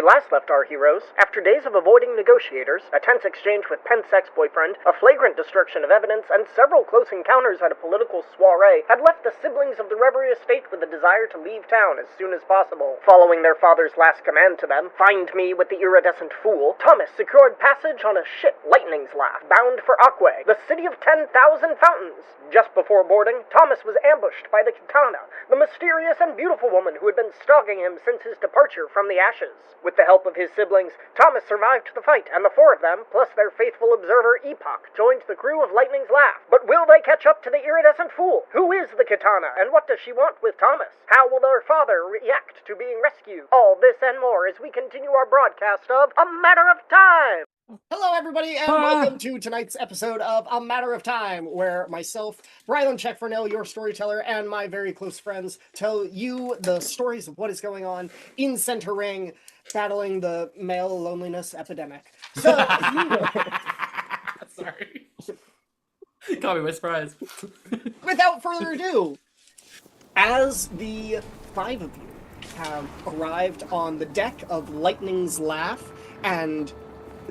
last left our heroes, after days of avoiding negotiators, a tense exchange with Penn's ex-boyfriend, a flagrant destruction of evidence, and several close encounters at a political soiree, had left the siblings of the Reverie Estate with a desire to leave town as soon as possible. Following their father's last command to them, "Find me with the iridescent fool," Thomas secured passage on a ship, Lightning's Laugh, bound for Aquay, the city of 10,000 fountains. Just before boarding, Thomas was ambushed by the Kitana, the mysterious and beautiful woman who had been stalking him since his departure from the Ashes. With the help of his siblings, Thomas survived the fight, and the four of them, plus their faithful observer Epoch, joined the crew of Lightning's Laugh. But will they catch up to the iridescent fool? Who is the Kitana, and what does she want with Thomas? How will their father react to being rescued? All this and more as we continue our broadcast of A Matter of Time! Hello, everybody, and welcome to tonight's episode of A Matter of Time, where myself, Brylan Checkfernell, your storyteller, and my very close friends tell you the stories of what is going on in Center Ring, battling the male loneliness epidemic. So, sorry. Caught me by surprise. Without further ado, as the five of you have arrived on the deck of Lightning's Laugh, and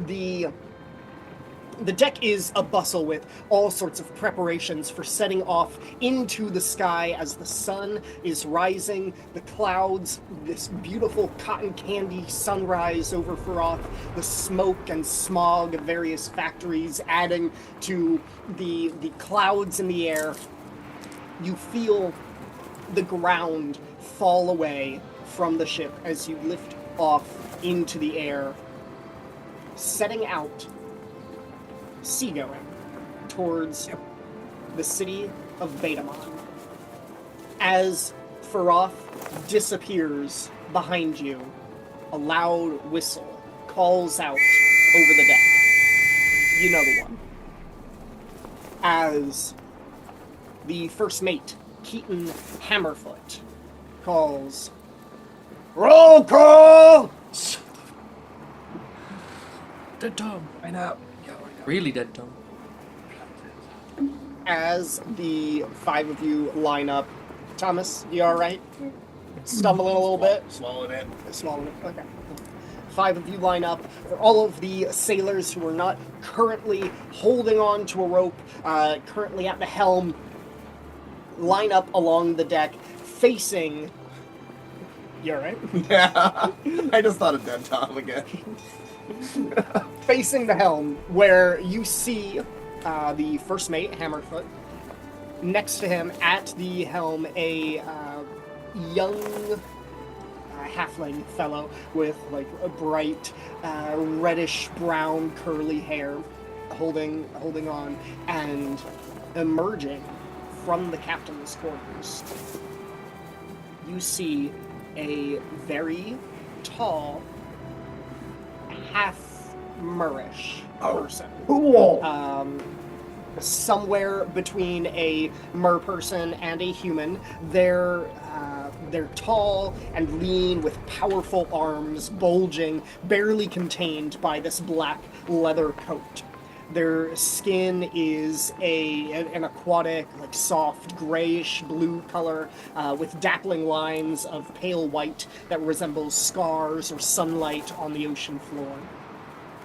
the deck is abustle with all sorts of preparations for setting off into the sky as the sun is rising, the clouds, this beautiful cotton candy sunrise over Phar'Roth, the smoke and smog of various factories adding to the clouds in the air. You feel the ground fall away from the ship as you lift off into the air, setting out, seagoing, towards the city of Betamon. As Phar'Roth disappears behind you, a loud whistle calls out over the deck. You know the one. As the first mate, Keaton Hammerfoot, calls, "Roll call!" Dead Tom. I know. Really dead Tom. As the five of you line up, Thomas, you alright? Stumbling a little bit? Swallowing it. Swallowing it, okay. Five of you line up. For all of the sailors who are not currently holding on to a rope, currently at the helm, line up along the deck, facing... You alright? Yeah. I just thought of Dead Tom again. Facing the helm, where you see the first mate, Hammerfoot. Next to him, at the helm, a young halfling fellow with like a bright reddish-brown curly hair, holding on, and emerging from the captain's quarters, you see a very tall, half-Murish person. Cool. Somewhere between a mer person and a human. They're tall and lean with powerful arms bulging, barely contained by this black leather coat. Their skin is an aquatic, like soft, grayish blue color with dappling lines of pale white that resembles scars or sunlight on the ocean floor.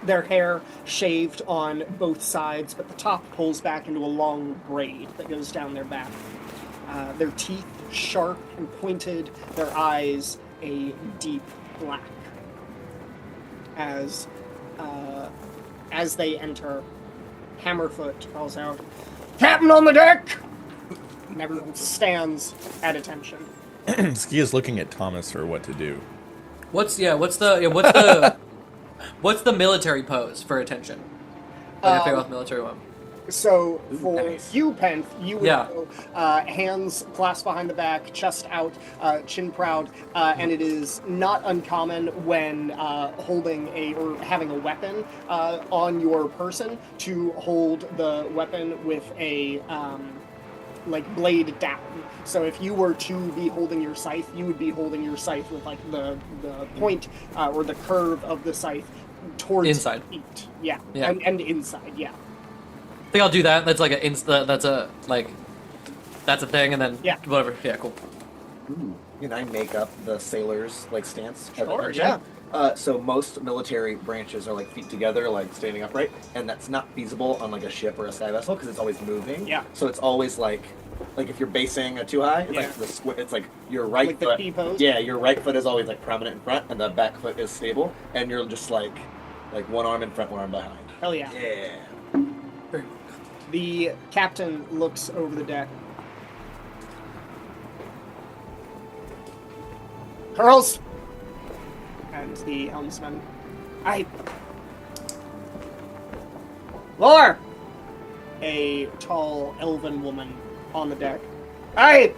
Their hair shaved on both sides, but the top pulls back into a long braid that goes down their back. Their teeth sharp and pointed, their eyes a deep black. As they enter, Hammerfoot calls out, "Captain on the deck!" And everyone stands at attention. Ski is looking at Thomas for what to do. What's the military pose for attention? Like I figure out the military one. So for nice. you, Penth, you would go hands clasped behind the back, chest out, chin proud, and it is not uncommon when holding or having a weapon on your person to hold the weapon with a like blade down. So if you were to be holding your scythe, you would be holding your scythe with like the point or the curve of the scythe towards Inside. feet. Yeah. And inside, yeah. I think I'll do that. That's like that's a thing, and then whatever. Yeah, cool. Ooh. Can I make up the sailor's like stance? Sure, yeah. So most military branches are like feet together, like standing upright, and that's not feasible on like a ship or a sky vessel because it's always moving. Yeah. So it's always like if you're basing a too high, it's like it's like your right like foot. the T-pose? Yeah, your right foot is always like prominent in front, and the back foot is stable, and you're just like one arm in front, one arm behind. Hell yeah. Yeah. The captain looks over the deck. Curls! And the helmsman. Lore! A tall elven woman on the deck. Aye!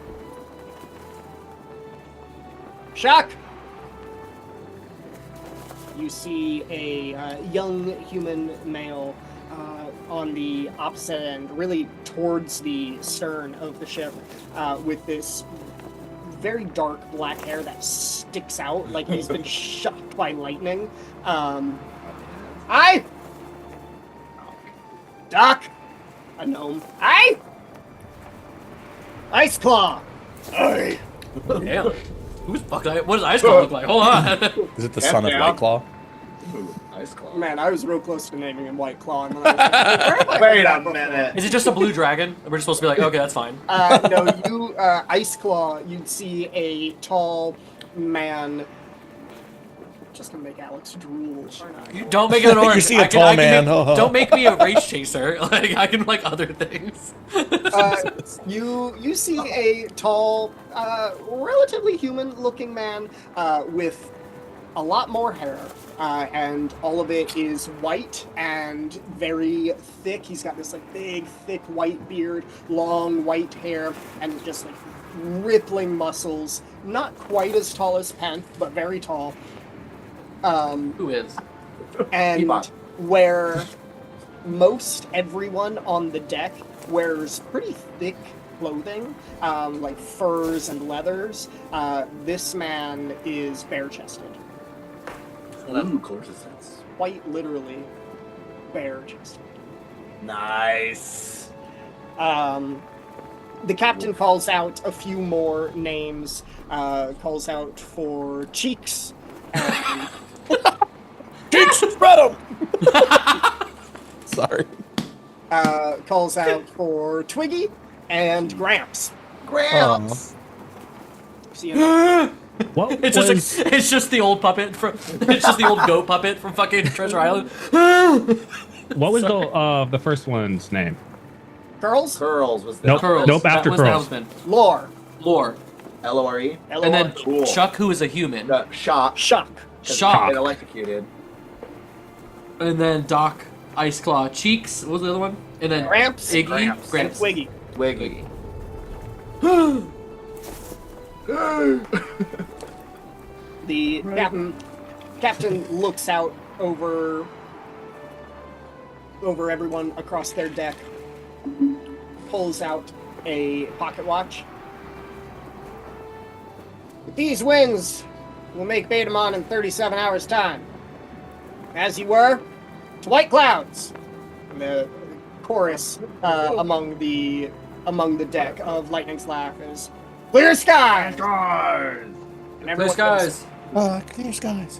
Shock! You see a young human male on the opposite end, really towards the stern of the ship, with this very dark black hair that sticks out like he's been shocked by lightning. Aye! Doc! A gnome. Aye! Ice Claw! Aye! Damn. Who's fuck? What does Ice Claw look like? Hold on. Is it the son of White Claw? Ooh, Ice Claw. Man, I was real close to naming him White Claw. And then I was like, Wait a minute. Is it just a blue dragon? We're just supposed to be like, okay, that's fine. No, you, Ice Claw, you'd see a tall man. Just gonna make Alex drool. Don't make it an orange. You see a tall man. Don't make me a race chaser. Like I can like other things. You see a tall, relatively human-looking man with a lot more hair, and all of it is white and very thick. He's got this like big, thick white beard, long white hair, and just like rippling muscles. Not quite as tall as Penth, but very tall. Who is? And where most everyone on the deck wears pretty thick clothing, like furs and leathers, this man is bare-chested. Ooh, corsets. Quite literally bare-chested. Nice. The captain calls out a few more names, calls out for Cheeks. Cheeks, spread 'em! Sorry. Calls out for Twiggy and Gramps. Gramps. See you. What It's was... just like, it's just the old puppet from it's just the old goat puppet from fucking Treasure Island. What was the first one's name? Curls? Curls was the Nope. Curls. Nope, That after was the Curls. helmsman. Lore. Lore. Lore. And then Cool. Chuck, who is a human. Shock. Shock. Shock. Get electrocuted. And then Doc, Ice Claw, Cheeks. What was the other one? And then Gramps. Iggy, Gramps. And Twiggy. Wiggy. The captain looks out over everyone across their deck, pulls out a pocket watch. With these winds, we'll make Betamon in 37 hours' time. As you were, to white clouds. And the chorus among the deck of Lightning's Laugh is clear skies. And Clear everyone skies. Clear skies.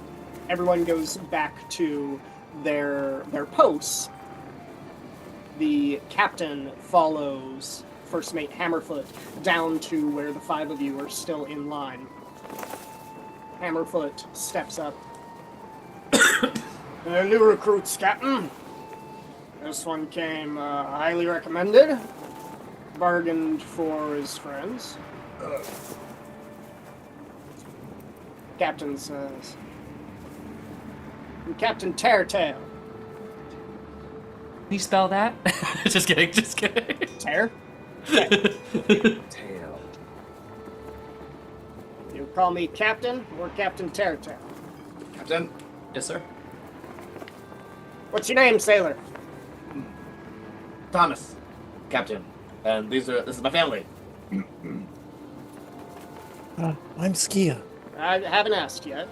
everyone goes back to their posts. The captain follows First Mate Hammerfoot down to where the five of you are still in line. Hammerfoot steps up. New recruits, Captain. This one came highly recommended. Bargained for his friends. Captain says, Captain Teartail. Can you spell that? Just kidding, just kidding. Tear? Tail. You call me Captain or Captain Teartail? Captain. Yes, sir. What's your name, sailor? Thomas. Captain. And this is my family. I'm Skia. I haven't asked yet.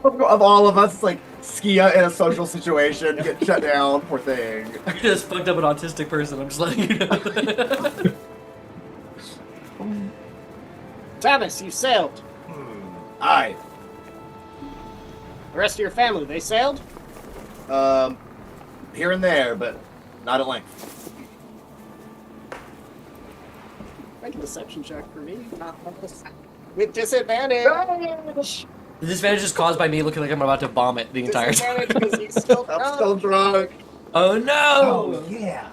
Of all of us, like Skia in a social situation, get shut down, poor thing. You're just fucked up an autistic person, I'm just letting you know. Thomas, you sailed. Aye. The rest of your family, they sailed? Here and there, but not at length. Make a deception check for me. With disadvantage. The disadvantage is caused by me looking like I'm about to vomit the entire time. Disadvantage because he's still I'm still drunk. Oh no! Oh, yeah.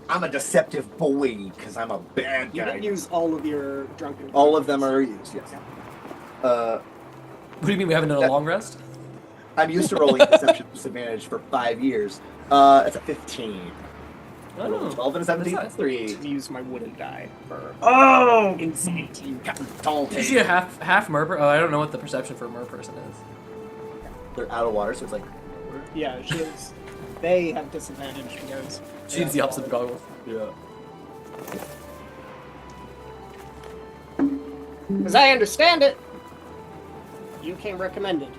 I'm a deceptive boy, because I'm a bad You guy. didn't use all of your drunken. All of them are used, yes. What do you mean we haven't done a long rest? I'm used to rolling deception disadvantage for 5 years. It's a 15. I rolled a 12 and a 17. That's Three. To use my wooden die for. Oh, insanity. Tall Is she a half merper? Oh, I don't know what the perception for a mer person is. They're out of water, so it's like. Yeah, she is. They have disadvantage because. She needs the opposite of goggles. Yeah. As I understand it, you came recommended.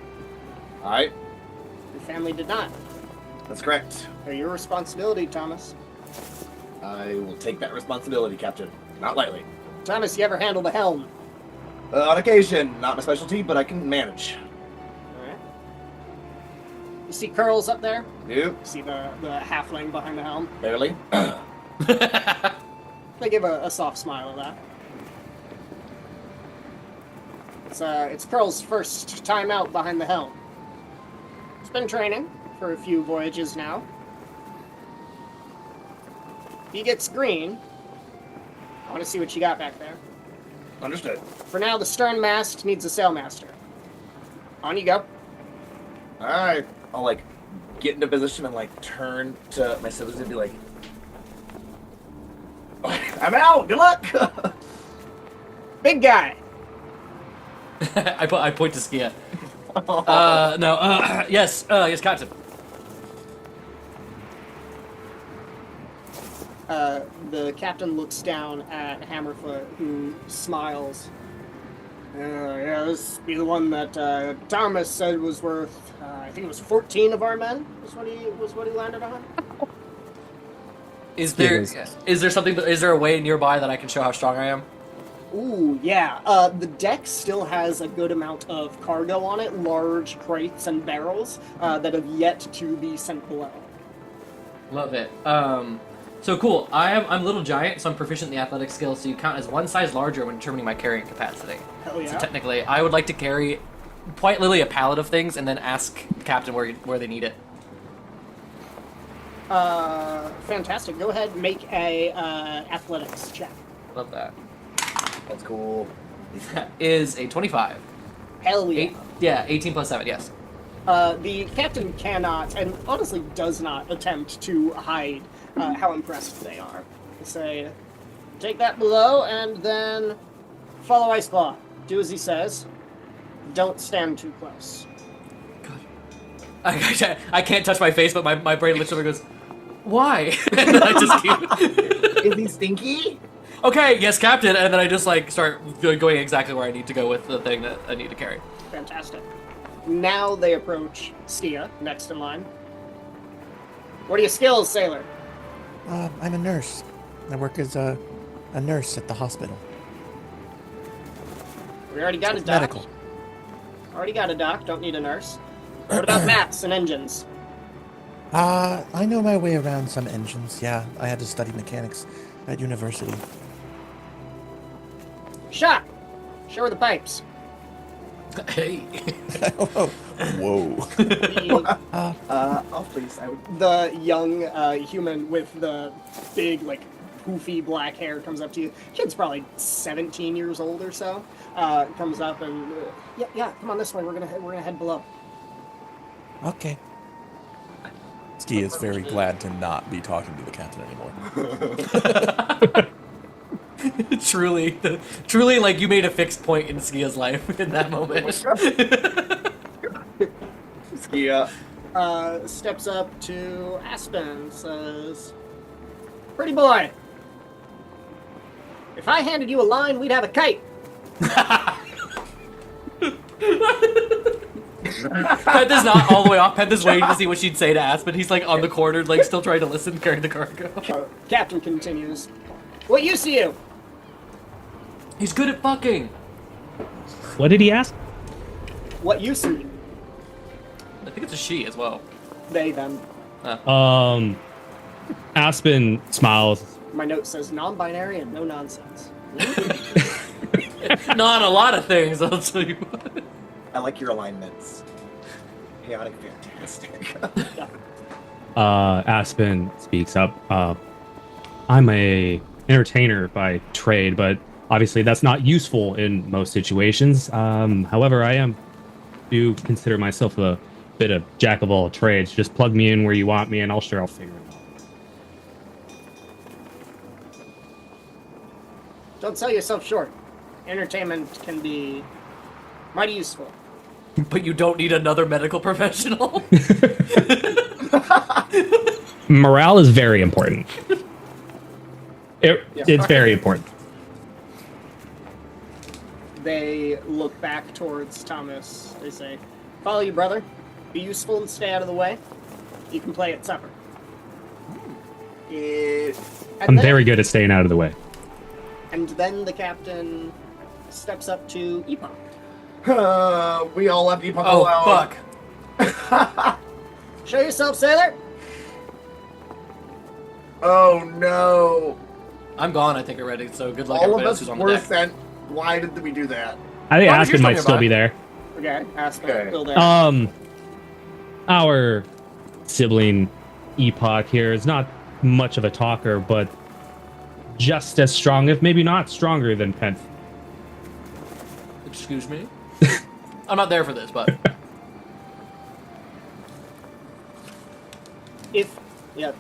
Alright, Your family did not. that's correct. They're your responsibility, Thomas. I will take that responsibility, Captain. Not lightly. Thomas, you ever handle the helm? On occasion, not my specialty, but I can manage. Alright. You see curls up there? You? You see the halfling behind the helm? Barely. They give a soft smile at that. It's Curl's first time out behind the helm. He's been training for a few voyages now. If he gets green, I want to see what you got back there. Understood. For now, the stern mast needs a sailmaster. On you go. Alright. I'll, like, get into position and, like, turn to my siblings and be like, I'm out! Good luck! Big guy. I point to Skia. Yes, Captain. The captain looks down at Hammerfoot, who smiles. Yeah, this be the one that Thomas said was worth. I think it was 14 of our men. Was what he landed on. Is there a way nearby that I can show how strong I am? Ooh, yeah. The deck still has a good amount of cargo on it, large crates and barrels that have yet to be sent below. Love it. So cool. I'm little giant, so I'm proficient in the athletic skills. So you count as one size larger when determining my carrying capacity. Hell yeah. So technically, I would like to carry quite literally a pallet of things, and then ask Captain where they need it. Fantastic. Go ahead, and make a athletics check. Love that. That's cool. That is a 25. Hell yeah. 18 plus 7. Yes. The captain cannot, and honestly does not, attempt to hide how impressed they are. They say, take that below, and then follow Ice Claw. Do as he says. Don't stand too close. I can't touch my face, but my brain literally goes, why? And I just keep... Is he stinky? Okay, yes, Captain, and then I just like start going exactly where I need to go with the thing that I need to carry. Fantastic. Now they approach Skia, next in line. What are your skills, sailor? I'm a nurse. I work as a nurse at the hospital. We already got a doc. Medical. Already got a doc, don't need a nurse. What about maps and engines? I know my way around some engines. Yeah, I had to study mechanics at university. Shot! Show her the pipes. Hey. Whoa. Please. The young human with the big, like, poofy black hair comes up to you. Kid's probably 17 years old or so. Comes up and, yeah, come on this way. We're gonna head below. Okay. Ski is very glad to not be talking to the captain anymore. Truly, like, you made a fixed point in Skia's life in that moment. Skia. Steps up to Aspen, says, pretty boy, if I handed you a line, we'd have a kite. Penta's not all the way off. Penta's waiting to see what she'd say to Aspen. He's like on the corner, like still trying to listen, carrying the cargo. Captain continues, what use are you? He's good at fucking. What did he ask? What you see, I think it's a she as well. they, them. Aspen smiles. My note says non-binary and no nonsense. Not a lot of things, I'll tell you what. I like your alignments. Chaotic, fantastic. Aspen speaks up. I'm a entertainer by trade, but obviously that's not useful in most situations. However, I do consider myself a bit of jack of all trades. Just plug me in where you want me, and I'll figure it out. Don't sell yourself short. Entertainment can be mighty useful. But you don't need another medical professional. Morale is very important. It's very important. They look back towards Thomas. They say, "Follow you, brother. Be useful and stay out of the way. You can play at supper." I'm very good at staying out of the way. And then the captain steps up to Epoch. We all left Epoch Oh, alone. fuck. Show yourself, sailor. Oh no! I'm gone, I think, already, so good luck All everybody of else us who's on the were deck. sent. Why did we do that? I think Why was Aspen yours might still still be nearby? there. Okay, Aspen, Okay. still there. Our sibling Epoch here is not much of a talker, but just as strong, if maybe not stronger than Penn. Excuse me? I'm not there for this, but...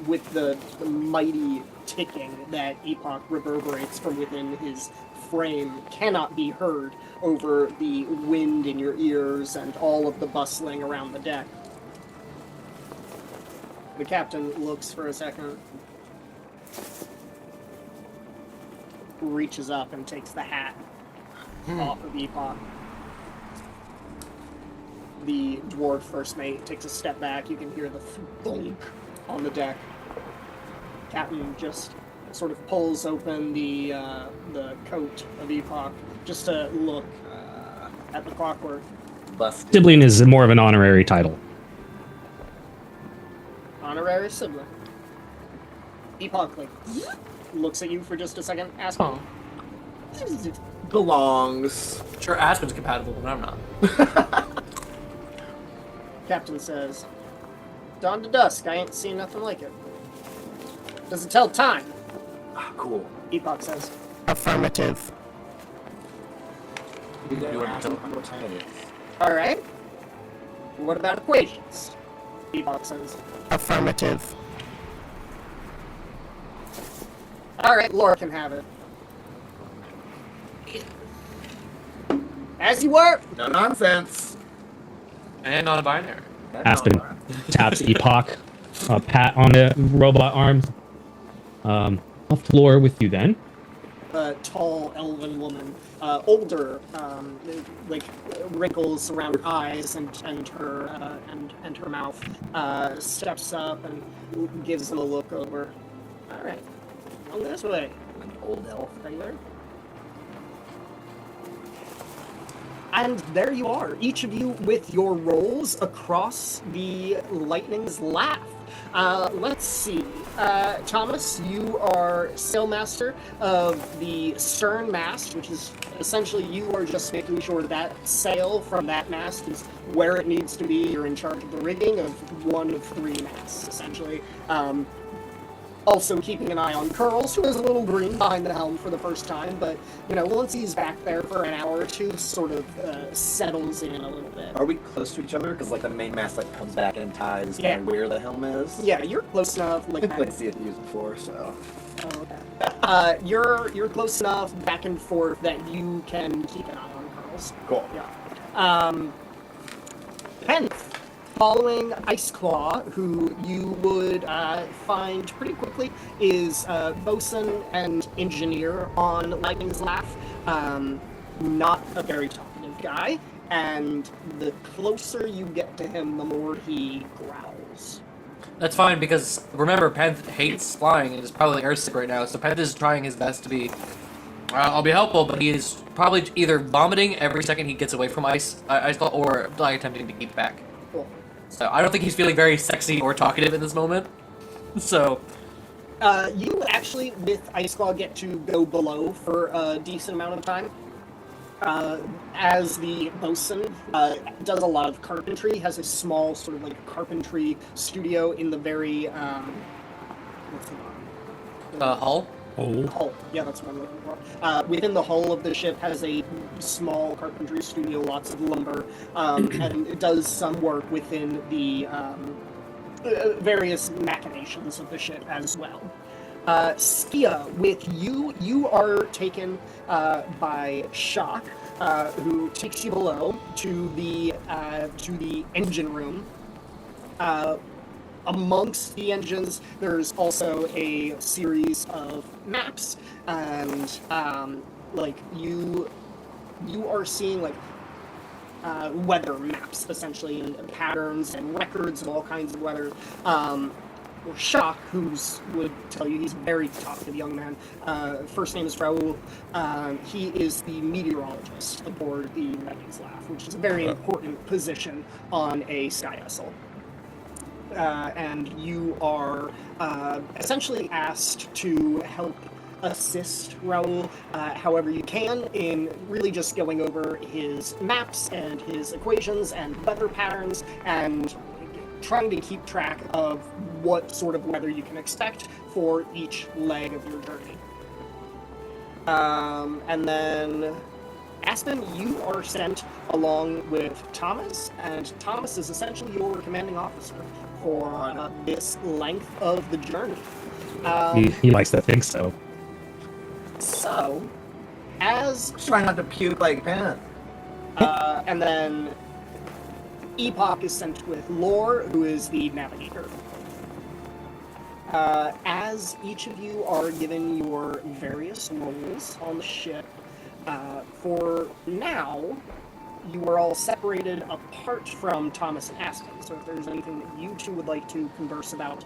With the mighty ticking that Epoch reverberates from within his frame cannot be heard over the wind in your ears and all of the bustling around the deck. The captain looks for a second, reaches up and takes the hat off of Epoch. The dwarf first mate takes a step back. You can hear the thunk on the deck. Captain just sort of pulls open the coat of Epoch just to look at the clockwork. Busted. Sibling is more of an honorary title. Honorary sibling. Epoch looks at you for just a second, asking. Oh. Belongs. Sure, Aspen's compatible, but I'm not. Captain says, "Dawn to dusk, I ain't seen nothing like it. Does it tell time?" Ah, cool. Epoch says, Affirmative. You You want to tell- what time it is. "Alright. What about equations?" Epoch says, Affirmative. "Alright, Laura can have it." As you were! No nonsense. And non-binary. Aspen taps Epoch, a pat on the robot arms. Off floor with you then. A tall elven woman, older, like wrinkles around her eyes and her mouth, steps up and gives him a look over. "All right, on this way." An old elf. Taylor. And there you are, each of you with your roles across the Lightning's Laugh. Let's see. Thomas, you are sailmaster of the stern mast, which is essentially you are just making sure that sail from that mast is where it needs to be. You're in charge of the rigging of one of three masts, essentially. Also keeping an eye on Curls, who is a little green behind the helm for the first time, but, once he's back there for an hour or two, sort of settles in a little bit. Are we close to each other? Because the main mast comes back and ties Yeah. where the helm is. Yeah, you're close enough. I didn't see it used before, so. Oh, okay. You're close enough back and forth that you can keep an eye on Curls. Cool. Yeah. Penth, following Iceclaw, who you would find pretty quickly, is bosun and engineer on Lightning's Laugh. Not a very talkative guy, and the closer you get to him, the more he growls. That's fine, because remember, Penth hates flying and is probably airsick right now, so Penth is trying his best to be I'll be helpful, but he is probably either vomiting every second he gets away from ice or like attempting to keep back. Cool. So I don't think he's feeling very sexy or talkative in this moment. So You actually, with Ice Claw, get to go below for a decent amount of time. As the bosun does a lot of carpentry, has a small sort of like carpentry studio in the very what's the name? Hull. Hull. Yeah, that's what I'm looking for. Within the hull of the ship has a small carpentry studio, lots of lumber, and it does some work within the various machinations of the ship as well. Skia, with you, you are taken by Shock, who takes you below to the engine room. Amongst the engines, there's also a series of maps, and like you are seeing like weather maps essentially, and patterns and records of all kinds of weather. Shock, would tell you he's a very talkative young man. First name is Raoul. He is the meteorologist aboard the Redding's Laugh, which is a very important position on a Skyvessel. And you are essentially asked to help assist Raoul however you can in really just going over his maps and his equations and weather patterns and trying to keep track of what sort of weather you can expect for each leg of your journey. And then Aspen, you are sent along with Thomas, and Thomas is essentially your commanding officer for this length of the journey. He likes to think so. So, as Try not to puke like Pan. and then Epoch is sent with Lore, who is the navigator. As each of you are given your various roles on the ship, for now, you are all separated apart from Thomas and Aspen. So if there's anything that you two would like to converse about,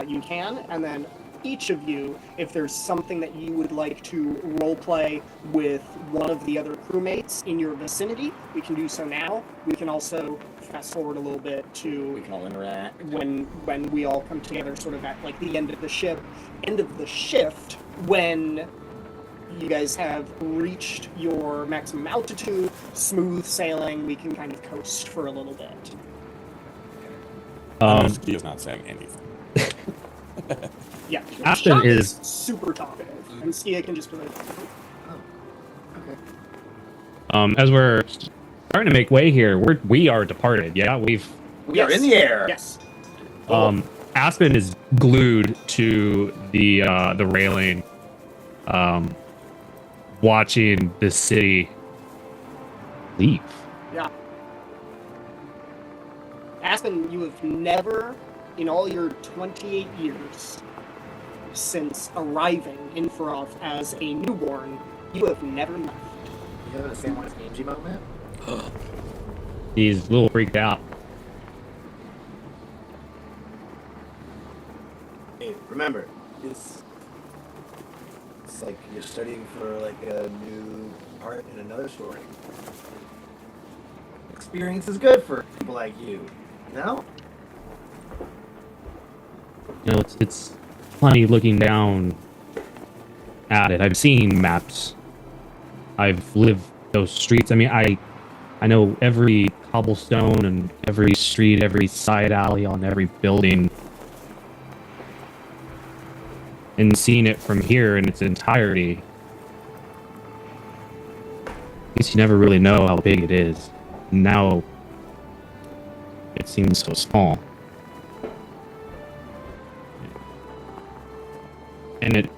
you can. And then each of you, if there's something that you would like to roleplay with one of the other crewmates in your vicinity, we can do so now. We can also fast forward a little bit We to can all interact. when we all come together sort of at like the end of the shift, when you guys have reached your maximum altitude, smooth sailing, we can kind of coast for a little bit. He is not saying anything. Yeah, Aspen Shock is- super talkative, and Skia can just be like, As we're starting to make way here, we are departed. Yeah, We are in the air. yes. Aspen is glued to the railing, watching the city leave. Yeah. Aspen, you have never, in all your 28 years since arriving in Phar'Roth as a newborn, you have never left. You having a Samwise Gamgee moment? He's a little freaked out. Hey, remember, it's like you're studying for like a new part in another story. Experience is good for people like you. No? You know, it's funny looking down at it. I've seen maps. I've lived those streets. I mean, I know every cobblestone and every street, every side alley on every building. And seeing it from here in its entirety, I guess you never really know how big it is. Now, it seems so small. And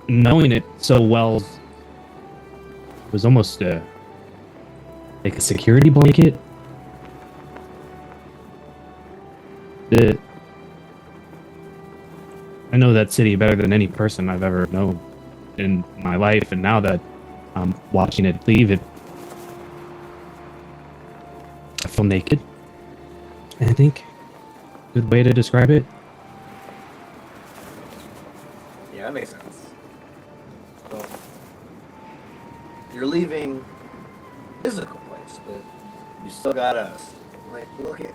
knowing it so well was almost like a security blanket. I know that city better than any person I've ever known in my life, and now that I'm watching it leave, I feel naked. I think good way to describe it. Yeah, that makes sense. Well, you're leaving physical place, but you still got us. Like, look at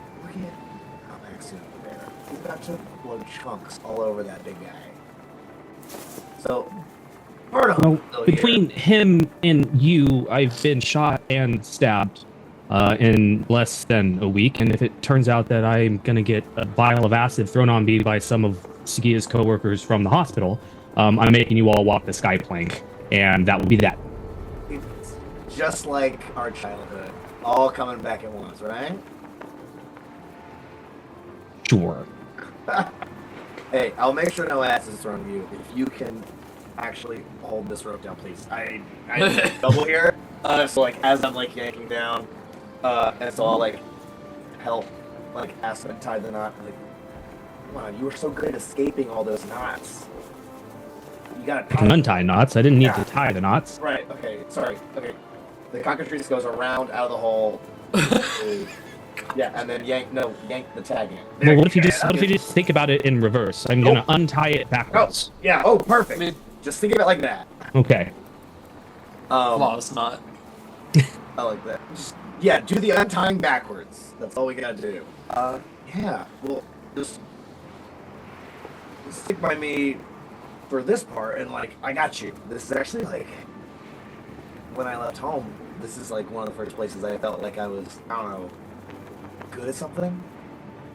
how Maxine over there. He's got to blow chunks all over that big guy. So, Phar'Roth, Well, still between here. him and you, I've been shot and stabbed in less than a week. And if it turns out that I'm going to get a vial of acid thrown on me by some of Sagia's coworkers from the hospital, I'm making you all walk the sky plank. And that will be that. It's just like our childhood, all coming back at once, right? Sure. Hey, I'll make sure no ass is thrown at you if you can actually hold this rope down, please. I double here, so like as I'm like yanking down, and so I'll like help like Aspen tie the knot. Like, come on, you were so good at escaping all those knots. You gotta I can untie knots. I didn't need to tie the knots. Right. Okay. Sorry. Okay. The cockatrice goes around out of the hole. Yeah, and then yank the tag in. Well, what if you just think about it in reverse? I'm gonna untie it backwards. Yeah. Oh, perfect. Just think of it like that. Okay. Flawless knot. I like that. Yeah, do the untying backwards. That's all we gotta do. Yeah. Well, just stick by me for this part, and like, I got you. This is actually like, when I left home, this is like one of the first places I felt like I was, I don't know, good at something.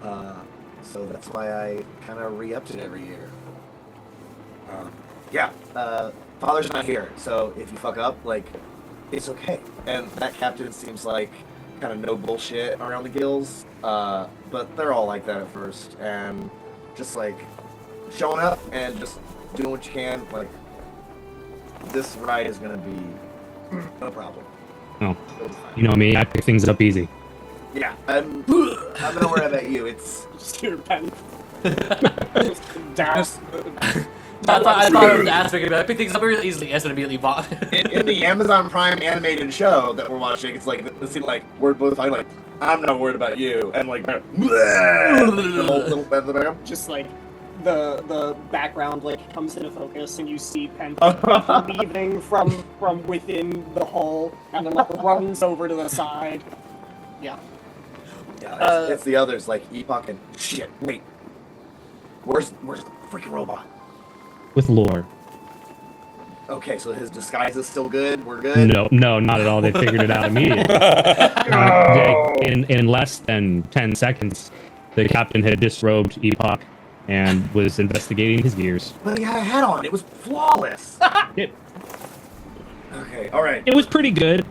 So that's why I kind of re-upped it every year. Yeah, Father's not here, so if you fuck up, like, it's okay. And that captain seems like kind of no bullshit around the gills, but they're all like that at first, and just like showing up and just doing what you can. Like, this ride is gonna be no problem. Oh, you know me. I pick things up easy. Yeah, I'm nowhere about you. It's Just your pen. Dash. I thought I was asking about. I pick things up really easily and immediately bought. in the Amazon Prime animated show that we're watching. It's like the scene like we're both like, I'm not worried about you, and like the little pen in the background. Just like the background like comes into focus and you see Pen leaving from within the hole and then like runs over to the side. Yeah. Yeah, it's the others like Epoch and shit. Wait, where's the freaking robot? With lore. Okay, so his disguise is still good. We're good. No, not at all. They figured it out immediately. In less than 10 seconds, the captain had disrobed Epoch and was investigating his gears. But he had a hat on. It was flawless. It Okay, all right. was pretty good.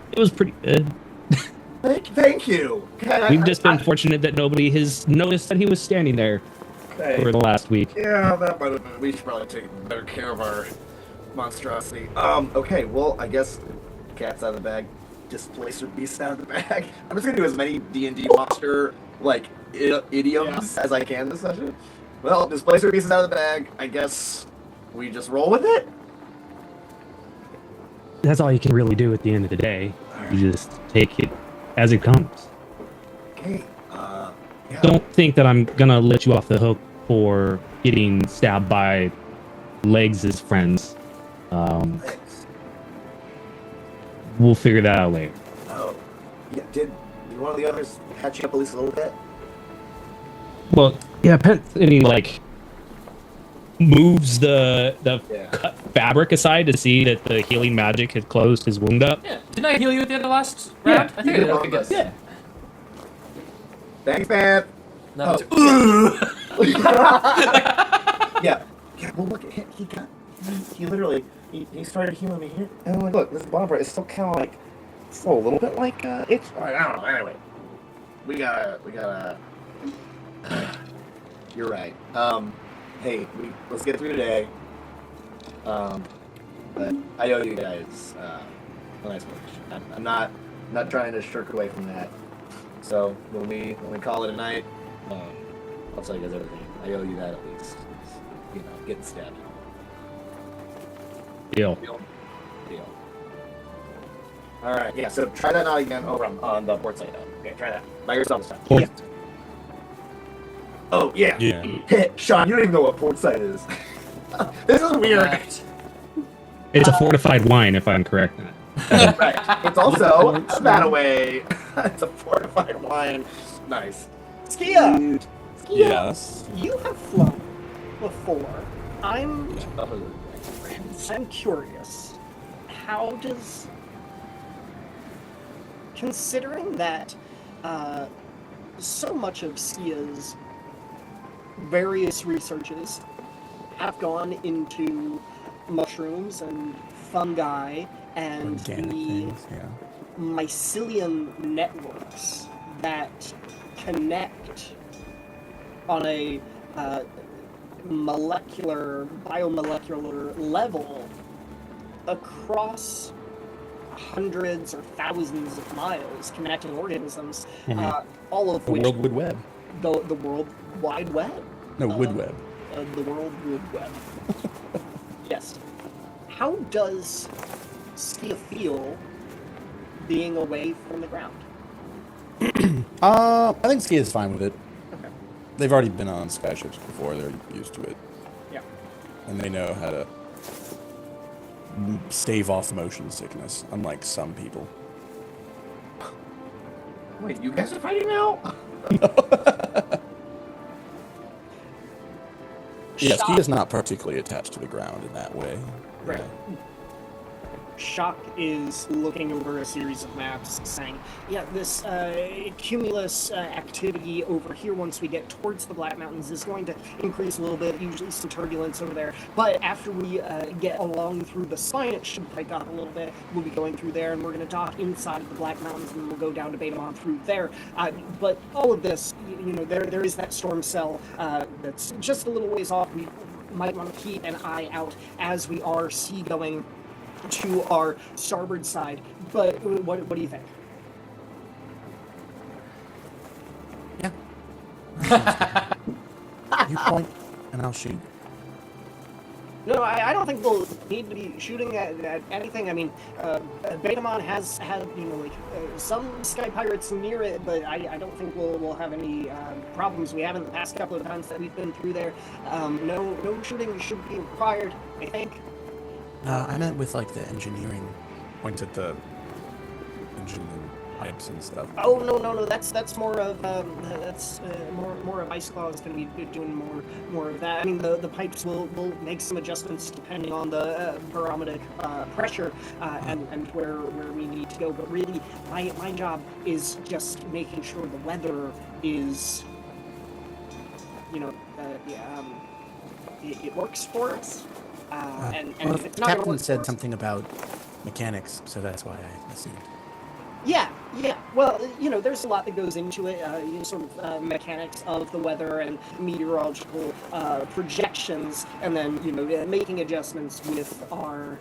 Thank you. We've just been fortunate that nobody has noticed that he was standing there for the last week. Yeah, that might have been. We should probably take better care of our monstrosity. Okay, well, I guess cat's out of the bag, displacer beast out of the bag. I'm just gonna do as many D&D monster like idioms as I can this session. Well, displacer beast is out of the bag. I guess we just roll with it. That's all you can really do at the end of the day. You just take it as it comes. Okay. Yeah. Don't think that I'm gonna let you off the hook for getting stabbed by Legs' friends. Thanks. We'll figure that out later. Oh, yeah. Did one of the others catch you up at least a little bit? Well, yeah, he like moves the Yeah. cut fabric aside to see that the healing magic had closed his wound up. Yeah. Didn't I heal you at the end of last Yeah, round? I think I you did. Okay, did. good. Yeah. Thanks, man. No, Yeah. Yeah, well, look, he literally, he started healing me here. And I'm like, look, this bonfire is still kind of like, still a little bit like, it's, I don't know, anyway. We gotta, you're right. Hey, let's get through today. But I owe you guys, a nice lunch. I'm not trying to shirk away from that. So, when we call it a night, I'll tell you guys everything. I owe you that at least. You know, getting stabbed. Deal. Deal. Alright, yeah, so try that now again over on the port side. Okay, try that. By yourself this time. Port- Yeah. Oh, yeah. Yeah. Sean, you don't even know what port side is. This is weird. Correct. It's a fortified wine, if I'm correct. Right. It's also that way. It's a fortified wine. Nice. Skia! Cute. Yes. You have flown before. I'm curious. How does, considering that so much of Skia's various researches have gone into mushrooms and fungi and Organic the things, yeah. mycelium networks that connect on a biomolecular level across hundreds or thousands of miles, connecting organisms, all of The which World Wide Web. the World Wide Web, No, Wood Web. the World Wide Web. Yes. How does Skia feel being away from the ground? I think Ski is fine with it. Okay. They've already been on skyships before. They're used to it. Yeah. And they know how to stave off motion sickness, unlike some people. Wait, you guys are fighting now? Yeah, Ski Shock. is not particularly attached to the ground in that way. Right. Yeah. Shock is looking over a series of maps, saying, yeah, this cumulus activity over here once we get towards the Black Mountains is going to increase a little bit, usually some turbulence over there. But after we get along through the spine, it should break up a little bit. We'll be going through there, and we're going to dock inside of the Black Mountains, and we'll go down to Betamon through there. But all of this, there is that storm cell that's just a little ways off. We might want to keep an eye out as we are seagoing to our starboard side. But what do you think? Yeah. You point, and I'll shoot. No, I don't think we'll need to be shooting at anything. I mean, Betamon has had, some sky pirates near it, but I don't think we'll have any problems. We haven't the past couple of times that we've been through there. No shooting should be required, I think. I meant with, like, the engineering. Points at the engine and pipes and stuff. Oh no! That's more of more of Ice Claw is going to be doing more of that. I mean, the pipes will make some adjustments depending on the barometric pressure and where we need to go. But really, my job is just making sure the weather is, it works for us. And well, if it's the not gonna captain work for said us- something about mechanics, so that's why I assumed. Yeah. Well, there's a lot that goes into it, mechanics of the weather and meteorological projections, and then, making adjustments with our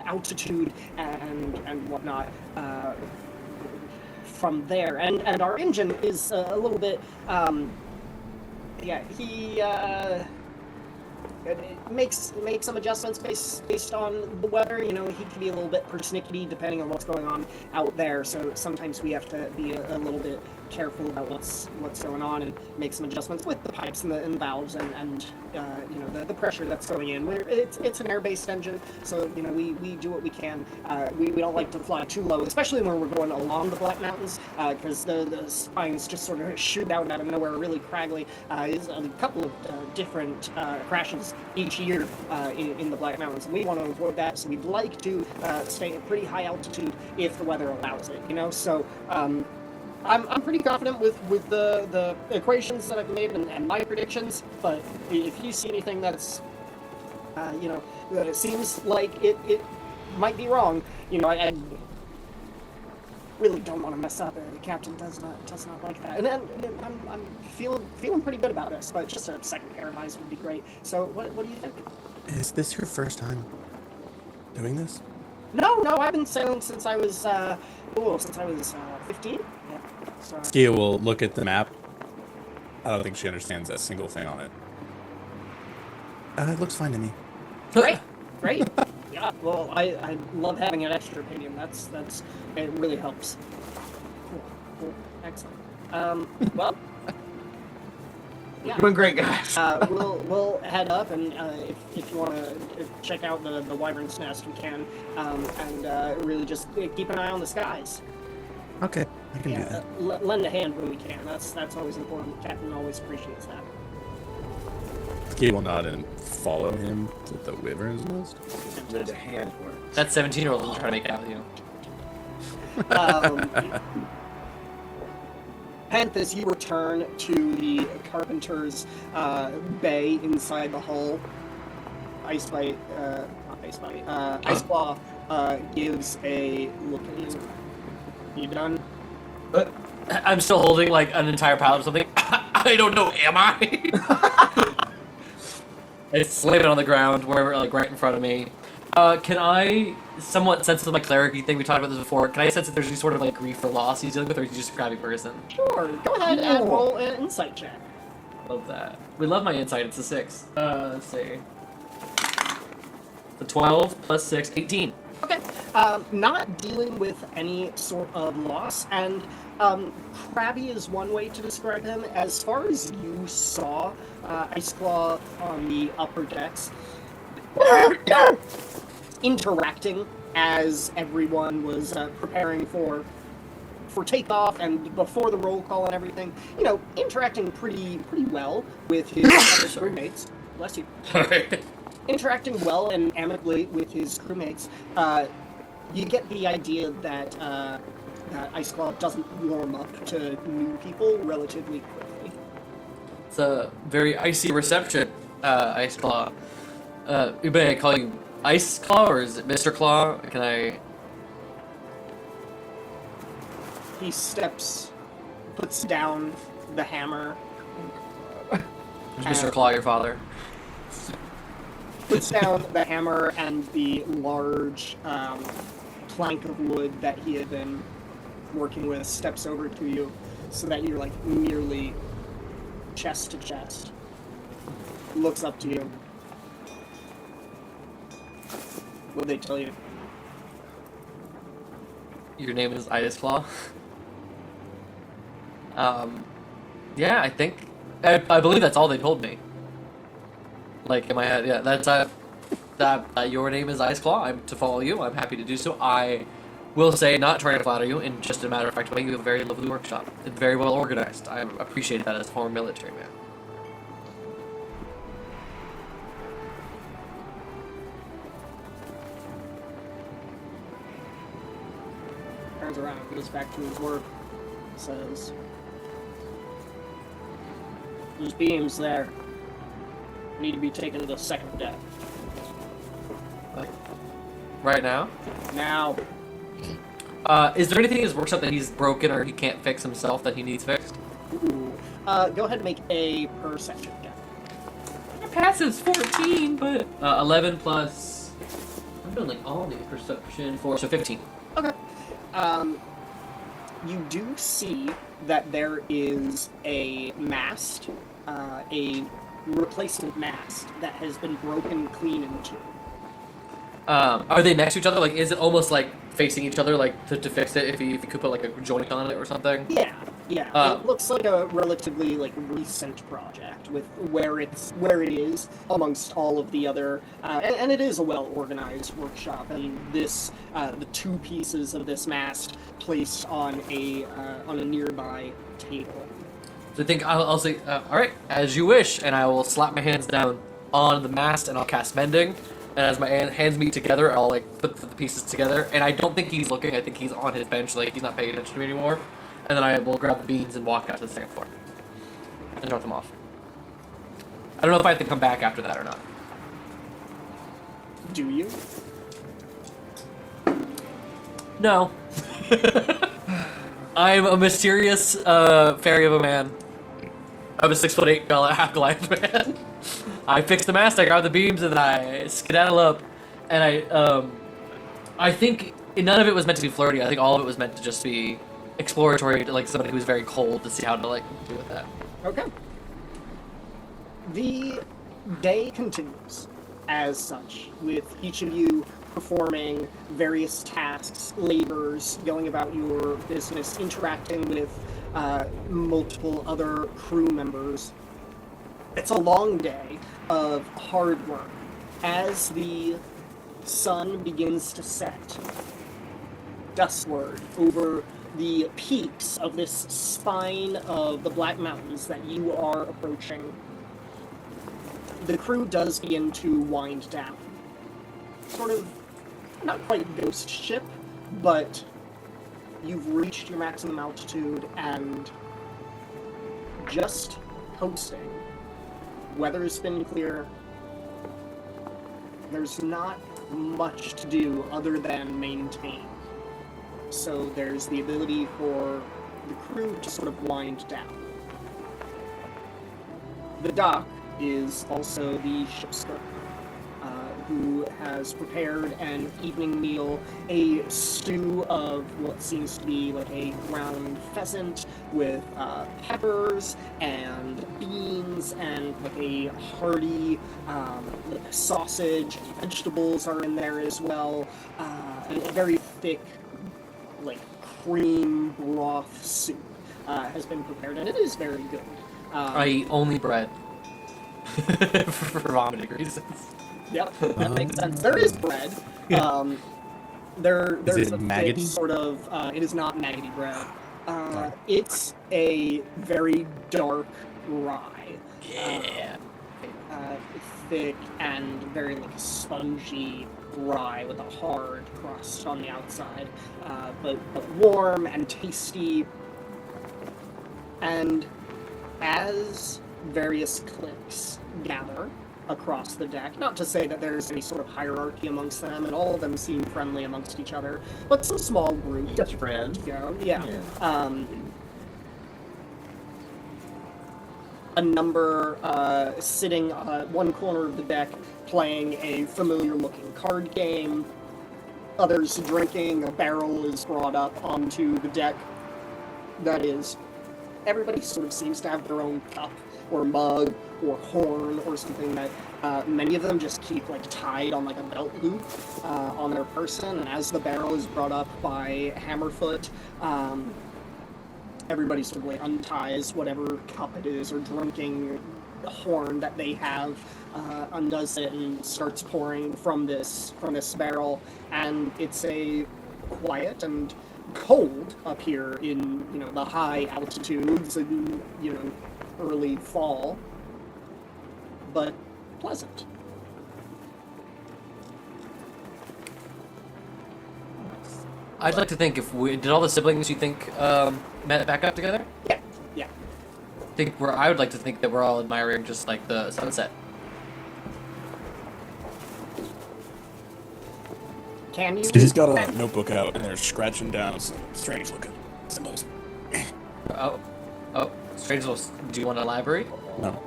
altitude and whatnot from there. And our engine is a little bit, it makes some adjustments based on the weather. He can be a little bit persnickety depending on what's going on out there. So sometimes we have to be a little bit careful about what's going on and make some adjustments with the pipes and the valves and the pressure that's going in. It's an air-based engine, so we do what we can. We don't like to fly too low, especially when we're going along the Black Mountains, because the spines just sort of shoot out of nowhere, really craggly. There's a couple of different crashes each year in the Black Mountains, and we want to avoid that. So we'd like to stay at pretty high altitude if the weather allows it. So. I'm pretty confident with the equations that I've made and my predictions, but if you see anything that's, that it seems like it might be wrong, I really don't want to mess up. The captain does not like that, and then I'm feeling pretty good about this, but just a second pair of eyes would be great. So what do you think? Is this your first time doing this? No, I've been sailing since I was 15. Yeah. So. Skia will look at the map. I don't think she understands a single thing on it. It looks fine to me. Great. Yeah. Well, I love having an extra opinion. That's it really helps. Cool. Excellent. Well, Yeah. Doing great, guys. We'll head up, and if you want to check out the Wyvern's Nest, we can, and really just keep an eye on the skies. Okay, I can do that. Lend a hand when we can. That's always important. Captain always appreciates that. He will nod and follow him to the Wyvern's Nest. Lend a hand for it. That 17-year-old will try to make out with you. Panthus, you return to the carpenter's bay inside the hull. Iceclaw gives a look at you. You done? I'm still holding like an entire pallet of something. I don't know, am I? I slam it on the ground, wherever, like right in front of me. Can I somewhat sense my cleric-y thing? We talked about this before. Can I sense that there's any sort of like grief or loss he's dealing with, or is he just a crappy person? Sure. Go ahead and roll an insight check. Love that. We love my insight. It's a 6. Let's see. The 12 plus 6, 18. Okay. Not dealing with any sort of loss, and crabby is one way to describe him. As far as you saw, Iceclaw on the upper decks, interacting as everyone was preparing for takeoff and before the roll call and everything, you know, interacting pretty well with his other crewmates. Bless you. Interacting well and amicably with his crewmates. You get the idea that Iceclaw doesn't warm up to new people relatively quickly. It's a very icy reception, Iceclaw. May I call you Ice Claw, or is it Mr. Claw? Can I... He puts down the hammer. Is Mr. Claw your father? Puts down the hammer and the large plank of wood that he had been working with, steps over to you so that you're like nearly chest to chest. Looks up to you. What'd they tell you? Your name is Ice Claw? Yeah, I think... I believe that's all they told me. Like, in my head, yeah, that's, that your name is Ice Claw. I'm to follow you. I'm happy to do so. I will say, not trying to flatter you, in just a matter of fact way, you have a very lovely workshop. It's very well organized. I appreciate that as a former military man. Turns around, goes back to his work, says, "Those beams there need to be taken to the second deck. Like, right now? Now." Is there anything in his workshop that he's broken or he can't fix himself that he needs fixed? Ooh. Go ahead and make a perception check. My passive's 14, but... 11 plus... I'm doing like all these perception for, so 15. Okay. You do see that there is a mast, a replacement mast that has been broken clean in two. Are they next to each other? Like, is it almost like facing each other, like, to fix it, if you could put, like, a joint on it or something? Yeah. It looks like a relatively, like, recent project with where it is amongst all of the other, and it is a well-organized workshop, and this, the two pieces of this mast placed on a nearby table. So I think I'll say, alright, as you wish, and I will slap my hands down on the mast, and I'll cast Mending. And as my hands meet together, I'll, like, put the pieces together. And I don't think he's looking. I think he's on his bench, like, he's not paying attention to me anymore. And then I will grab the beans and walk out to the second floor. And drop them off. I don't know if I have to come back after that or not. Do you? No. I'm a mysterious fairy of a man. I'm a 6'8" half Goliath man. I fix the mast, I grab the beams, and then I skedaddle up. And I think none of it was meant to be flirty. I think all of it was meant to just be exploratory, to, like, somebody who's very cold, to see how to, like, deal with that. Okay. The day continues as such, with each of you performing various tasks, labors, going about your business, interacting with multiple other crew members. It's a long day of hard work. As the sun begins to set dustward over the peaks of this spine of the Black Mountains that you are approaching, the crew does begin to wind down. Sort of, not quite ghost ship, but you've reached your maximum altitude and just coasting. Weather's been clear. There's not much to do other than maintain. So there's the ability for the crew to sort of wind down. The dock is also the ship's cook, who has prepared an evening meal, a stew of what seems to be like a ground pheasant with peppers and beans and like a hearty like sausage. Vegetables are in there as well. A very thick, like cream broth soup has been prepared, and it is very good. I eat only bread. For vomiting reasons. Yep, that makes sense. There is bread. There's Is it a maggoty? thick sort of. It is not maggoty bread. It's a very dark rye. Yeah. Thick and very like spongy rye with a hard crust on the outside, but warm and tasty. And as various cliques gather across the deck, not to say that there's any sort of hierarchy amongst them, and all of them seem friendly amongst each other, but some small groups. Just friends. Yeah. A number sitting one corner of the deck playing a familiar-looking card game. Others drinking. A barrel is brought up onto the deck. That is, everybody sort of seems to have their own cup or mug or horn or something that many of them just keep like tied on like a belt loop on their person. And as the barrel is brought up by Hammerfoot, everybody sort of like unties whatever cup it is or drinking horn that they have, undoes it and starts pouring from this barrel. And it's a quiet and cold up here in the high altitudes in early fall, but pleasant. I'd like to think did all the siblings you think met back up together? Yeah. I would like to think that we're all admiring just like the sunset. Can you? He's got a notebook out and they're scratching down some strange looking symbols. Oh, strange little. Do you want to elaborate? No.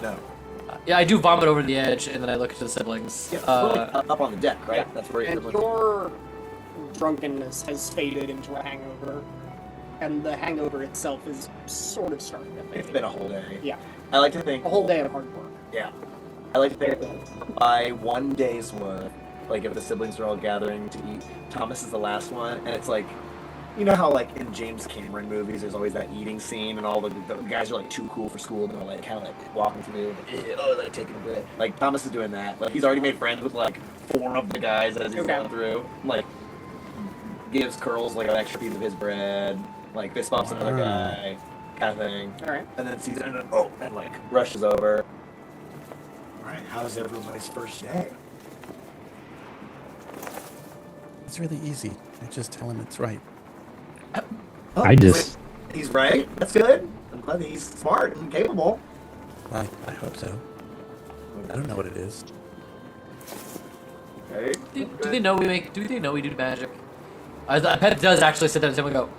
No. Yeah, I do vomit over the edge, and then I look to the siblings. Yeah, up on the deck, right? Yeah. That's where And your drunkenness has faded into a hangover, and the hangover itself is sort of starting to fade. It's been a whole day. Yeah, I like to think. a whole day of hard work. Yeah. I like to think by one day's worth, like if the siblings are all gathering to eat, Thomas is the last one, and it's like, you know how like in James Cameron movies, there's always that eating scene, and all the guys are like too cool for school, and they're like kind of like walking through, like taking a bit. Like Thomas is doing that. Like he's already made friends with like 4 of the guys as he's going through. Like gives Curls like an extra piece of his bread. Like fist bumps another guy, kind of thing. All right. And then sees it and like rushes over. All right, how's everybody's first day? It's really easy. I just tell him it's right. Oh, I just- he's right. That's good. I'm glad he's smart and capable. I hope so. I don't know what it is. Okay. Do they know we make? Do they know we do magic? Pet does actually sit down and go,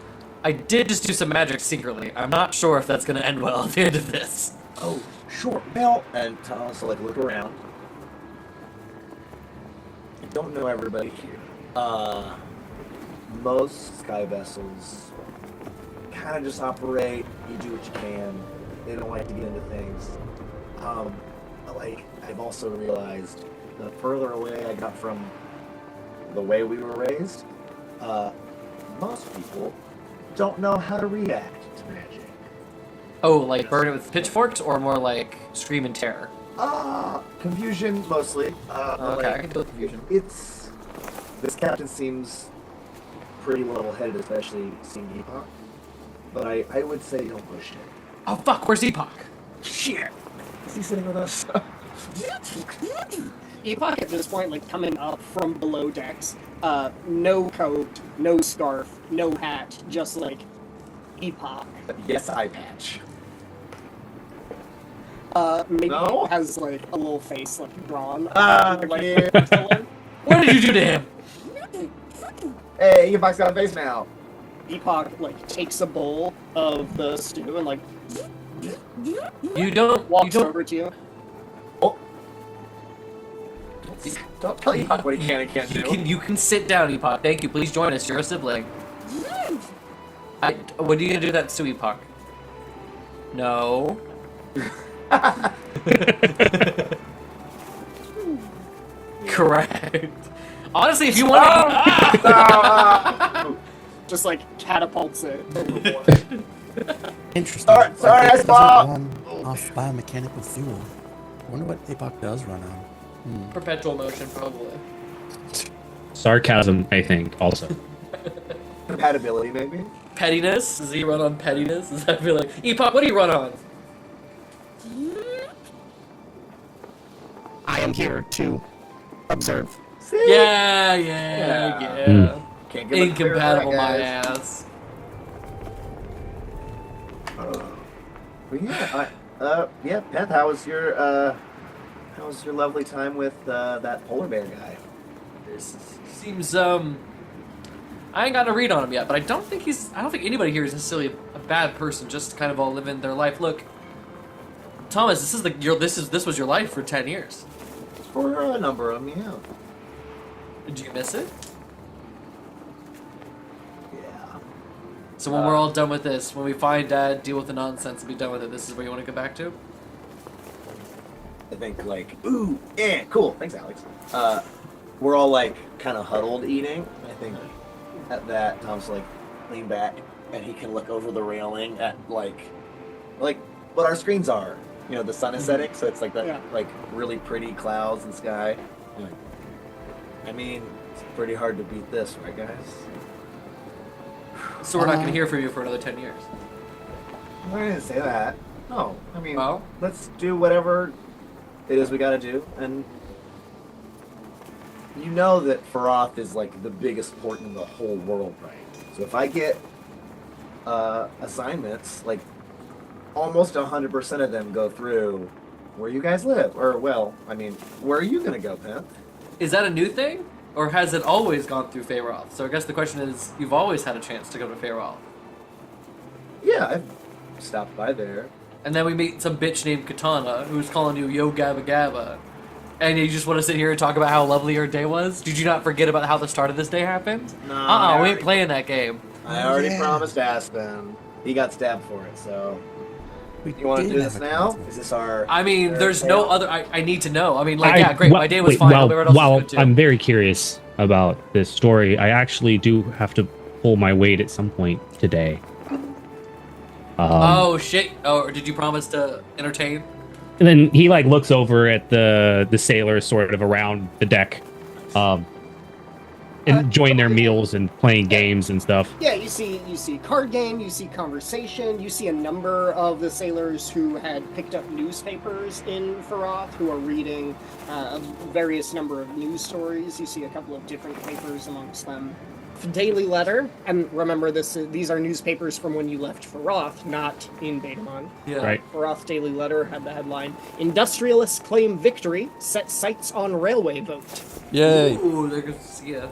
I did just do some magic secretly. I'm not sure if that's gonna end well at the end of this. Oh, sure. Well, and Thomas will like look around. I don't know everybody here. Most sky vessels kind of just operate. You do what you can. They don't like to get into things. But like I've also realized, the further away I got from the way we were raised, most people don't know how to react to magic. Oh, like burn it with pitchforks, or more like scream in terror? Confusion mostly. Okay, I can deal with confusion. This captain seems pretty level-headed, especially seeing Epoch. But I would say don't push it. Oh fuck, where's Epoch? Shit! Is he sitting with us? Epoch at this point, like coming up from below decks, no coat, no scarf, no hat, just like Epoch. Yes, eye patch. Maybe No? has like a little face like drawn. Okay. What did you do to him? Hey, Epoch's got a face now. Epoch like takes a bowl of the stew and like You don't. walks you don't. over to you. Oh. Don't tell Epoch what he can and can't do. You can sit down, Epoch. Thank you. Please join us. You're a sibling. What are you gonna do that to Epoch? No. Correct. Honestly, if you want to. Just like catapults it. Interesting. Sorry, I Doesn't saw. run off biomechanical fuel. I wonder what Epoch does run on. Perpetual motion, probably. Sarcasm, I think, also. Compatibility, maybe? Pettiness? Does he run on pettiness? Does that feel like Epoch? What do you run on? I am here to observe. Yeah. Can't give a Incompatible, clear my cut, guys. ass. Well, yeah, Peth, how was your lovely time with that polar bear guy? Seems I ain't got a read on him yet, but I don't think anybody here is necessarily a bad person, just kind of all living their life. Look, Thomas, this was your life for 10 years. For a number of them, yeah. Did you miss it? Yeah. So when we're all done with this, when we find Dad, deal with the nonsense, and be done with it, this is where you want to go back to? I think, like, ooh, yeah, cool. Thanks, Alex. We're all, like, kind of huddled eating. I think at that, Tom's, like, lean back, and he can look over the railing at, like what our screens are. You know, the sun is setting, so it's like that, Yeah. like, really pretty clouds and sky. Like, I mean, it's pretty hard to beat this, right, guys? So we're not going to hear from you for another 10 years. I didn't say that. No, I mean, Well? let's do whatever it is we gotta do, and you know that Phar'Roth is like the biggest port in the whole world, right? So if I get assignments, like almost 100% of them go through where you guys live, or well, I mean, where are you gonna go, Pent? Is that a new thing? Or has it always gone through Phar'Roth? So I guess the question is, you've always had a chance to go to Phar'Roth. Yeah, I've stopped by there. And then we meet some bitch named Katana, who's calling you Yo Gabba Gabba. And you just want to sit here and talk about how lovely your day was? Did you not forget about how the start of this day happened? No, We ain't playing that game. I already promised Aspen. He got stabbed for it, so... We You want to did do have this a now? conflict. Is this our... I mean, our there's no tale? other... I need to know. I mean, like, yeah, great, my day was fine. Everyone else While was good too. I'm very curious about this story, I actually do have to pull my weight at some point today. Oh, shit. Oh, did you promise to entertain? And then he like looks over at the sailors sort of around the deck, enjoying their meals and playing games and stuff. Yeah, you see card game, you see conversation, you see a number of the sailors who had picked up newspapers in Phar'Roth who are reading a various number of news stories. You see a couple of different papers amongst them. Daily Letter, and remember these are newspapers from when you left Phar'Roth, not in Betamon. Yeah. Right. Phar'Roth Daily Letter had the headline, Industrialists Claim Victory, Set Sights on Railway Vote. Yay! Ooh, they're good. Yeah.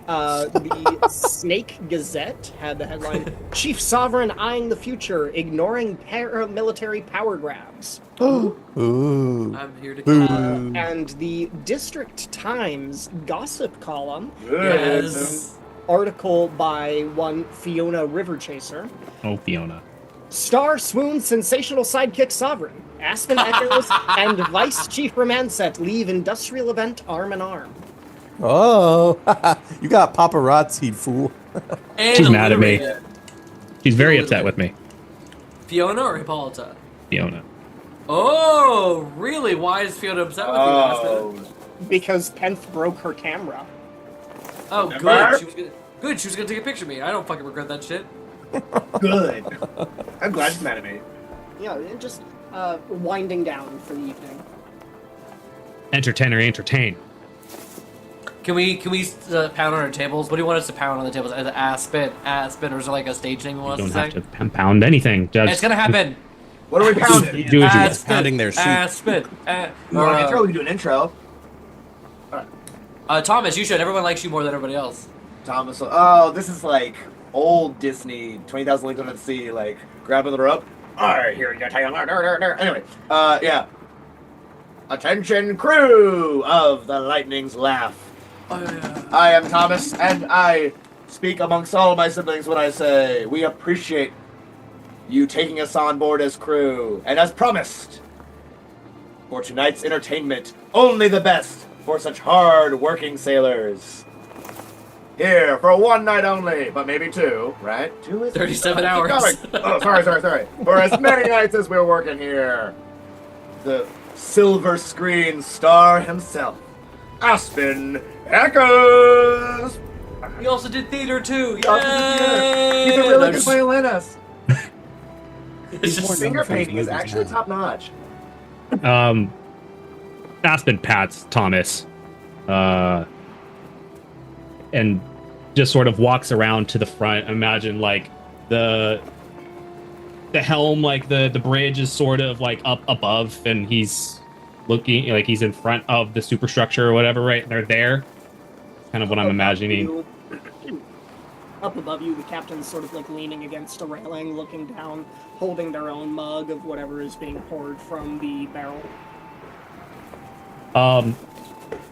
The Snake Gazette had the headline, Chief Sovereign Eyeing the Future, Ignoring Paramilitary Power Grabs. Ooh. I'm here to Boo. And the District Times Gossip Column, Yes. article by one Fiona Riverchaser, Oh, Fiona. Star swoons sensational sidekick Sovereign, Aspen Echoes, and Vice Chief Romanset leave industrial event arm in arm. Oh, you got paparazzi, fool. And She's mad at me. alliterated. She's very upset with me. Fiona or Hippolyta? Fiona. Oh, really? Why is Fiona upset with you, Aspen? Because Penth broke her camera. Oh, Remember? good. She was gonna take a picture of me. I don't fucking regret that shit. Good. I'm glad she's mad at me. Yeah, just winding down for the evening. Entertain. Can we pound on our tables? What do you want us to pound on the tables? Aspen, or is there like a stage name you want You us don't to say? have to pound anything. Just It's gonna happen. What are we pounding? do as you want. Pounding their soup. Aspen. You want an intro? We can do an intro. Thomas, you should. Everyone likes you more than everybody else. Thomas. Oh, this is like old Disney, 20,000 Leagues Under the Sea, like grabbing the rope. Alright, here you go. Anyway, yeah. Attention, crew of the Lightning's Laugh. I am Thomas, and I speak amongst all my siblings when I say we appreciate you taking us on board as crew. And as promised, for tonight's entertainment, only the best for such hard-working sailors. Here for one night only, but maybe two, right? 2 is 37 Keep hours. going. Oh, sorry. For as many nights as we're working here, the silver screen star himself, Aspen Echoes. We also did theater too. He's a really good violinist. It's His just finger from his painting is movies actually now. top notch. Aspen pats Thomas, and just sort of walks around to the front. Imagine like the helm, like the bridge is sort of like up above, and he's looking like he's in front of the superstructure or whatever. Right, they're there. Kind of what I'm imagining. Up above you, the captain's sort of like leaning against a railing, looking down, holding their own mug of whatever is being poured from the barrel.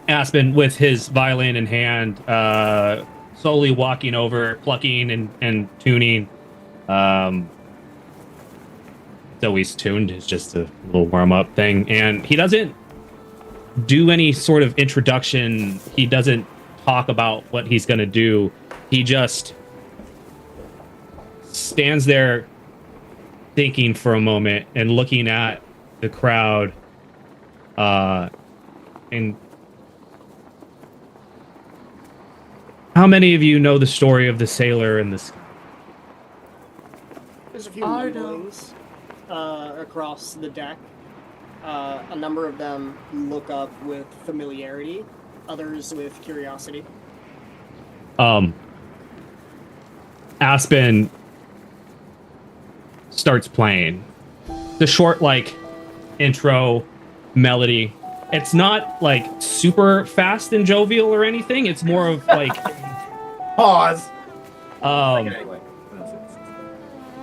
Aspen, with his violin in hand, slowly walking over, plucking and tuning. So he's tuned. It's just a little warm-up thing. And he doesn't do any sort of introduction. He doesn't talk about what he's going to do. He just stands there thinking for a moment and looking at the crowd. And how many of you know the story of the sailor and the sky? There's a few I mumblings across the deck. A number of them look up with familiarity, others with curiosity. Aspen starts playing the short, like, intro melody. It's not like super fast and jovial or anything. It's more of like Pause.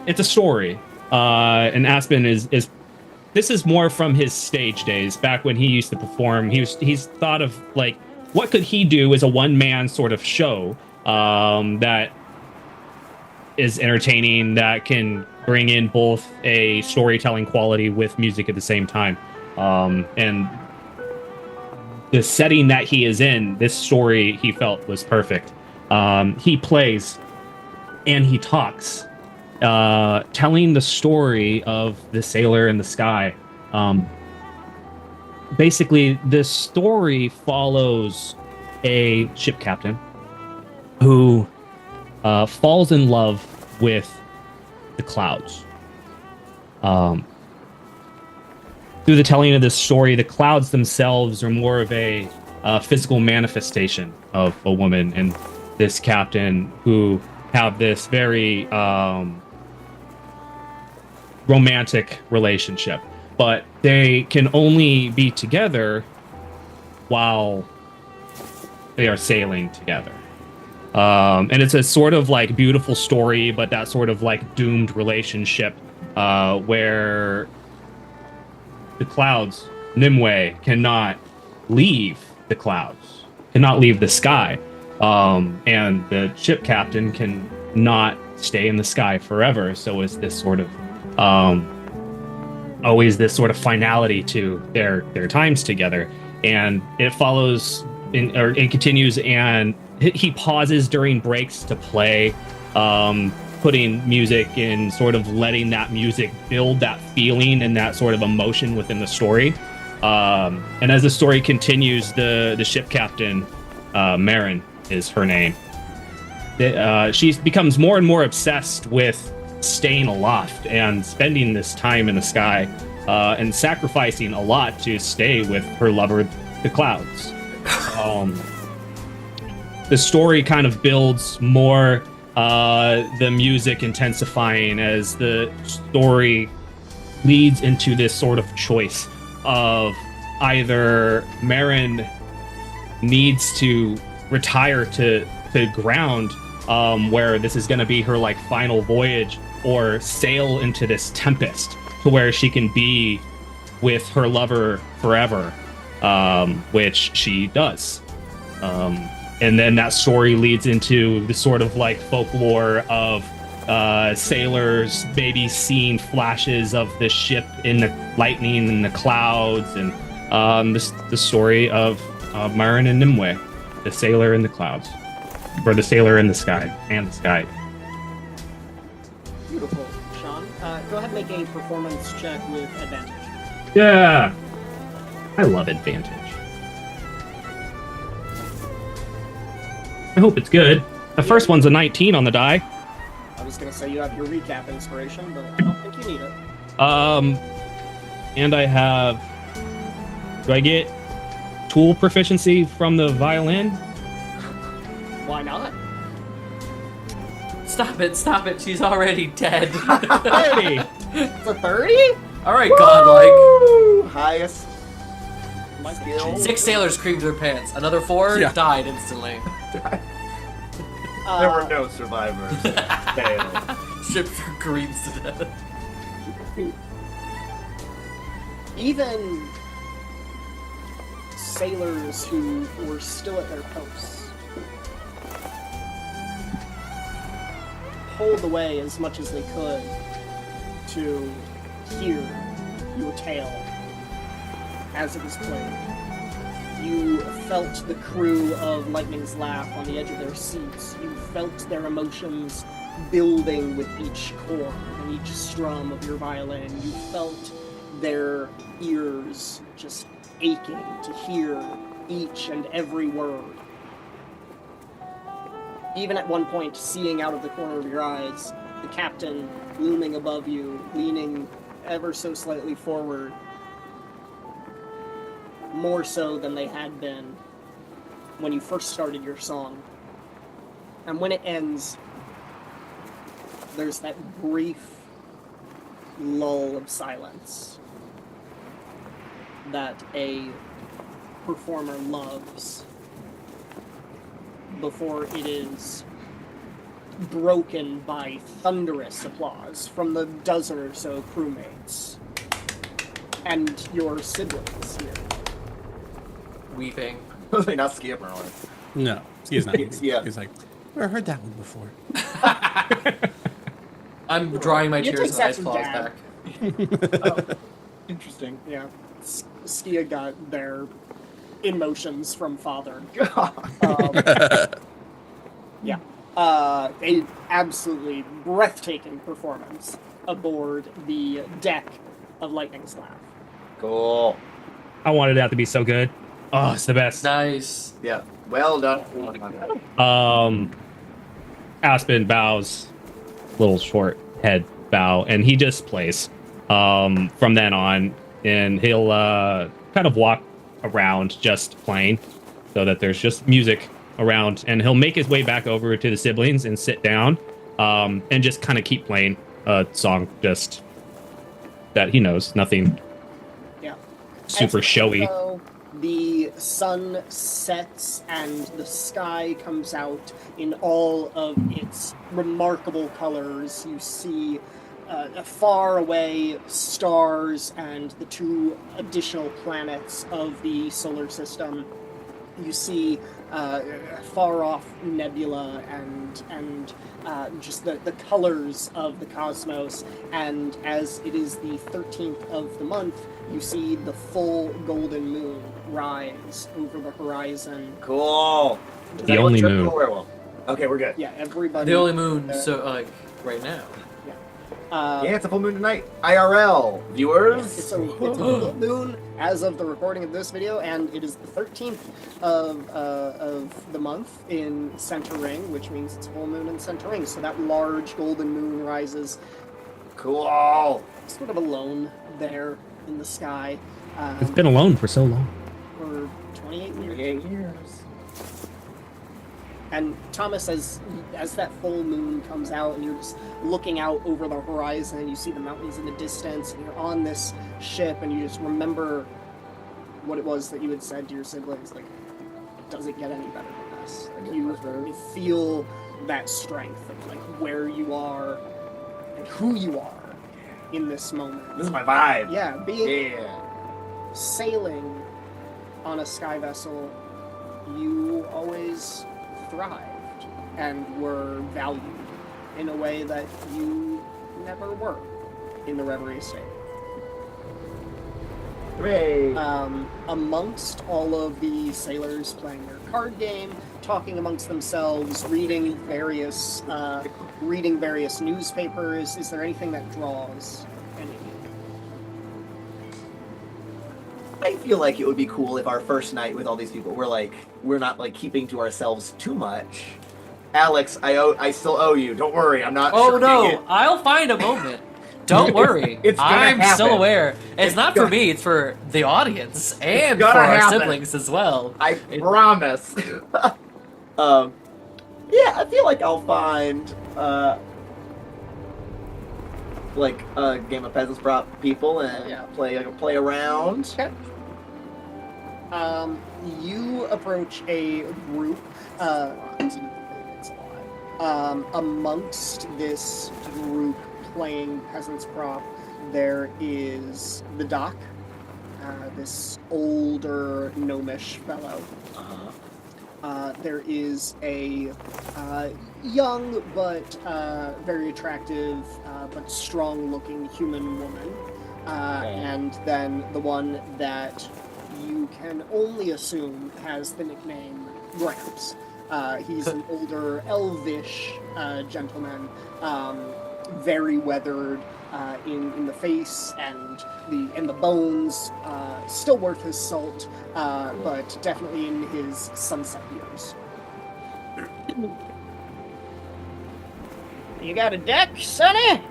It's a story. And Aspen is this is more from his stage days, back when he used to perform. He's thought of like, what could he do as a one-man sort of show that is entertaining, that can bring in both a storytelling quality with music at the same time. And the setting that he is in, this story he felt was perfect. He plays and he talks, telling the story of the sailor in the sky. Basically, this story follows a ship captain who falls in love with the clouds. Through the telling of this story, the clouds themselves are more of a physical manifestation of a woman and this captain, who have this very romantic relationship. But they can only be together while they are sailing together. And it's a sort of like beautiful story, but that sort of like doomed relationship where the clouds, Nimue, cannot leave the clouds, cannot leave the sky. And the ship captain can not stay in the sky forever. So is this sort of always this sort of finality to their times together. And it follows it continues, and he pauses during breaks to play. putting music and sort of letting that music build that feeling and that sort of emotion within the story. And as the story continues, the ship captain, Marin is her name. She becomes more and more obsessed with staying aloft and spending this time in the sky, and sacrificing a lot to stay with her lover, the clouds. The story kind of builds more, the music intensifying as the story leads into this sort of choice of either Marin needs to retire to ground, where this is going to be her like final voyage, or sail into this tempest to where she can be with her lover forever, which she does. And then that story leads into the sort of like folklore of sailors maybe seeing flashes of the ship in the lightning and the clouds, and the story of Marin and Nimue, the sailor in the clouds, or the sailor in the sky, and the sky. Beautiful, Sean. Go ahead and make a performance check with advantage. Yeah, I love advantage. I hope it's good. The first one's a 19 on the die. I was gonna say you have your recap inspiration, but I don't think you need it. And I have. Do I get tool proficiency from the violin? Why not? Stop it, she's already dead. 30. It's a 30? Alright, godlike. Woo! Highest skill. 6 sailors creamed their pants. Another 4 died instantly. There were no survivors. Fail. Ships are creamed to death. Even sailors who were still at their posts pulled away as much as they could to hear your tale as it was played. You felt the crew of Lightning's Laugh on the edge of their seats. You felt their emotions building with each chord and each strum of your violin. You felt their ears just aching to hear each and every word. Even at one point, seeing out of the corner of your eyes, the captain looming above you, leaning ever so slightly forward, more so than they had been when you first started your song. And when it ends, there's that brief lull of silence that a performer loves before it is broken by thunderous applause from the dozen or so crewmates and your siblings here. Weeping. Not Skip or one. No, he's not. Yeah. He's like, I heard that one before. I'm drying my You tears take and that ice from claws Dad. back. Interesting. Yeah, Skia got their emotions from father. Yeah, a absolutely breathtaking performance aboard the deck of Lightning's Laugh. Cool. I wanted that to be so good. Oh, it's the best. Nice. Yeah. Well done. Aspen bows, little short head bow, and he just plays from then on, and he'll kind of walk around just playing so that there's just music around, and he'll make his way back over to the siblings and sit down and just kind of keep playing a song just that he knows, nothing super showy. The sun sets and the sky comes out in all of its remarkable colors. You see far away stars and the 2 additional planets of the solar system. You see Phar'Roth nebula and just the colors of the cosmos. And as it is the 13th of the month, you see the full golden moon rise over the horizon. Cool. The only moon. Okay, we're good. Yeah, everybody. The only moon, so like right now. Yeah, it's a full moon tonight. IRL viewers. It's a full moon as of the recording of this video, and it is the 13th of the month in Center Ring, which means it's full moon in Center Ring. So that large golden moon rises Cool. sort of alone there in the sky. It's been alone for so long. For 28 years. 28 years. And Thomas, as that full moon comes out, and you're just looking out over the horizon, and you see the mountains in the distance, and you're on this ship, and you just remember what it was that you had said to your siblings, like, does it get any better than this? Like, you feel that strength of, like, where you are and who you are in this moment. This is my vibe. Yeah, being Yeah. sailing on a sky vessel, you always thrived and were valued in a way that you never were in the Reverie Estate. Hooray. Amongst all of the sailors playing their card game, talking amongst themselves, reading various newspapers, is there anything that draws any? I feel like it would be cool if our first night with all these people, we're not like keeping to ourselves too much. Alex, I still owe you. Don't worry, I'm not. Oh shirking no, it. I'll find a moment. Don't worry. It's gonna I'm happen. still aware. It's not for gonna- me, it's for the audience and for gonna our happen. siblings as well. I promise. Yeah, I feel like I'll find like a game of Peasants Prop people and play around. Okay. You approach a group. Amongst this group playing Peasants Prop, there is the Doc, this older gnomish fellow. There is a young but very attractive but strong-looking human woman, and then the one that you can only assume has the nickname Gramps. He's an older, elvish gentleman, very weathered in the face and the bones, still worth his salt, but definitely in his sunset years. You got a deck, Sonny?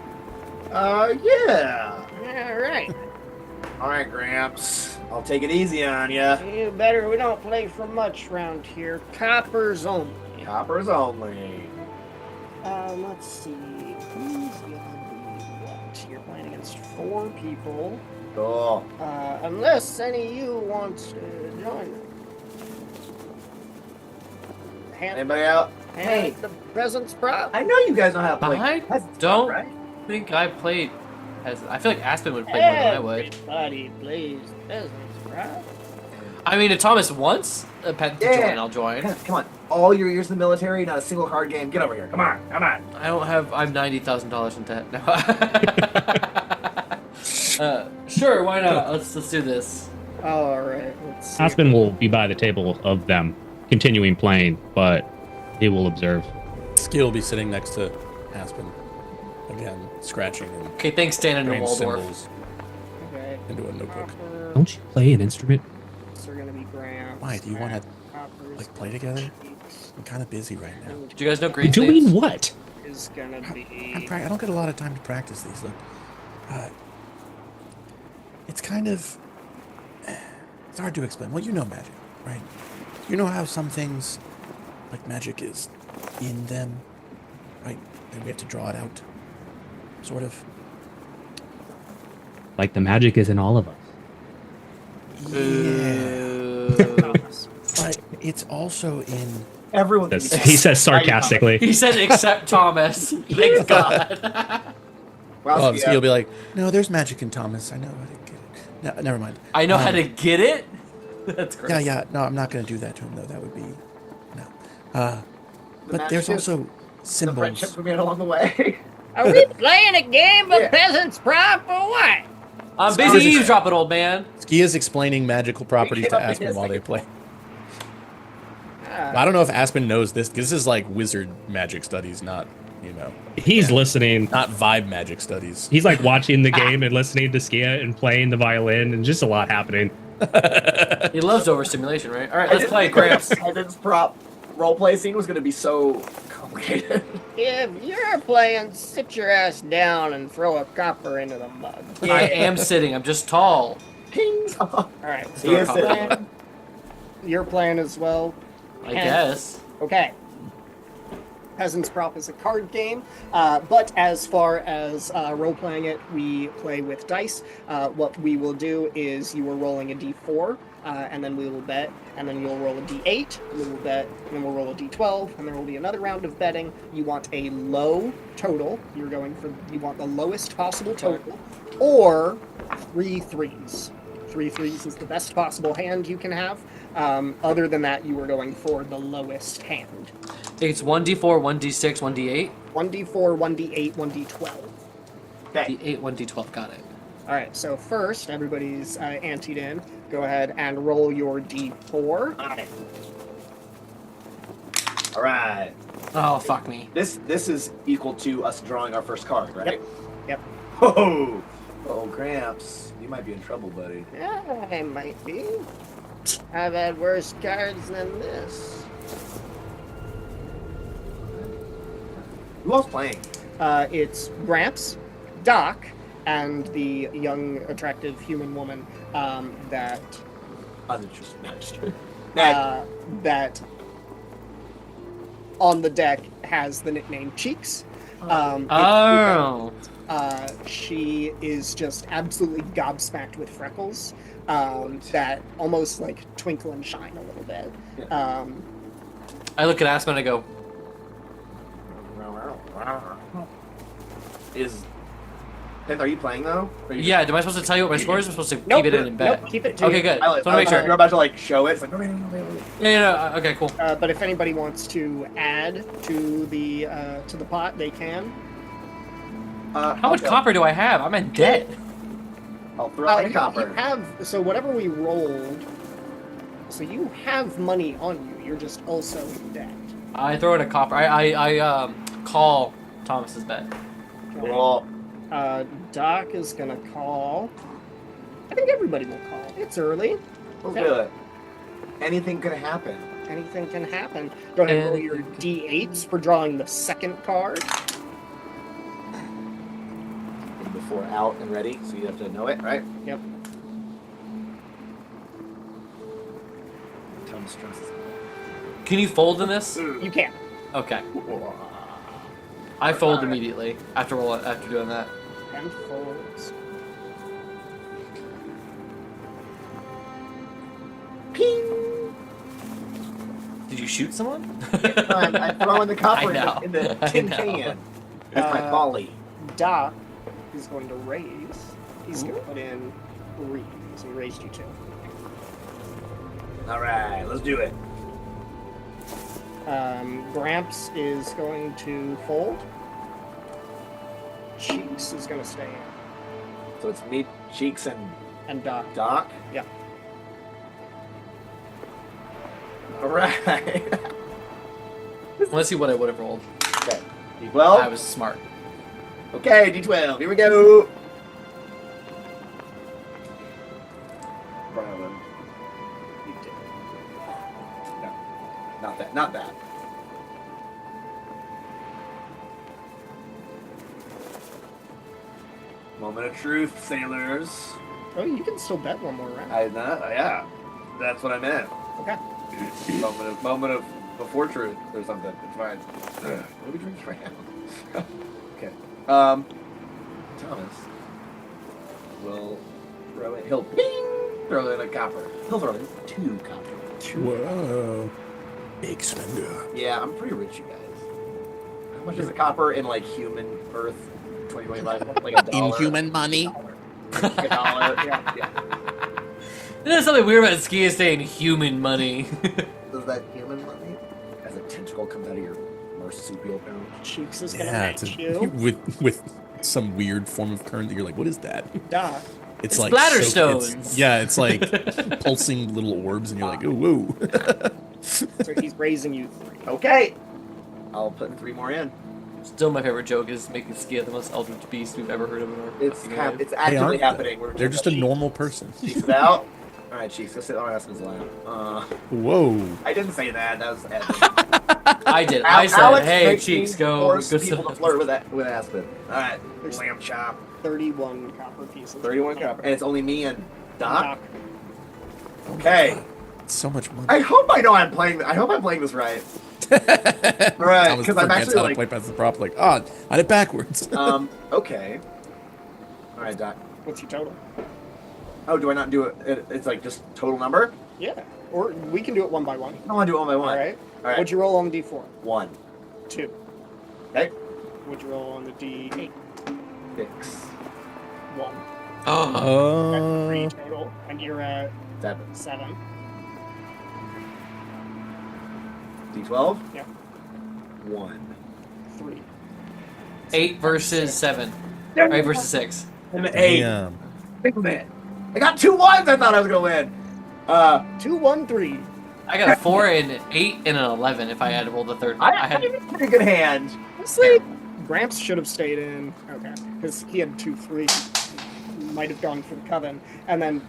Yeah. All right. Gramps. I'll take it easy on ya. You better. We don't play for much round here. Coppers only. Coppers only. Let's see. Who's gonna be what? You're playing against 4 people. Cool. Unless any of you wants to join them. Anybody out? Hey, the Peasants Prop. I know you guys know how to play. I Peasants Prop, don't right? think I played I feel like Aspen would play more than I would. Everybody plays Peasants Prop. I mean, if Thomas wants a pet to join, I'll join. Come on. All your years in the military, not a single card game. Get over here. Come on. I'm $90,000 in debt. Sure, why not? Let's do this. All right. Let's see. Aspen will be by the table of them, continuing playing, but he will observe. Ski will be sitting next to Aspen, again, scratching and Okay, thanks, Dan and writing Waldorf. symbols Okay. into a notebook. Don't you play an instrument? They're gonna be Gramps. Why, do you want to, Coppers, like, play together? I'm kind of busy right now. Do you guys know Green Doing names? what? is gonna be. I don't get a lot of time to practice these. Look, it's kind of, it's hard to explain. Well, you know magic, right? You know how some things, like magic, is in them, right? And we have to draw it out, sort of. Like the magic is in all of us. Yeah. But it's also in. Everyone. He says sarcastically. He said, except Thomas. Thank God. Well, Oh, so you'll be like, no, there's magic in Thomas. I know how to get it. No, never mind. I know how to get it? That's great. Yeah. No, I'm not going to do that to him, though. That would be. No. But there's magic is also the symbols. friendships we made along the way. Are we playing a game of Yeah. Peasants Prop or what? I'm busy eavesdropping, old man. Ski is explaining magical properties to Aspen while they play. I don't know if Aspen knows this. This is like wizard magic studies, not, you know, He's listening. not vibe magic studies. He's like watching the game and listening to Skia and playing the violin, and just a lot happening. He loves overstimulation, right? All right, let's play Gramps. Heaven's prop roleplay scene was gonna be so complicated. If you're playing, sit your ass down and throw a copper into the mug. I am sitting. I'm just tall. Ping. All right, so He is sitting. you're playing as well. I guess. Okay. Peasant's Prop is a card game, but as far as role-playing it, we play with dice. What we will do is you are rolling a d4, and then we will bet, and then you'll roll a d8, and we will bet, and then we'll roll a d12, and there will be another round of betting. You want a low total. You want the lowest possible total, or 3 threes. 3 threes is the best possible hand you can have. Other than that, you are going for the lowest hand. It's 1d4, 1d6, 1d8. 1d4, 1d8, 1d12. Okay. D8, 1d12. Got it. All right, so first, everybody's anteed in. Go ahead and roll your d4. All right. Oh, fuck me. This is equal to us drawing our first card, right? Yep. Oh, Gramps, you might be in trouble, buddy. Yeah, I might be. I've had worse cards than this. Who else playing? It's Gramps, Doc, and the young, attractive human woman that Uninterested. Next. that on the deck has the nickname Cheeks. Oh. She is just absolutely gobsmacked with freckles that almost like twinkle and shine a little bit. I look at Aspen and I go, Are you playing though? yeah, am I supposed to tell you what my score is? Or am I supposed to Nope, keep it in and bet? nope, keep it to Okay, you. good. I Just want to make sure. You're about to like show it. It's like, Yeah, okay, cool. But if anybody wants to add to the pot, they can. How much copper do I have? I'm in debt. I'll throw out a copper. You have, so whatever we rolled, so you have money on you. You're just also in debt. I throw in a copper. I call Thomas's bet. Okay. Well, Doc is gonna call. I think everybody will call. It's early. we'll do it. Anything could happen. Anything can happen. Go ahead and roll your d8s for drawing the second card. Before out and ready, so you have to know it, right? Yep. Thomas stresses. Can you fold in this? You can. Okay. I fold immediately after doing that. And folds. Did you shoot someone? I'm throwing the copper I know. in the tin I know. can. That's my folly. Doc is going to raise. He's going to put in 3. So he raised you 2. All right, let's do it. Gramps is going to fold. Cheeks is going to stay in. So it's me, Cheeks, And Doc. Doc. Yeah. All right. Let's see what I would have rolled. Okay. D12. I was smart. Okay, D12. Here we go. Brian. You did. No, not that. Not that. Moment of truth, sailors. Oh, you can still bet one more round. Yeah, that's what I meant. Okay. moment of before truth or something. It's fine. What are we drinking right now? Okay. Thomas will throw it. He'll throw in a copper. He'll throw in 2 copper. Whoa. Big spender. Yeah, I'm pretty rich, you guys. How much is a copper in like human Earth 2025? Like $1. Inhuman money. Like $1. Yeah. There's something weird about Skia saying human money. Does that human money as a tentacle comes out of your marsupial pound? Cheeks is going to Yeah, match you. with some weird form of current that you're like, what is that? Doc. It's like bladder so- stones. it's like pulsing little orbs, and you're like, ooh, woo. So he's raising you 3. Okay. I'll put 3 more in. Still, my favorite joke is making Skia the most eldritch beast we've ever heard of in our It's fucking life. it's actively aren't happening. They're just a normal person. Cheeks it out. All right, Cheeks. Let's sit on Aspen's lap. Whoa. I didn't say that. That was Evan. I did. I said, Alex hey, makes Cheeks, me go. force Go people to flirt with Aspen. All right, lamb chop. 31 copper pieces. 31 copper, and it's only me and Doc. Doc. Okay. So much money. I hope I know I'm playing. I hope I'm playing this right. All right, I was because I'm forgets actually how to play past the prop. Like, oh, I did it backwards. Okay. All right, Doc. What's your total? Oh, do I not do it? It's like just total number. Yeah. Or we can do it one by one. I don't want to do it one by one. All right. All right. What'd you roll on the D4? 1. 2. Okay. What'd you roll on the D8? 6. 1. Oh. That's 3 total. And you're at 7. 7. D12. Yeah. 1. 3. 8 versus 7. 8 versus 6. And 8. Damn. Man. I got 2 ones. I thought I was gonna win. 2, 1, 3. I got a 4 and 8 and an 11 if I had rolled the third. I had a pretty good hand. Honestly, Gramps should have stayed in. Okay. Because he had 2, 3. Might have gone for the coven. And then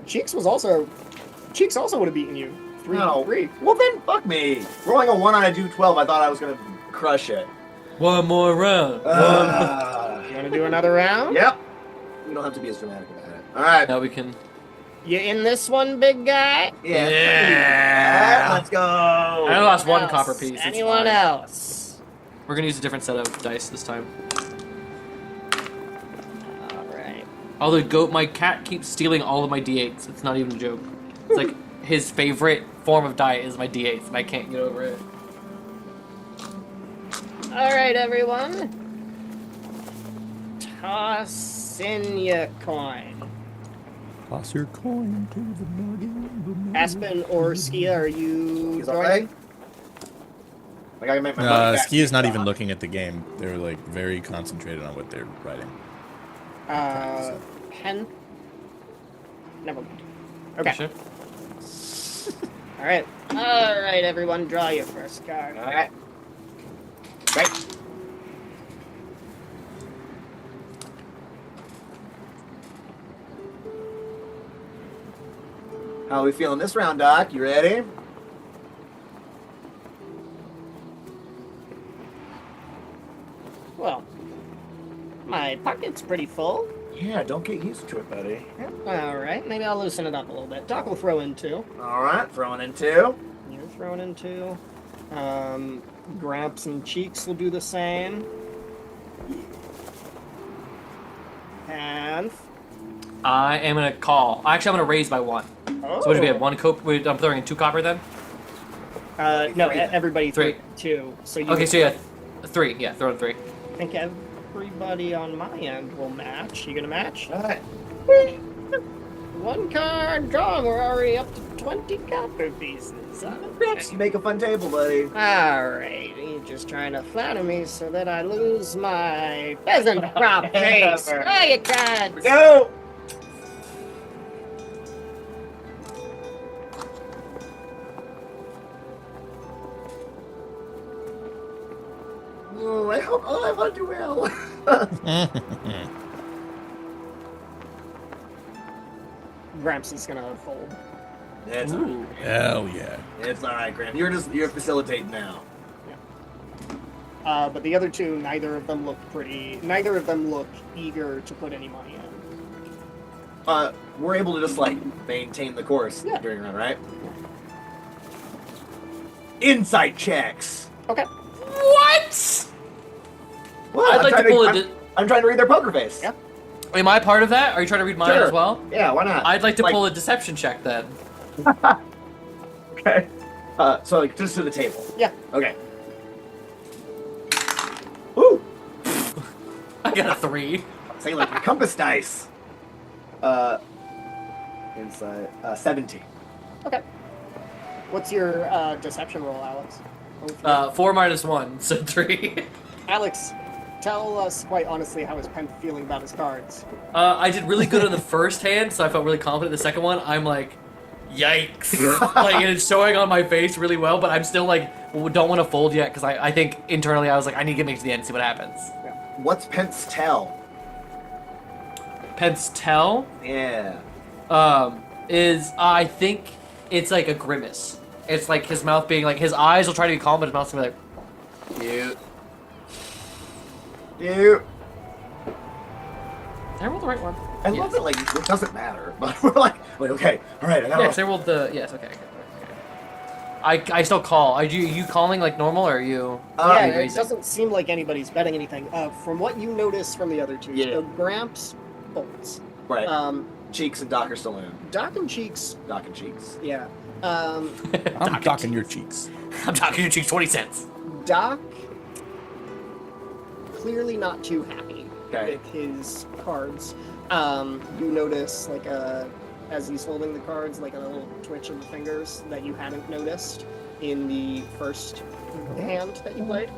Cheeks also would have beaten you. 3, No. 3. Well then, fuck me. Rolling a 1 on a D12, I thought I was gonna crush it. One more round. You want to do another round? Yep. You don't have to be as dramatic about it. All right. Now we can. You in this one, big guy? Yeah. Let's go. I only lost 1 Else? copper piece. It's Anyone fine. else? We're gonna use a different set of dice this time. All right. Although my cat keeps stealing all of my D8s. It's not even a joke. It's like his favorite form of die is my D8s, and I can't get over it. All right, everyone. Toss in your coin. Toss your coin to the muggy. Aspen or Skia, are you He's all right. throwing? I gotta make my money back. Ski is not even looking at the game. They're like very concentrated on what they're writing. Pen? Never mind. Okay. Sure. All right. All right, everyone, draw your first card. All right. Right. How are we feeling this round, Doc? You ready? Well, my pocket's pretty full. Yeah, don't get used to it, buddy. All right, maybe I'll loosen it up a little bit. Doc will throw in 2. All right, throwing in 2. You're throwing in 2. Gramps and Cheeks will do the same. And I am gonna call. Actually, I'm gonna raise by 1. oh. So what do we have? 1 copper. I'm throwing in 2 copper then. No, everybody 3. 2. So you Okay, so yeah, 3. Yeah, throw in 3. I think everybody on my end will match. You gonna match? All right. 1 card draw. We're already up to 20 copper pieces. You make a fun table, buddy. Alright, you're just trying to flatter me so that I lose my pheasant crop face. Oh, you cards! Go! Oh, I hope. Oh, I want to do well. Gramps is gonna fold. It's all right. Hell yeah. It's all right, Graham. You're facilitating now. But the other 2, neither of them look eager to put any money in. We're able to just like maintain the course Yeah. during a run, right? Insight checks. Okay. What? Well, I'd like to pull I'm trying to read their poker face. Yeah. Am I part of that? Are you trying to read mine Sure. as well? Yeah, why not? I'd like to pull a deception check then. Okay. So like just to the table. Yeah. Okay. Ooh. I got a 3. Say like compass dice. Inside 17. Okay. What's your deception roll, Alex? 4 minus 1, so 3. Alex, tell us quite honestly how is Penn feeling about his cards. I did really good on the first hand, so I felt really confident. The second one, I'm like, yikes. Like, and it's showing on my face really well, but I'm still like don't want to fold yet because I think internally I was like, I need to get me to the end and see what happens. What's Pence tell? Pence tell Yeah. is I think it's like a grimace. It's like his mouth being like his eyes will try to be calm, but his mouth's gonna be like. Cute. Cute. Did I roll the right one? I love it. Like it doesn't matter, but we're like, wait, okay, all right. I got Yes, I rolled the yes. Okay. I still call. Are you calling like normal or are you? Yeah, it raising? doesn't seem like anybody's betting anything. From what you notice from the other two, Yeah. so Gramps bolts. Right. Cheeks and Doc are still in. Doc and Cheeks, Doc and Cheeks. yeah. I'm docking your cheeks. I'm talking your cheeks 20 cents. Doc, clearly not too happy Okay. with his cards. You notice, like, as he's holding the cards, like a little twitch of the fingers that you hadn't noticed in the first hand that you played.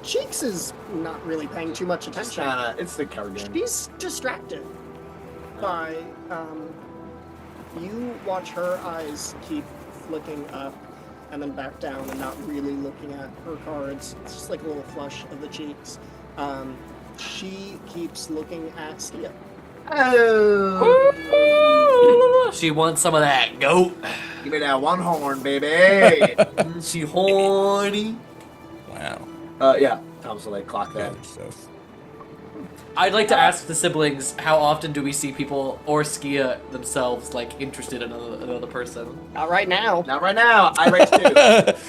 Cheeks is not really paying too much Just attention. it's the card game. She's distracted by, you watch her eyes keep flicking up and then back down and not really looking at her cards. It's just like a little flush of the cheeks. She keeps looking at Skia. Oh. She wants some of that goat. Give me that one horn, baby. She horny. Wow. Yeah. Thomas will like clock that. Yeah, so I'd like to ask the siblings, how often do we see people or Skia themselves like interested in another person? Not right now. Not right now. I raised 2.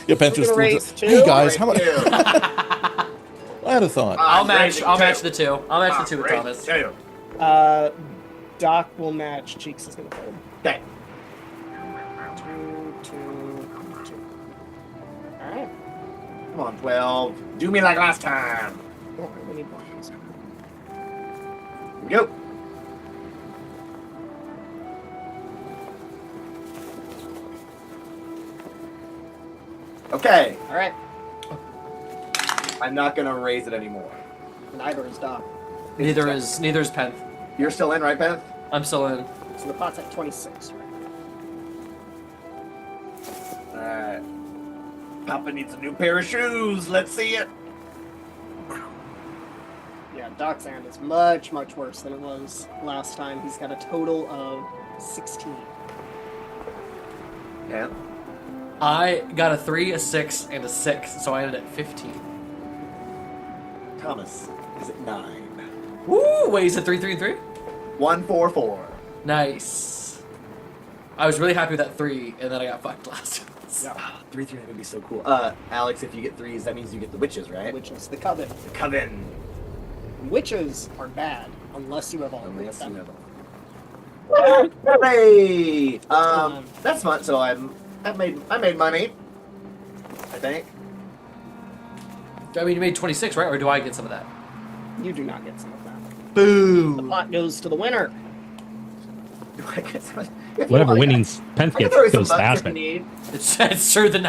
your Pence We're just gonna raise two. Hey guys, how Raised about 2. I had a thought. I'll match. raising I'll 2. match the 2. I'll match the 2 with Thomas. 2. Doc will match. Cheeks is gonna fold. Okay. 2, 2, 2. Alright. Come on, 12. Do me like last time. Oh, we need blockers. Here we go. Okay. Alright. I'm not gonna raise it anymore. Neither is Doc. Neither is Penth. You're still in, right, Beth? I'm still in. So the pot's at 26, right? Alright. Papa needs a new pair of shoes. Let's see it. Yeah, Doc's hand is much, much worse than it was last time. He's got a total of 16. Yeah. I got a 3, a 6, and a 6, so I ended at 15. Thomas is at 9. Woo! Wait, is it 3, 3, and 3? 1, 4, 4. Nice. I was really happy with that 3, and then I got fucked last. Yeah. 3, 3 would be so cool. Alex, if you get 3s, that means you get the witches, right? Which is the Coven. The Coven. Witches are bad unless you have all Unless of you them. have them. Hooray! That's fun. So I made money. I think. I mean, you made 26, right? Or do I get some of that? You do not get some of that. Boom. The pot goes to the winner. Do I get some? Whatever winnings Pence I can gets throw you some goes to bucks if you Aspen. need. It's true. The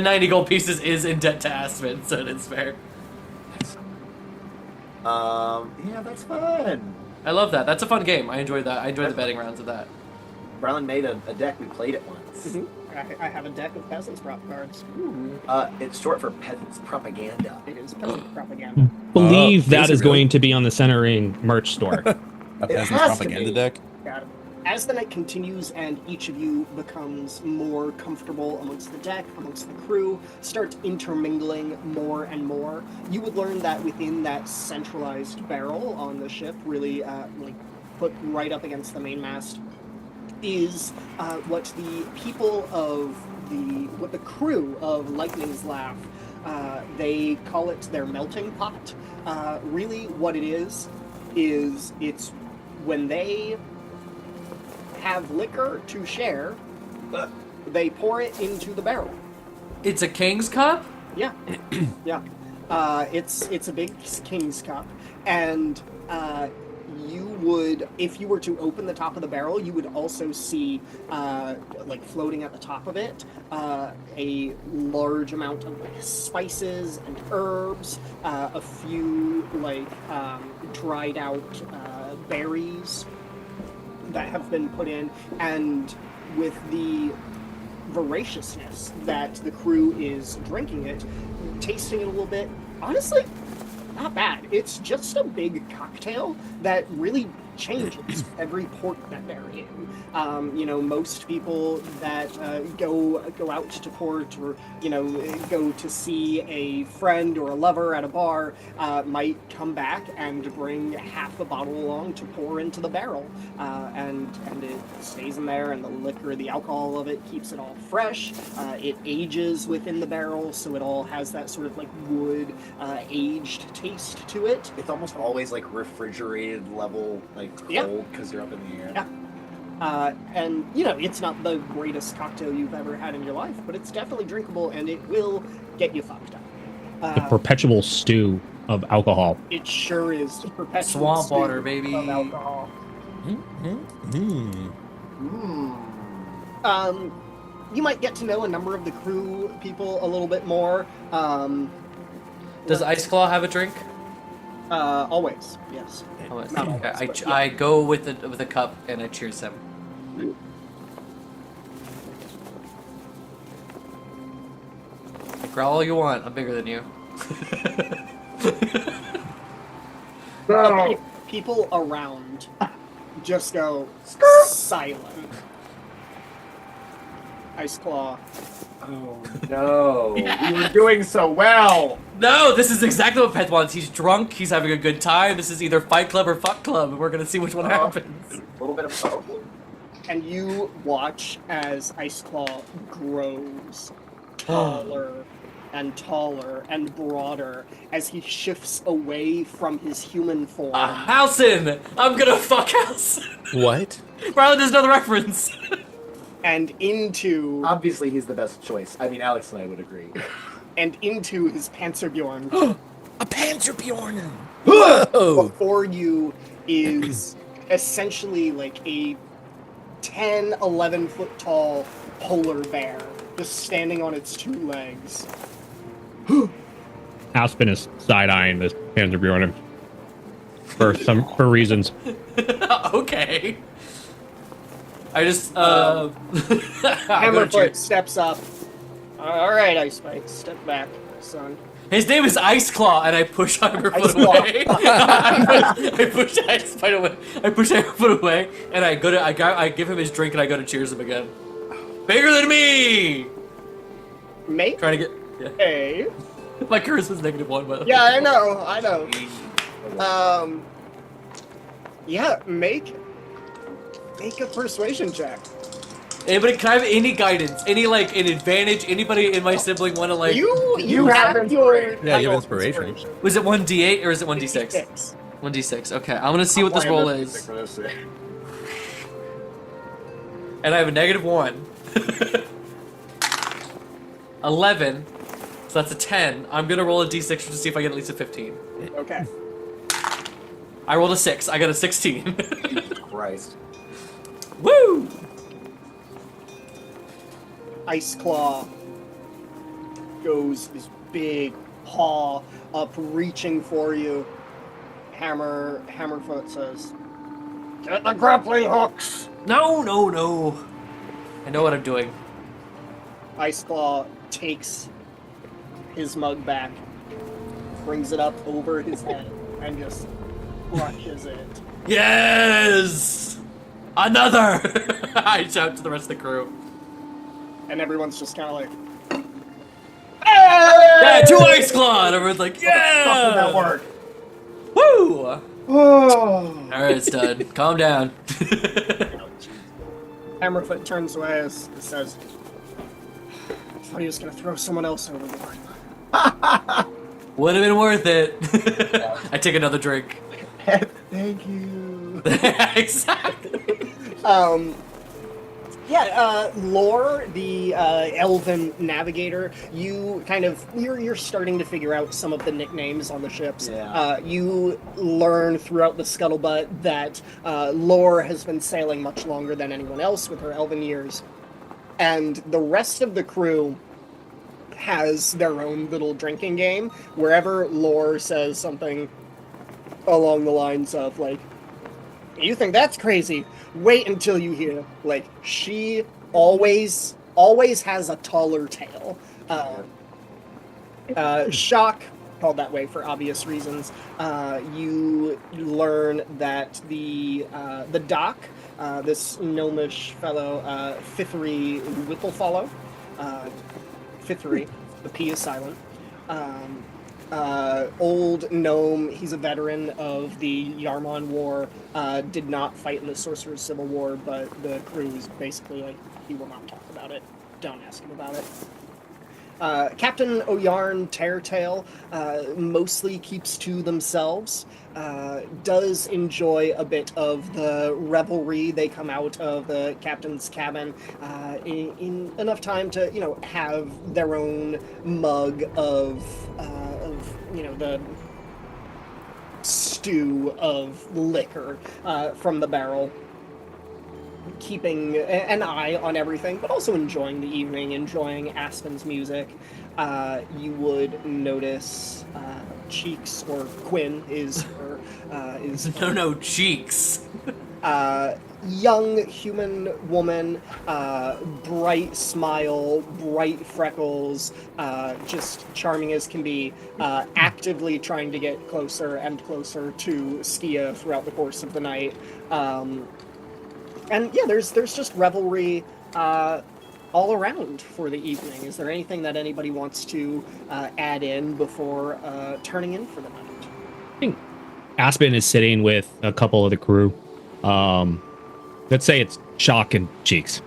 90 gold pieces is in debt to Aspen, so it's fair. Yeah, that's fun. I love that. That's a fun game. I enjoyed that. I enjoyed the betting rounds of that. Brylin made a deck. We played it once. I have a deck of Peasants Prop cards. It's short for Peasants Propaganda. It is Peasant Propaganda. Believe that is it is really? going to be on the Center Ring merch store. A peasant's has to propaganda be. deck. Got it. As the night continues and each of you becomes more comfortable amongst the deck, amongst the crew, starts intermingling more and more, you would learn that within that centralized barrel on the ship, really like put right up against the mainmast, is what the people of the crew of Lightning's Laugh, they call it their melting pot. Really what it is it's when they have liquor to share, they pour it into the barrel. It's a king's cup? Yeah, yeah. It's a big king's cup, and you would, if you were to open the top of the barrel, you would also see, like floating at the top of it, a large amount of like spices and herbs, a few like dried out berries that have been put in, and with the voraciousness that the crew is drinking it, tasting it a little bit. Honestly, not bad. It's just a big cocktail that really changes every port that they're in. Most people that go out to port, or go to see a friend or a lover at a bar, might come back and bring half a bottle along to pour into the barrel, and it stays in there, and the liquor, the alcohol of it, keeps it all fresh. It ages within the barrel, so it all has that sort of like wood aged taste to it. It's almost always like refrigerated level, like cold, because you're up in the air. Yeah. And it's not the greatest cocktail you've ever had in your life, but it's definitely drinkable, and it will get you fucked up. A perpetual stew of alcohol. It sure is. Perpetual Swamp stew water, baby. Of alcohol. You might get to know a number of the crew people a little bit more. Does Ice Claw have a drink? Always, yes. Always. Not always, Okay, but yeah. I go with a cup and I cheers him. Growl all you want. I'm bigger than you. People around just go silent. Ice Claw. Oh no! We were doing so well. No, this is exactly what Pet wants. He's drunk. He's having a good time. This is either Fight Club or Fuck Club, and we're gonna see which one happens. A little bit of both. And you watch as Ice Claw grows taller and taller and broader as he shifts away from his human form. Halcyon! I'm gonna fuck Halcyon! What? Riley does another reference. And into Obviously, he's the best choice. I mean, Alex and I would agree. and into his Panzerbjorn. A Panzerbjorn! Before you is essentially like a 10, 11 foot tall polar bear just standing on its two legs. Aspen is side-eyeing this Panzerbjorn for reasons. Okay. I just, Hammerfoot steps up. Alright, Ice Spike, step back, son. His name is Ice Claw, and I push Hammerfoot Ice Claw. away. I push Ice Spike away. I push Hammerfoot away, and I give him his drink, and I go to cheers him again. Bigger than me! Mate? Trying to get... Yeah. Hey. My charisma's -1, by the way. Yeah, I know. Yeah, make a persuasion check. Anybody, can I have any guidance? Any, like, an advantage? Anybody in my sibling want to, like... You have your... Yeah, you have inspiration. Was it 1d8 or is it 1d6? 6. 1d6, okay. I'm gonna see what this roll is. And I have a -1. 11. So that's a 10. I'm gonna roll a d6 to see if I get at least a 15. Okay. I rolled a 6. I got a 16. Christ. Woo! Ice Claw goes his big paw up, reaching for you. Hammerfoot says, "Get the grappling hooks!" No. I know what I'm doing. Ice Claw takes his mug back, brings it up over his head, and just crushes it. Yes! Another! I shout to the rest of the crew. And everyone's just kind of like, Yeah, 2 Ice Claw! And everyone's like, yeah! How did that work? Woo! Oh. Alright, it's done. Calm down. Hammerfoot turns away and says, I thought he was going to throw someone else overboard. Would have been worth it. I take another drink. Thank you. Exactly. Lore, the elven navigator, you're starting to figure out some of the nicknames on the ships. Yeah. You learn throughout the scuttlebutt that Lore has been sailing much longer than anyone else with her elven years. And the rest of the crew has their own little drinking game. Wherever Lore says something along the lines of, like, you think that's crazy? Wait until you hear. Like, she always always has a taller tail. Shock, called that way for obvious reasons. You learn that the doc, this gnomish fellow, Fithry Whipplefollow, Fithry, the P is silent. Old gnome, he's a veteran of the Yarmon War, did not fight in the Sorcerer's Civil War, but the crew is basically like, he will not talk about it. Don't ask him about it. Captain Oyarn Teartail mostly keeps to themselves, does enjoy a bit of the revelry. They come out of the captain's cabin in enough time to, have their own mug of the stew of liquor from the barrel, keeping an eye on everything, but also enjoying the evening, enjoying Aspen's music. You would notice Cheeks, or Quinn is her, Cheeks. Young human woman, bright smile, bright freckles, just charming as can be, actively trying to get closer and closer to Skia throughout the course of the night. And yeah, there's just revelry all around for the evening. Is there anything that anybody wants to add in before turning in for the night? I think Aspen is sitting with a couple of the crew. Let's say it's Shock and Cheeks.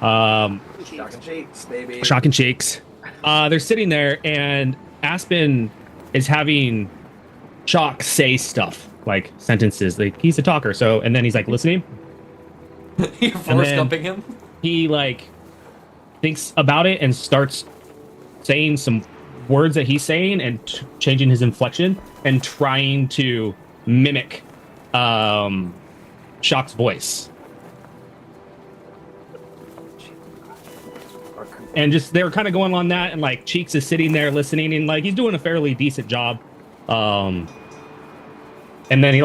Shock and Cheeks, baby. Shock and Cheeks. They're sitting there, and Aspen is having Shock say stuff, like sentences. Like, he's a talker, and then he's like listening. You're force dumping him? He thinks about it and starts saying some words that he's saying and changing his inflection and trying to mimic Shock's voice. And just they're kind of going on that, and Cheeks is sitting there listening, and he's doing a fairly decent job. And then he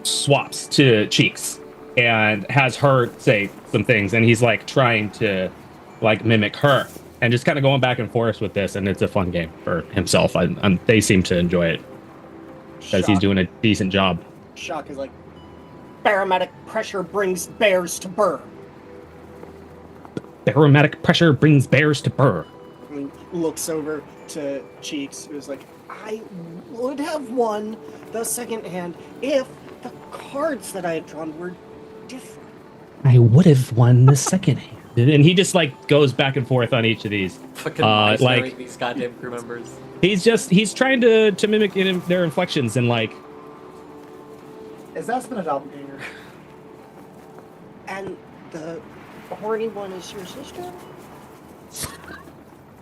swaps to Cheeks and has her say some things, and he's trying to mimic her, and just kind of going back and forth with this, and it's a fun game for himself. They seem to enjoy it because he's doing a decent job. Shock is barometric pressure brings bears to burr. Barometric pressure brings bears to burr. And he looks over to Cheeks, who's I would have won the second hand if the cards that I had drawn were different. I would have won the second hand. And he just goes back and forth on each of these. Fucking these goddamn crew members. He's trying to mimic their inflections and Is Aspen a doppelganger? And the horny one is your sister?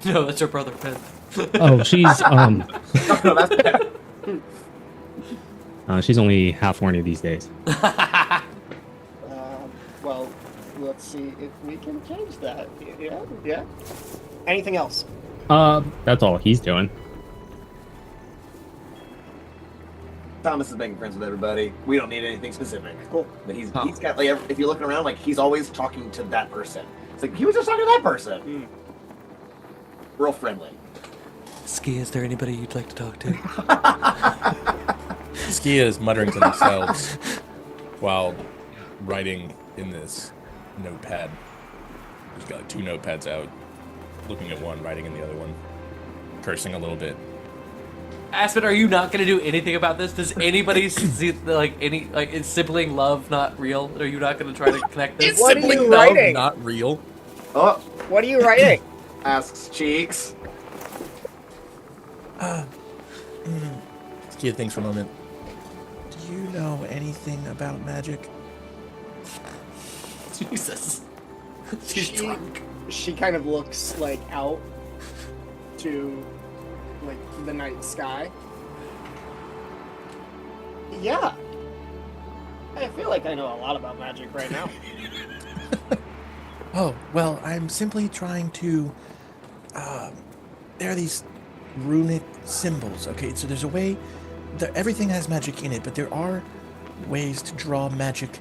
No, that's her brother, Ben. Oh, she's No, that's bad. she's only half horny these days. Well, let's see if we can change that. Yeah. Anything else? That's all he's doing. Thomas is making friends with everybody. We don't need anything specific. Cool. But he's got if you're looking around, he's always talking to that person. It's he was just talking to that person. Real friendly. Ski, is there anybody you'd like to talk to? Skia is muttering to themselves while writing in this notepad. He's got 2 notepads out, looking at one, writing in the other one, cursing a little bit. Aspen, are you not going to do anything about this? Does anybody see is sibling love not real? Are you not going to try to connect this? What are you writing? Not real. Oh, What are you writing? asks Cheeks. Skia thinks for a moment. Do you know anything about magic? Jesus. She's drunk. She kind of looks out to the night sky. Yeah. I feel like I know a lot about magic right now. Oh, well, I'm simply trying to... there are these runic symbols, okay? So there's a way... everything has magic in it, but there are ways to draw magic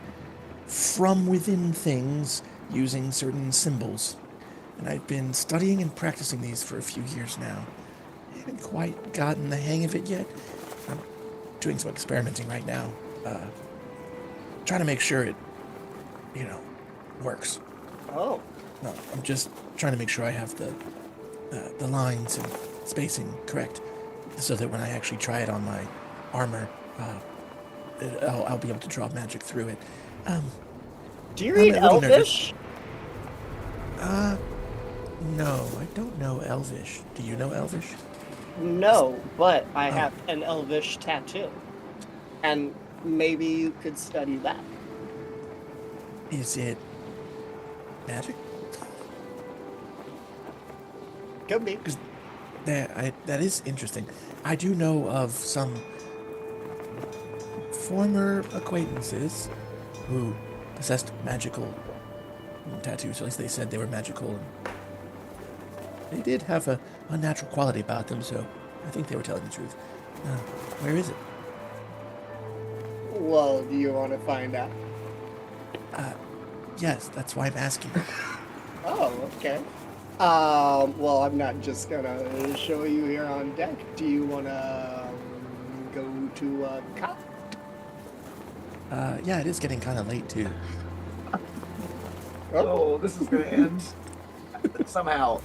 from within things using certain symbols. and I've been studying and practicing these for a few years now. I haven't quite gotten the hang of it yet. I'm doing some experimenting right now, trying to make sure it, works. Oh. No, I'm just trying to make sure I have the lines and spacing correct, so that when I actually try it on my armor, I'll be able to draw magic through it. Do you read I'm a little Elvish? No, I don't know Elvish. Do you know Elvish? No, but I have an Elvish tattoo. And maybe you could study that. Is it magic? Could be. Because that is interesting. I do know of some former acquaintances who possessed magical tattoos. At least they said they were magical. And they did have a unnatural quality about them, so I think they were telling the truth. Where is it? Well, do you want to find out? Yes, that's why I'm asking. Oh, okay. Well, I'm not just gonna show you here on deck. Do you want to go to a cop? Yeah, it is getting kind of late, too. Oh, this is gonna end somehow.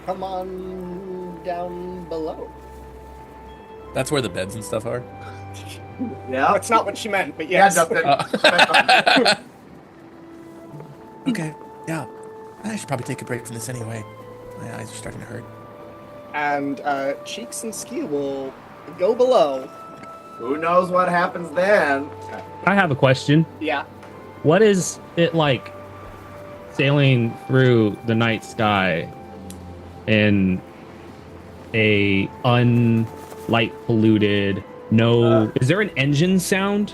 Come on down below. That's where the beds and stuff are. Yeah. That's not what she meant, but Yeah, yes. Dustin. Okay, yeah. I should probably take a break from this anyway. My eyes are starting to hurt. And Cheeks and Ski will go below. Who knows what happens then? I have a question. Yeah. What is it like sailing through the night sky in a unlight polluted, is there an engine sound?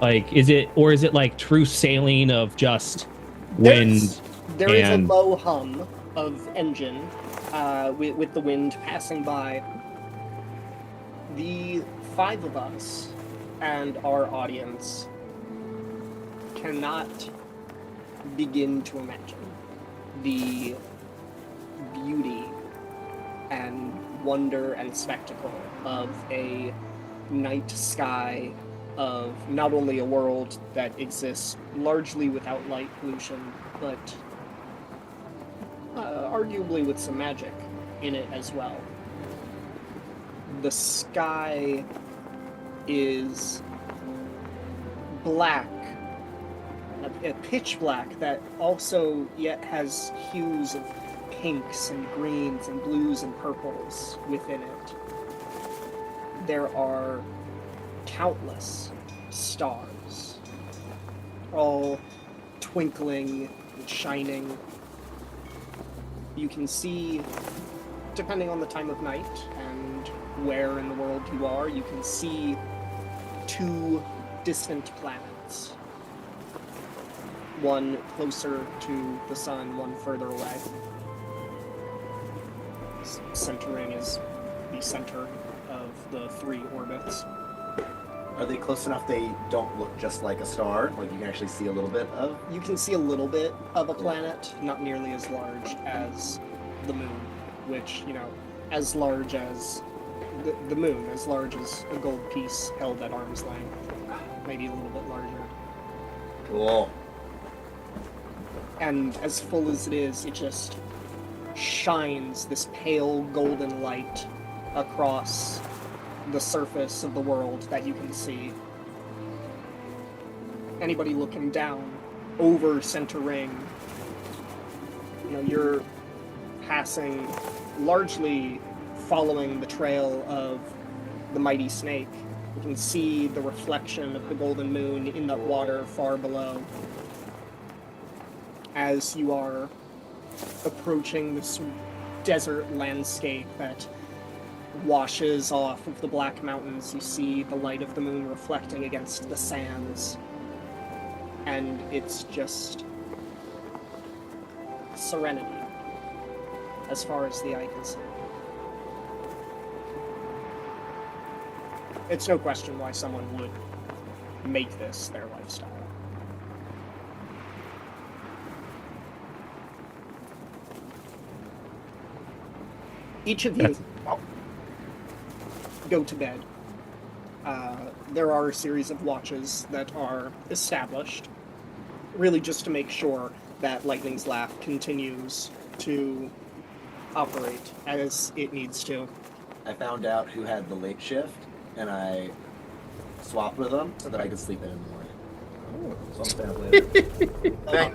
Like, is it like true sailing of just wind? There is a low hum of engine with the wind passing by. The five of us and our audience cannot begin to imagine the beauty and wonder and spectacle of a night sky of not only a world that exists largely without light pollution, but arguably with some magic in it as well. The sky is black, a pitch black that also yet has hues of pinks and greens and blues and purples within it. There are countless stars, all twinkling and shining. You can see, depending on the time of night and where in the world you are, you can see two distant planets. One closer to the sun, one further away. Centering is the center of the three orbits. Are they close enough they don't look just like a star? Like you can actually see a little bit of? You can see a little bit of a planet, not nearly as large as the moon, which, as large as the moon, as large as a gold piece held at arm's length, maybe a little bit larger. Cool. And as full as it is, it just shines this pale golden light across the surface of the world that you can see. Anybody looking down over Center Ring, you're passing, largely following the trail of the mighty snake. You can see the reflection of the golden moon in the water far below. As you are approaching this desert landscape that washes off of the Black Mountains, you see the light of the moon reflecting against the sands. And it's just serenity as far as the eye can see. It's no question why someone would make this their lifestyle. Each of you go to bed. There are a series of watches that are established, really just to make sure that Lightning's Laugh continues to operate as it needs to. I found out who had the late shift, and I swapped with them so that I could sleep in the morning. So I'm staying up later.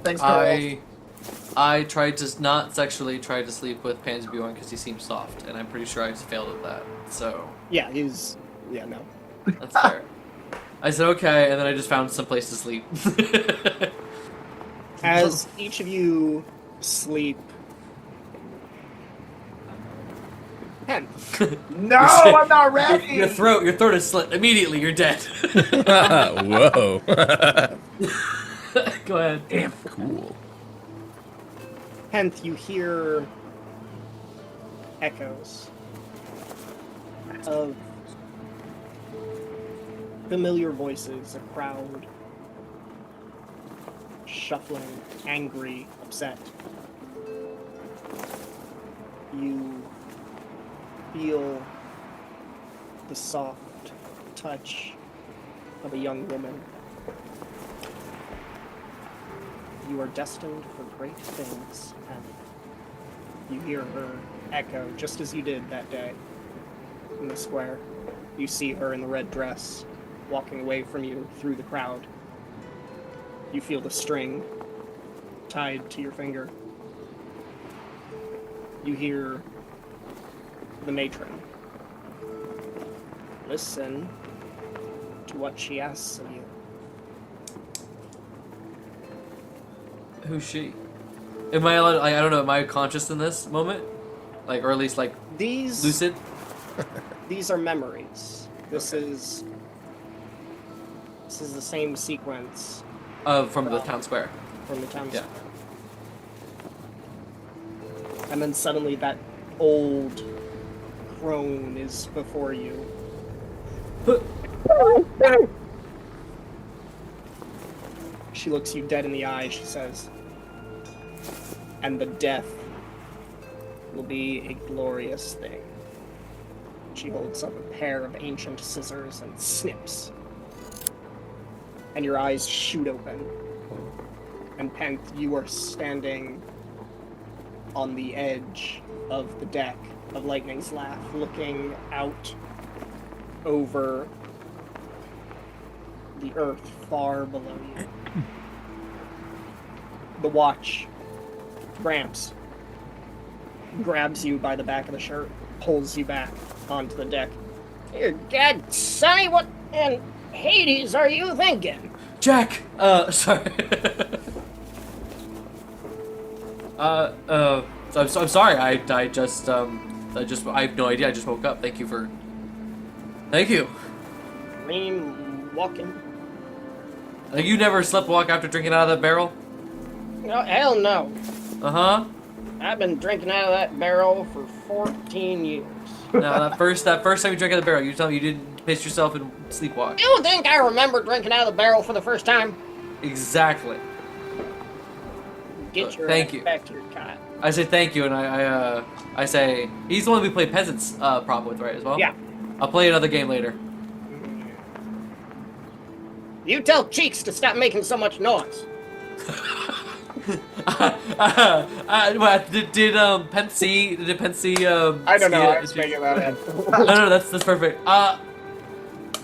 Thanks, Carl. I tried to not sexually try to sleep with Pansy Bjorn because he seems soft, and I'm pretty sure I failed at that. So Yeah, no. that's fair. I said okay, and then I just found some place to sleep. As each of you sleep, Pen, No, I'm not ready! Your throat is slit. Immediately, you're dead. Whoa. Go ahead. Damn, cool. Henth, you hear echoes of familiar voices, a crowd shuffling, angry, upset. You feel the soft touch of a young woman. You are destined for great things, and you hear her echo just as you did that day in the square. You see her in the red dress walking away from you through the crowd. You feel the string tied to your finger. You hear the matron. Listen to what she asks of you. Who's she? Am I allowed? I don't know. Am I conscious in this moment? Like, or at least like These lucid? These are memories. This is the same sequence From the town square. from the town Yeah. square. And then suddenly that old crone is before you. She looks you dead in the eye. She says, "And the death will be a glorious thing." She holds up a pair of ancient scissors and snips. And your eyes shoot open. And Penth, you are standing on the edge of the deck of Lightning's Laugh, looking out over the earth far below you. The watch ramps, grabs you by the back of the shirt, pulls you back onto the deck. Dear God, Sonny, what in Hades are you thinking? Jack. Sorry. I'm sorry. I have no idea. I just woke up. Thank you. Lean walking. You never slept walk after drinking out of that barrel? No, hell no. Uh-huh. I've been drinking out of that barrel for 14 years. No, that first time you drank out of the barrel, you tell me you didn't piss yourself and sleepwalk. You think I remember drinking out of the barrel for the first time? Exactly. Get your Thank ass you. back to your cot. I say thank you, and I say he's the one we play peasants prop with, right? As well. Yeah. I'll play another game later. You tell Cheeks to stop making so much noise. Did Pence see? Did Pence see? I don't know. I was making that up. No, that's perfect.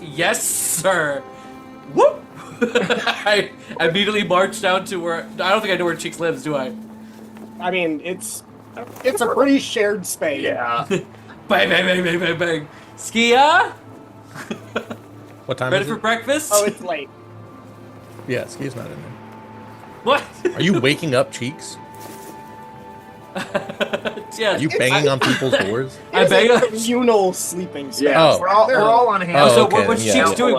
Yes, sir. Whoop! I immediately marched down to where I don't think I know where Cheeks lives, do I? I mean, it's a pretty shared space. Yeah. Bang, bang, bang, bang, bang, bang. Skia? What time Ready is for it? breakfast? Oh, it's late. Yeah, Ski's not in there. What? Are you waking up, Cheeks? Yeah. Are you banging on people's doors? I It's bang a on. communal sleeping space. Yeah. Oh. We're all on hand. Oh, So okay, what's then, Cheeks yeah. doing?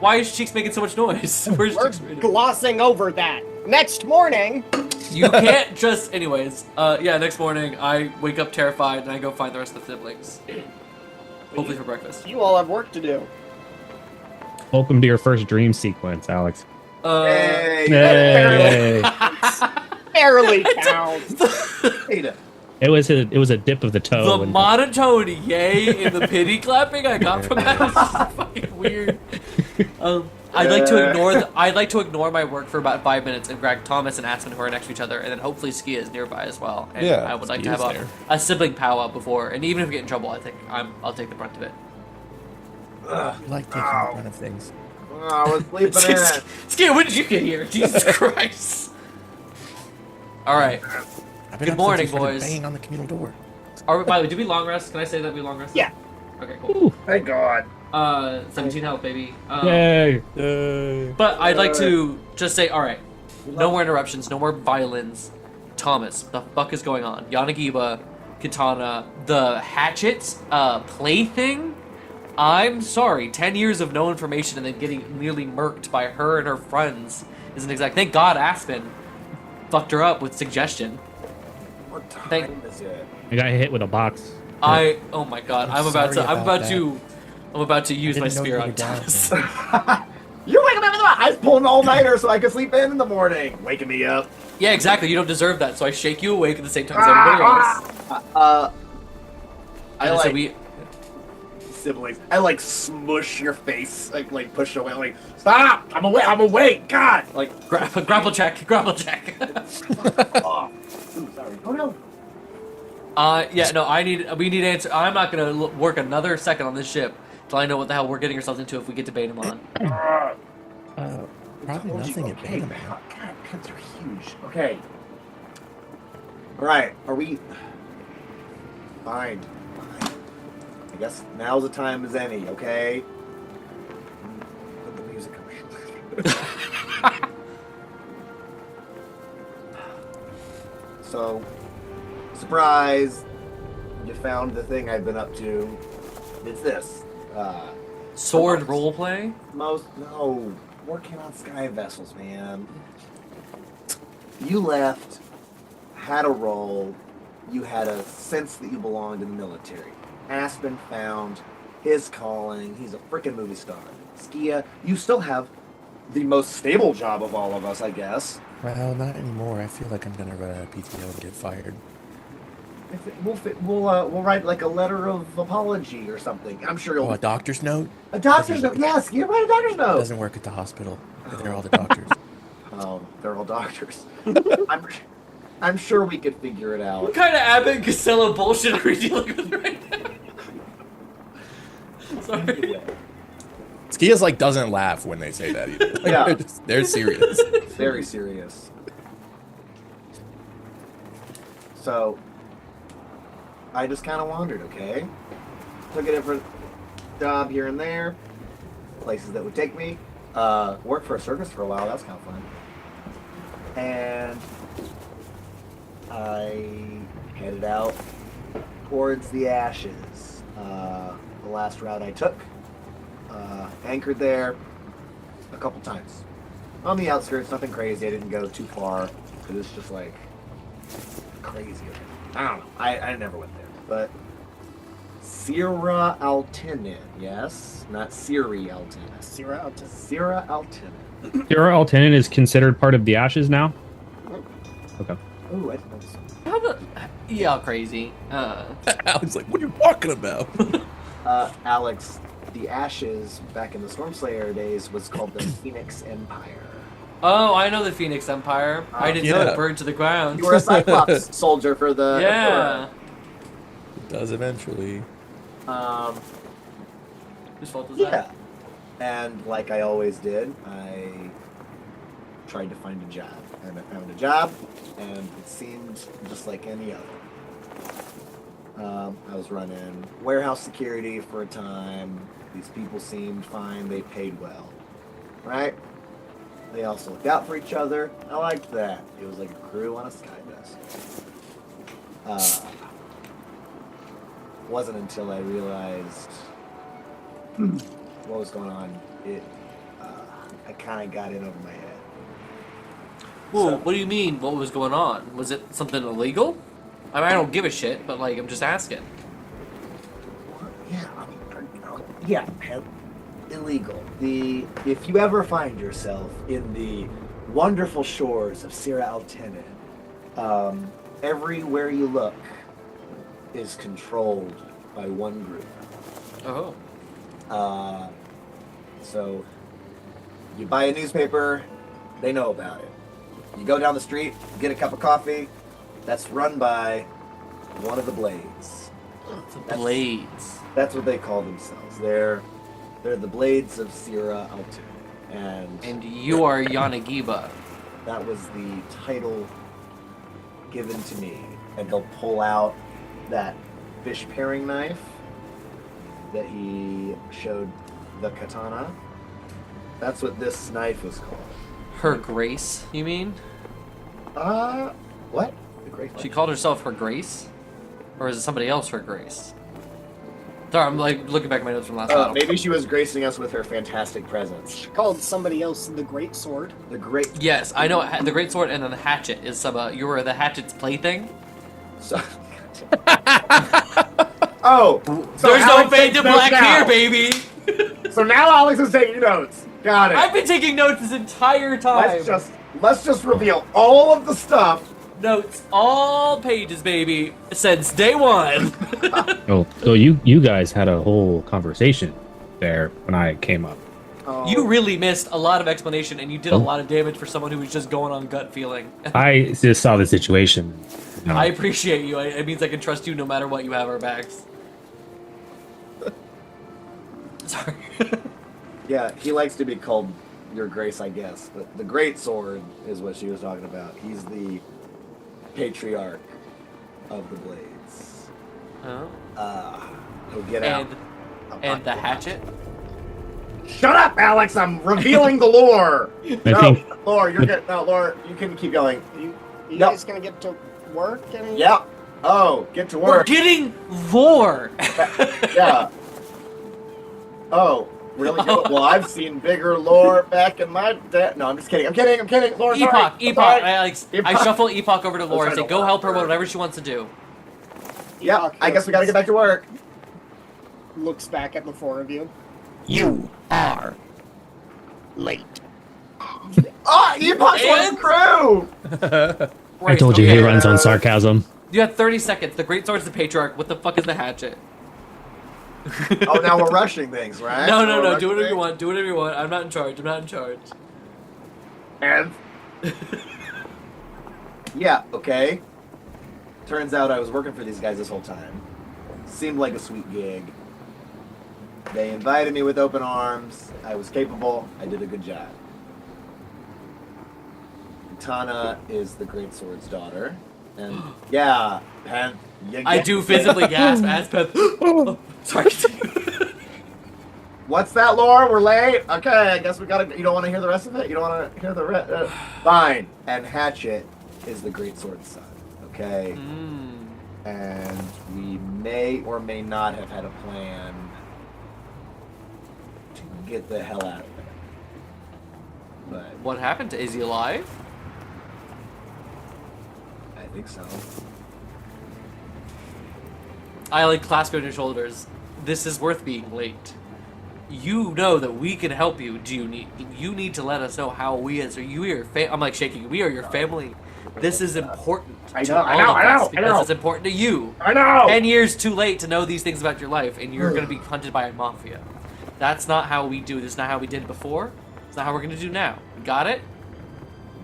Why is Cheeks making so much noise? Where's We're Cheeks? glossing over that. Next morning, You can't just. Anyways, next morning I wake up terrified and I go find the rest of the siblings. Hopefully for breakfast. you all have work to do. Welcome to your first dream sequence, Alex. Hey. Hey. Barely counts. Ada. It was a dip of the toe. The and- monotone yay and the pity clapping I got from that was just fucking weird. I'd like to ignore my work for about 5 minutes and grab Thomas and Aspen who are next to each other, and then hopefully Skia is nearby as well. And Yeah, I would like to Skia's have there. a sibling powwow before, and even if we get in trouble, I think I'll take the brunt of it. You like taking the brunt of things. Oh, I was sleeping in. Skia, when did you get here? Jesus Christ! All right. I've been Good up morning, since you started boys. banging on the communal door. By the way, did we long rest? Can I say that we long rest? Yeah. Okay, cool. Thank God. 17 health, baby. Yay! But I'd like to just say, all right, no more interruptions, no more violins. Thomas, the fuck is going on? Yanagiba, Katana, the hatchet, plaything. I'm sorry, 10 years of no information and then getting nearly murked by her and her friends isn't exact. Thank God Aspen fucked her up with suggestion. What time Thank- is it? I got hit with a box. Oh my God, I'm I'm about sorry to use I my didn't know spear you on were down Thomas. You're waking me up in the morning. I was pulling an all-nighter so I could sleep in the morning. Waking me up. Yeah, exactly. You don't deserve that, so I shake you awake at the same time as everybody else. I And like so we. siblings. I like smush your face, like push away, like stop! I'm awake. God, like Grapple check. oh, ooh, sorry. Oh no. Yeah, no, we need answer. I'm not gonna work another second on this ship till I know what the hell we're getting ourselves into if we get to Bainamon. Probably nothing at Okay, Bama. God, pets are huge. Okay. All right. Are we? Fine. I guess now's the time as any. Okay. Put the music on. So, surprise! You found the thing I've been up to. It's this. Sword roleplay? No, working on Skyvessels, man. You left, had a role, you had a sense that you belonged in the military. Aspen found his calling. He's a freaking movie star. Skia, you still have the most stable job of all of us, I guess. Well, not anymore. I feel like I'm gonna run out of PTO and get fired. We'll write like a letter of apology or something. I'm sure you'll. Oh, a doctor's note? A doctor's note. Yes, you write a doctor's It note. doesn't work at the hospital. They're all the doctors. Oh, they're all doctors. I'm sure we could figure it out. What kind of Abbott and Costello bullshit are we dealing with right now? Sorry. Skia's like doesn't laugh when they say that either. Like, Yeah. they're serious. Very serious. So, I just kind of wandered, okay? Took a different job here and there, places that would take me. Worked for a circus for a while, that was kind of fun. And I headed out towards the Ashes. The last route I took, anchored there a couple times. On the outskirts, nothing crazy. I didn't go too far because it's just like crazy. I don't know. I never went there. But Sierra Altinen, yes? Not Siri Altinen. Sierra out to Sierra Altinen. Your Altenin is considered part of the Ashes now? Okay. Ooh, I didn't know this. How the. Yeah, crazy. Alex like, what are you talking about? Alex, the Ashes back in the Stormslayer days was called the Phoenix Empire. Oh, I know the Phoenix Empire. I didn't know yeah. it burned to the ground. You were a Cyclops soldier for the Yeah. It does eventually. Whose fault is Yeah. that? And like I always did, I tried to find a job. And I found a job, and it seemed just like any other. I was running warehouse security for a time. These people seemed fine. They paid well. Right? They also looked out for each other. I liked that. It was like a crew on a Skyvessel. Wasn't until I realized what was going on. I kind of got in over my head. Well, what do you mean? What was going on? Was it something illegal? I mean, I don't give a shit, but like, I'm just asking. Yeah, yeah, illegal. If you ever find yourself in the wonderful shores of Sierra Altinen, everywhere you look, is controlled by one group. Oh. So you buy a newspaper, they know about it. You go down the street, get a cup of coffee, that's run by one of the Blades. The Blades. That's what they call themselves. They're the Blades of Sierra Altu. And you are Yanagiba. That was the title given to me. And he'll pull out that fish paring knife that he showed the katana. That's what this knife was called. Her Grace, you mean? What? The Grace? She called herself Her Grace? Or is it somebody else Her Grace? Sorry, I'm like looking back at my notes from last battle. Maybe she was gracing us with her fantastic presence. She called somebody else the Great Sword. The Great... Yes, I know the Great Sword and then the Hatchet is some, you were the Hatchet's plaything? So... Oh! So there's Alex no fade to black now. here, baby! So now Alex is taking notes. Got it. I've been taking notes this entire time! Let's just reveal all of the stuff. Notes, all pages, baby, since day one. Oh, so you guys had a whole conversation there when I came up. You really missed a lot of explanation, and you did a lot of damage for someone who was just going on gut feeling. I just saw the situation. I appreciate you. It means I can trust you no matter what. You have our backs. Sorry. Yeah, he likes to be called Your Grace, I guess. But the Great Sword is what she was talking about. He's the patriarch of the Blades. Oh. He'll get out. And the Hatchet? Shut up, Alex! I'm revealing the lore! think... Lore, you're good. No, Lore, you can keep going. You guys gonna get to work? Yep. Oh, get to We're work. getting lore! Yeah. Oh, really? Oh. Well, I've seen bigger lore back in my day. No, I'm just kidding. I'm kidding. Lore, Epoch. sorry. I shuffle Epoch over to Laura and say, trying to go help her work. whatever she wants to do. Yeah, I guess we gotta get back to work. Looks back at the four of you. You are late. Oh, Epoch's on the crew! I told you he runs on sarcasm. You have 30 seconds. The Great Sword's the Patriarch. What the fuck is the Hatchet? Oh, now we're rushing things, right? No. We're Do whatever rushing you want. Do whatever you want. I'm not in charge. And yeah, okay. Turns out I was working for these guys this whole time. Seemed like a sweet gig. They invited me with open arms. I was capable. I did a good job. Tana is the Great Sword's daughter. And yeah, Pen, I do physically gasp as Pen. Sorry. What's that, Laura? We're late? Okay, I guess we gotta... You don't want to hear the rest of it? You don't want to hear the rest? Fine. And Hatchet is the Great Sword's son, okay? And we may or may not have had a plan to get the hell out of there. But What happened? Is he alive? I think so. I like clasp on your shoulders. This is worth being late. You know that we can help you. You need to let us know how we answer. I'm like shaking. We are your family. This is important to all of us because it's important to you. I know! 10 years too late to know these things about your life, and you're going to be hunted by a mafia. That's not how we do this. Not how we did it before. It's not how we're going to do now. Got it?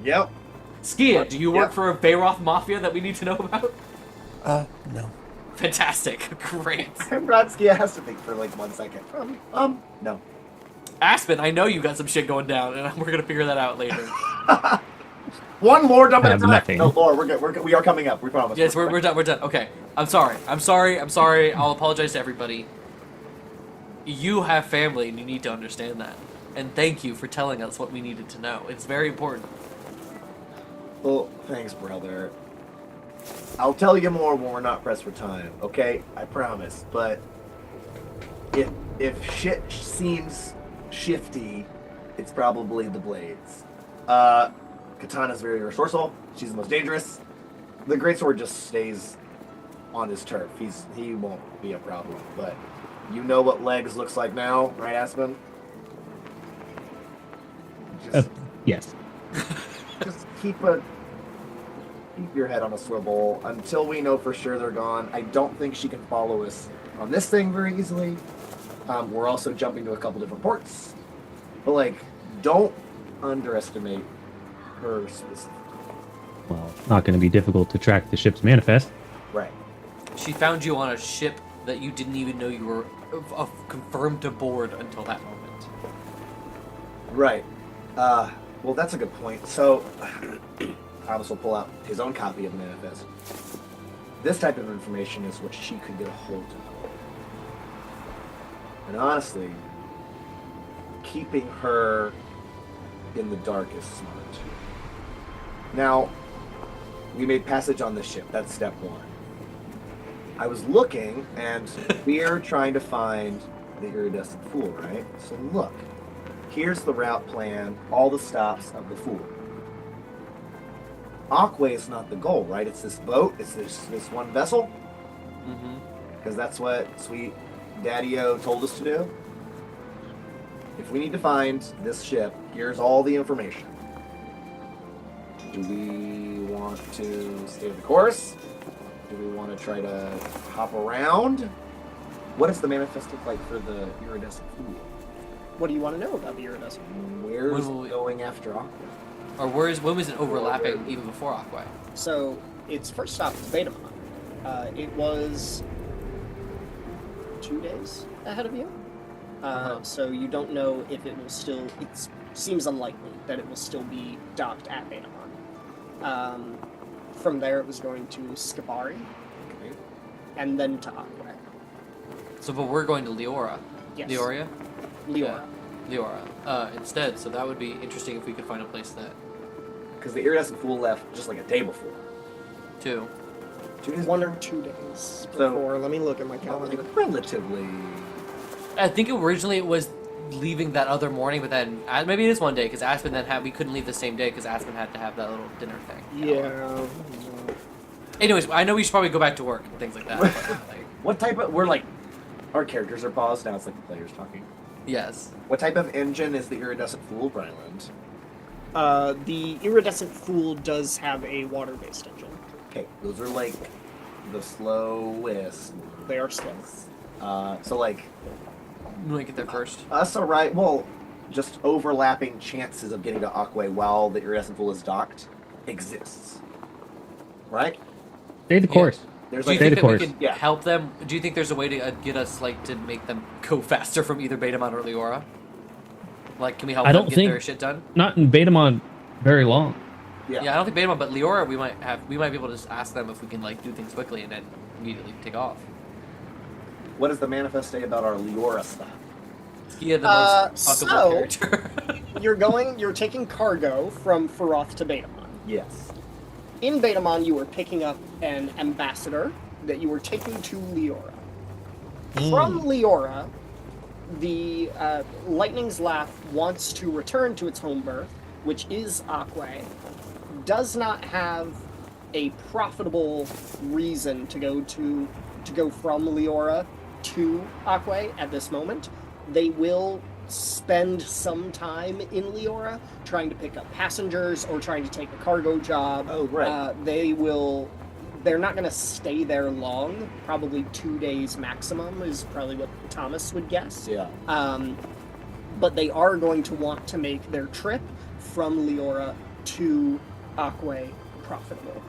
Yep. Skia, do you work for a Phar'Roth mafia that we need to know about? No. Fantastic. Great. Brodsky has to think for like 1 second. No. Aspen, I know you got some shit going down, and we're going to figure that out later. One more dump at a time. Nothing. No, Laura, we're good. We are coming up. We promise. Yes, we're done. We're done. Okay. I'm sorry. I'll apologize to everybody. You have family, and you need to understand that. And thank you for telling us what we needed to know. It's very important. Well, thanks, brother. I'll tell you more when we're not pressed for time, okay? I promise. But if shit seems shifty, it's probably the Blades. Katana's very resourceful. She's the most dangerous. The Great Sword just stays on his turf. He won't be a problem. But you know what legs looks like now, right, Aspen? Yes. Just keep a keep your head on a swivel until we know for sure they're gone. I don't think she can follow us on this thing very easily. We're also jumping to a couple different ports. But, like, don't underestimate her specifically. Well, it's not going to be difficult to track the ship's manifest. Right. She found you on a ship that you didn't even know you were confirmed to board until that moment. Right. Well, that's a good point. So, Thomas will pull out his own copy of the manifest. This type of information is what she could get a hold of. And honestly, keeping her in the dark is smart. Now, we made passage on this ship. That's step one. I was looking, and we're trying to find the iridescent fool, right? So look, here's the route plan, all the stops of the fool. Aquay is not the goal, right? It's this boat, it's this one vessel. Mm-hmm. Because that's what sweet Daddy-O told us to do. If we need to find this ship, here's all the information. Do we want to stay the course? Do we want to try to hop around? What does the manifest look like for the iridescent fool? What do you want to know about the iridescent? Where's going after Aquay? Or when was it overlapping even before Aquay? So, its first stop was Betamon. It was 2 days ahead of you. So you don't know if it will still... It seems unlikely that it will still be docked at Betamon. From there, it was going to Skibari, Okay. and then to Aquay. So, but we're going to Leora. Yes. Leoria? Leora. Yeah. Leora. Instead, so that would be interesting if we could find a place that... Because the iridescent fool left just like a day before. 2. 2 days? 1 or 2 days So- before. Let me look at my calendar. Relatively. I think originally it was leaving that other morning, but then maybe it is 1 day because Aspen then we couldn't leave the same day because Aspen had to have that little dinner thing. Yeah. Anyways, I know we should probably go back to work and things like that. but, like, What type of... We're like... Our characters are paused, now it's like the players talking. yes. What type of engine is the iridescent fool, Bryland? The iridescent fool does have a water-based engine. Okay, those are like the slowest. They are slow. So like You want to get there first? us arrive, well, just overlapping chances of getting to Aquay while the iridescent fool is docked exists, right? Stay the course. There's Do you like think that we course. can Yeah. help them? Do you think there's a way to get us to make them go faster from either Betamon or Leora? Like, can we help I them don't get think- their shit done? Not in Betamon very long. yeah. Yeah, I don't think Betamon, but Leora, we might be able to just ask them if we can do things quickly and then immediately take off. What does the manifest say about our Leora stop? He had the most So- fuckable character. You're taking cargo from Phar'Roth to Betamon. Yes. In Betamon, you were picking up an ambassador that you were taking to Leora. From Leora, the Lightning's Laugh wants to return to its home berth, which is Aquay. Does not have a profitable reason to go from Leora to Aquay at this moment. They will spend some time in Leora trying to pick up passengers or trying to take a cargo job. Oh, right. They're not going to stay there long. Probably 2 days maximum is probably what Thomas would guess. Yeah. But they are going to want to make their trip from Leora to Aquay profitable.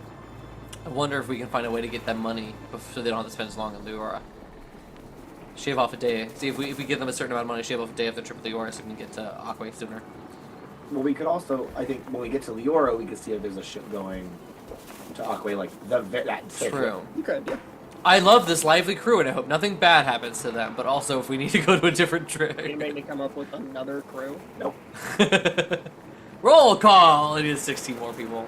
I wonder if we can find a way to get them money so they don't have to spend as long in Leora. Shave off a day. See if we give them a certain amount of money, shave off a day of their trip to Leora so we can get to Aquay sooner. Well, we could also, I think, when we get to Leora, we could see if there's a ship going to Aquay, like that. True. You could, yeah. I love this lively crew and I hope nothing bad happens to them, but also if we need to go to a different trip. You made me come up with another crew. Nope. Roll call! It is 16 more people.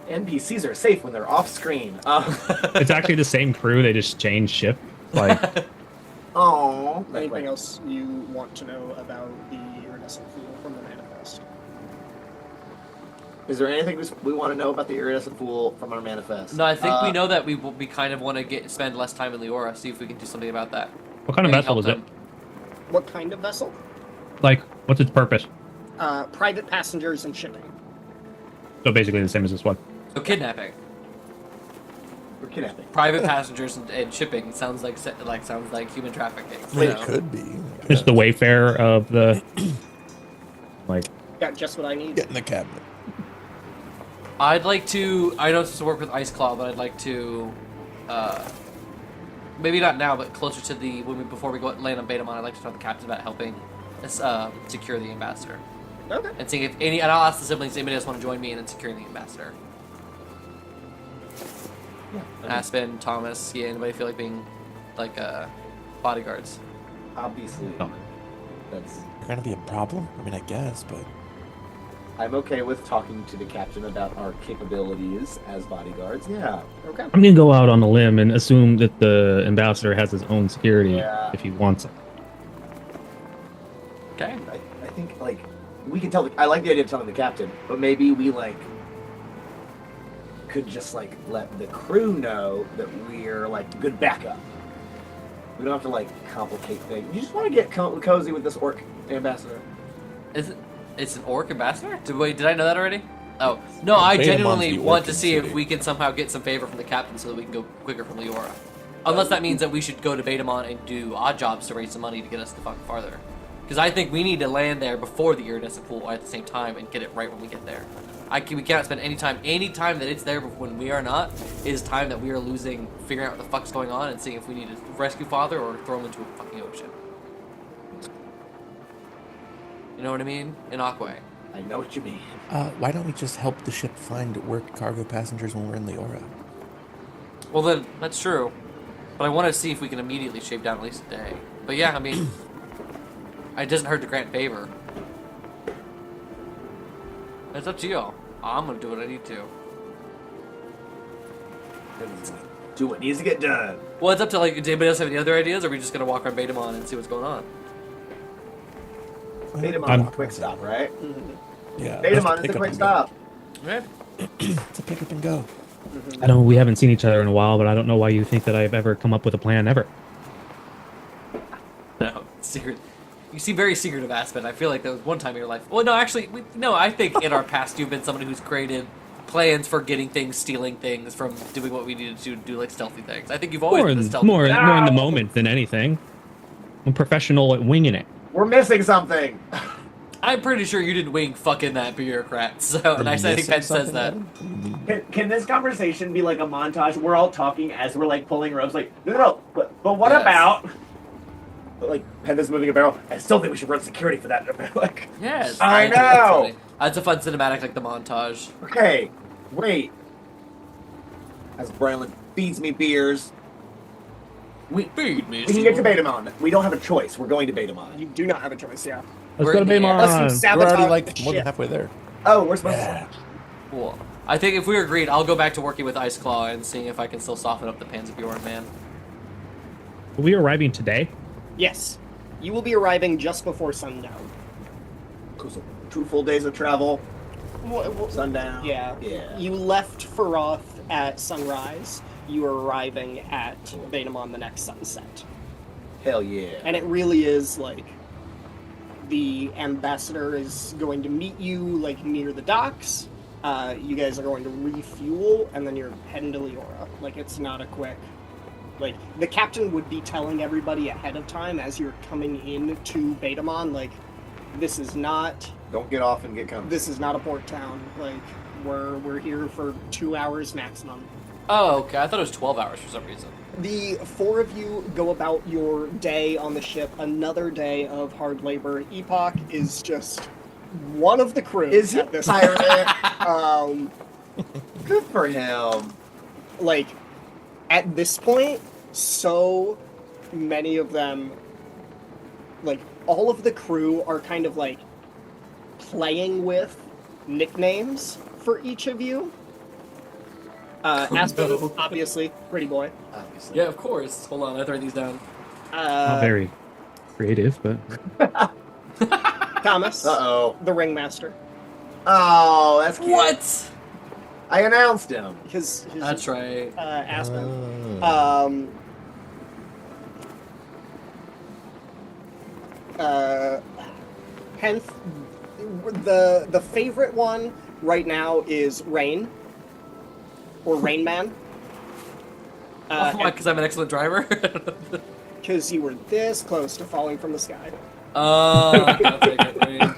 NPCs are safe when they're off screen. It's actually the same crew. They just changed ship. Like, Oh. Anything else you want to know about the iridescent fool from the manifest? Is there anything we want to know about the iridescent fool from our manifest? No, I think we know that we kind of want to spend less time in Leora, see if we can do something about that. what kind of Maybe vessel help is it? them. What kind of vessel? Like, what's its purpose? Private passengers and shipping. So basically the same as this one. So kidnapping. We're kidnapping. Private passengers and shipping sounds like human trafficking. It could be. It's the Wayfarer of the like. Got just what I need. Get in the cabinet. I'd like to. I know it's to work with Ice Claw, but I'd like to. Maybe not now, but closer to the before we go land on Betamon, I'd like to talk to the captain about helping us secure the ambassador. Okay. And seeing if any, and I'll ask the siblings if anybody else want to join me in securing the ambassador. Aspen, Thomas, yeah, anybody feel like being like bodyguards? Obviously, No. that's. You're gonna be a problem? I mean, I guess, but I'm okay with talking to the captain about our capabilities as bodyguards. Yeah. Okay. I'm gonna go out on a limb and assume that the ambassador has his own security Yeah. if he wants it. Okay. I think like we can tell. I like the idea of telling the captain, but maybe we like could just like let the crew know that we're like good backup. We don't have to like complicate things. You just want to get cozy with this orc ambassador. Is it? It's an orc ambassador? Did I know that already? Oh no, I Betamon's genuinely the want orc to see if city. we can somehow get some favor from the captain so that we can go quicker from Leora. Unless that means that we should go to Betamon and do odd jobs to raise some money to get us the fuck farther. Because I think we need to land there before the iridescent pool at the same time and get it right when we get there. We cannot spend any time that it's there when we are not is time that we are losing figuring out what the fuck's going on and seeing if we need to rescue Father or throw him into a fucking ocean. You know what I mean? In Aquay. I know what you mean. why don't we just help the ship find work cargo passengers when we're in Leora? Well then, that's true. But I want to see if we can immediately shave down at least a day. But yeah, I mean, it doesn't hurt to grant favor. It's up to y'all. I'm gonna do what I need to. Do what needs to get done. Well, it's up to like. Does anybody else have any other ideas? Or are we just gonna walk around Betamon and see what's going on? Betamon is a quick stop, right? Yeah. Betamon is a quick stop. Okay. It's a pick up and go. I don't. We haven't seen each other in a while, but I don't know why you think that I've ever come up with a plan ever. No, secret. You seem very secretive, Aspen. I feel like there was one time in your life. Well, no, actually, no. I think in our past you've been somebody who's created plans for getting things, stealing things, from doing what we needed to do, like stealthy things. I think you've always been a stealthy. More in the moment than anything. I'm professional at winging it. We're missing something. I'm pretty sure you didn't wing fucking that bureaucrat. So, and I think Ben says that. Can this conversation be like a montage? We're all talking as we're like pulling ropes. Like, no, but what Yes. about? But, like, Penda's moving a barrel. I still think we should run security for that. Like, Yes. I think that's know. funny. That's a fun cinematic, like the montage. okay, wait. As Braylon feeds me beers, we Feed me. we can get to Betamon. We don't have a choice. We're going to Betamon. You do not have a choice, yeah. Let's We're go to in the air. Baymon. Let's We're sabotage already the like more than ship. halfway there. Oh, we're supposed Yeah. Cool. I think if we agreed, I'll go back to working with Ice Claw and seeing if I can still soften up the Pans of Bjorn, man. Are we arriving today? Yes. You will be arriving just before sundown. to 2 full days of travel. Well, Sundown. yeah. Yeah. You left Phar'Roth at sunrise. You are arriving at Betamon the next sunset. Hell yeah. And it really is like the ambassador is going to meet you like near the docks. You guys are going to refuel, and then you're heading to Leora. Like, it's not a quick. Like, the captain would be telling everybody ahead of time as you're coming in to Betamon, like, this is not Don't get off and get comfy. this is not a port town. Like, we're here for 2 hours maximum. Oh, okay. I thought it was 12 hours for some reason. The 4 of you go about your day on the ship. Another day of hard labor. Epoch is just one of the crew. Is he at this pirate? Good for him. Like, at this point, so many of them, like, all of the crew are kind of like playing with nicknames for each of you. Aspen, obviously, pretty boy. Obviously. Yeah, of course. Hold on, I write these down. Not very creative, but Thomas, Uh-oh. the ringmaster. Oh, that's cute. What? I announced him. His That's right. Aspen. Hence, the favorite one right now is Rain. or Rain Man. Why? Because I'm an excellent driver. Because you were this close to falling from the sky. I'll take it. Rain.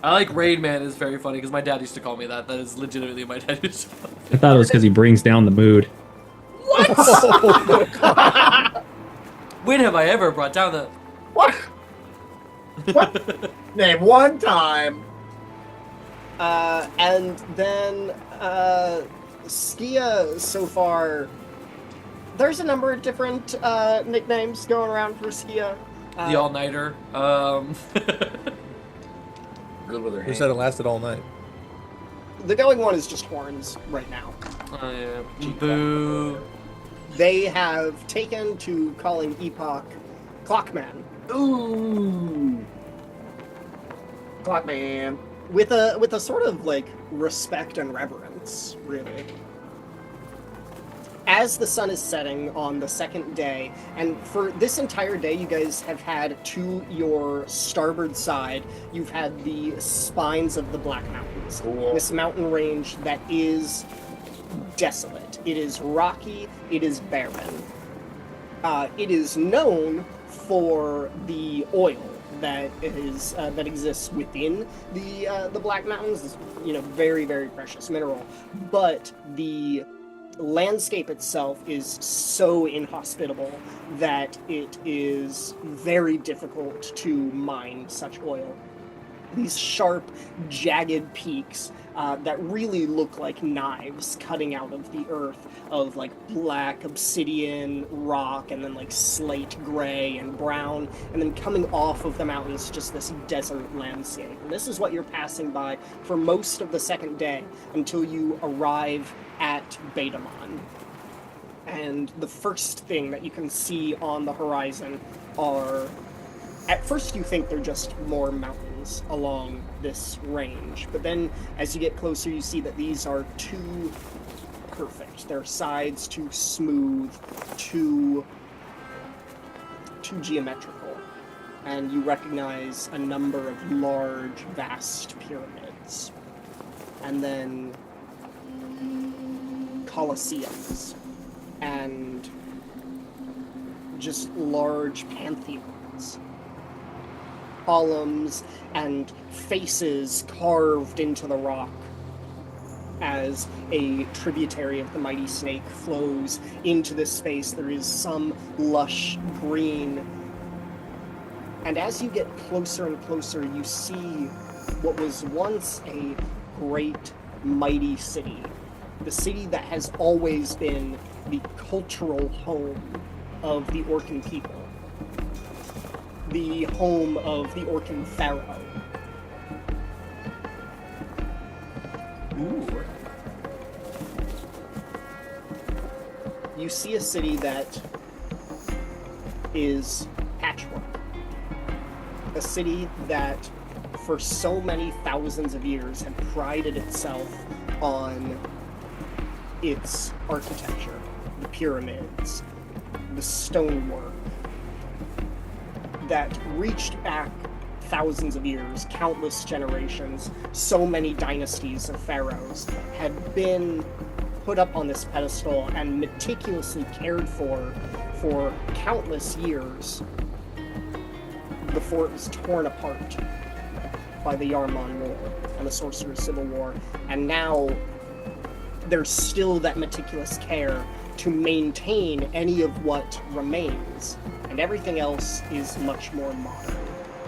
I like Rain Man is very funny because my dad used to call me that. That is legitimately my dad used to call me. I thought it was because he brings down the mood. When have I ever brought down the... What? What? Name one time. And then Skia so far. There's a number of different nicknames going around for Skia. The all-nighter. Who said it lasted all night? The going one is just horns right now. Oh yeah. Boo. They have taken to calling Epoch Clockman. Ooh. Clockman. With a sort of like respect and reverence, really. As the sun is setting on the second day, and for this entire day, you guys have had to your starboard side, you've had the spines of the Black Mountains. Cool. This mountain range that is desolate. It is rocky. It is barren. It is known for the oil that is that exists within the Black Mountains. This, very, very precious mineral, but the landscape itself is so inhospitable that it is very difficult to mine such oil. These sharp, jagged peaks that really look like knives cutting out of the earth, of like black obsidian rock, and then like slate gray and brown, and then coming off of the mountains, just this desert landscape. And this is what you're passing by for most of the second day until you arrive at Betamon. And the first thing that you can see on the horizon are, at first you think they're just more mountains along this range, but then as you get closer you see that these are too perfect. Their sides too smooth, too geometrical, and you recognize a number of large, vast pyramids, and then colosseums, and just large pantheons. Columns and faces carved into the rock as a tributary of the mighty snake flows into this space. There is some lush green. And as you get closer and closer, you see what was once a great, mighty city. The city that has always been the cultural home of the Orcan people. The home of the Orcan pharaoh. Ooh. You see a city that is patchwork. A city that for so many thousands of years had prided itself on its architecture, the pyramids, the stonework, that reached back thousands of years, countless generations, so many dynasties of pharaohs had been put up on this pedestal and meticulously cared for countless years before it was torn apart by the Yarman War and the Sorcerer's Civil War. And now there's still that meticulous care to maintain any of what remains, and everything else is much more modern.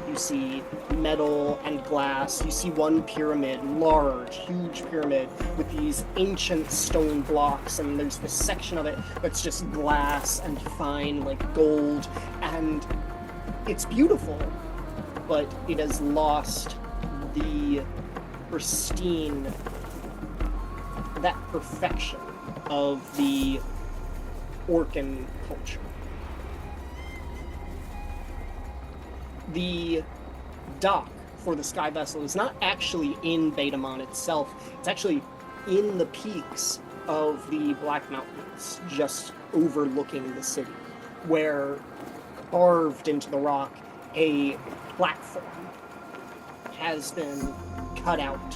You see metal and glass. You see one pyramid, large, huge pyramid, with these ancient stone blocks, and there's this section of it that's just glass and fine like gold, and it's beautiful, but it has lost the pristine, that perfection of the Orcan culture. The dock for the Skyvessel is not actually in Betamon itself. It's actually in the peaks of the Black Mountains, just overlooking the city, where carved into the rock a platform has been cut out.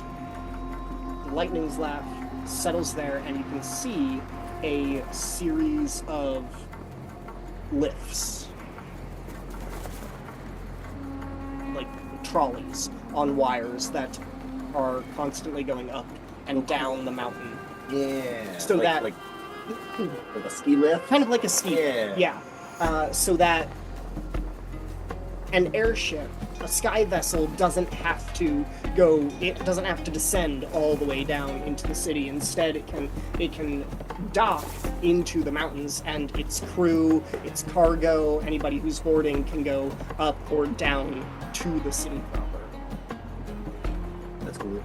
The lightning's left, settles there, and you can see a series of lifts, like trolleys on wires that are constantly going up and down the mountain. Yeah. So that like a ski lift. kind of like a ski. Yeah. So that an airship, a sky vessel, doesn't have to go. It doesn't have to descend all the way down into the city. Instead, it can dock into the mountains, and its crew, its cargo, anybody who's boarding can go up or down to the city proper. That's cool.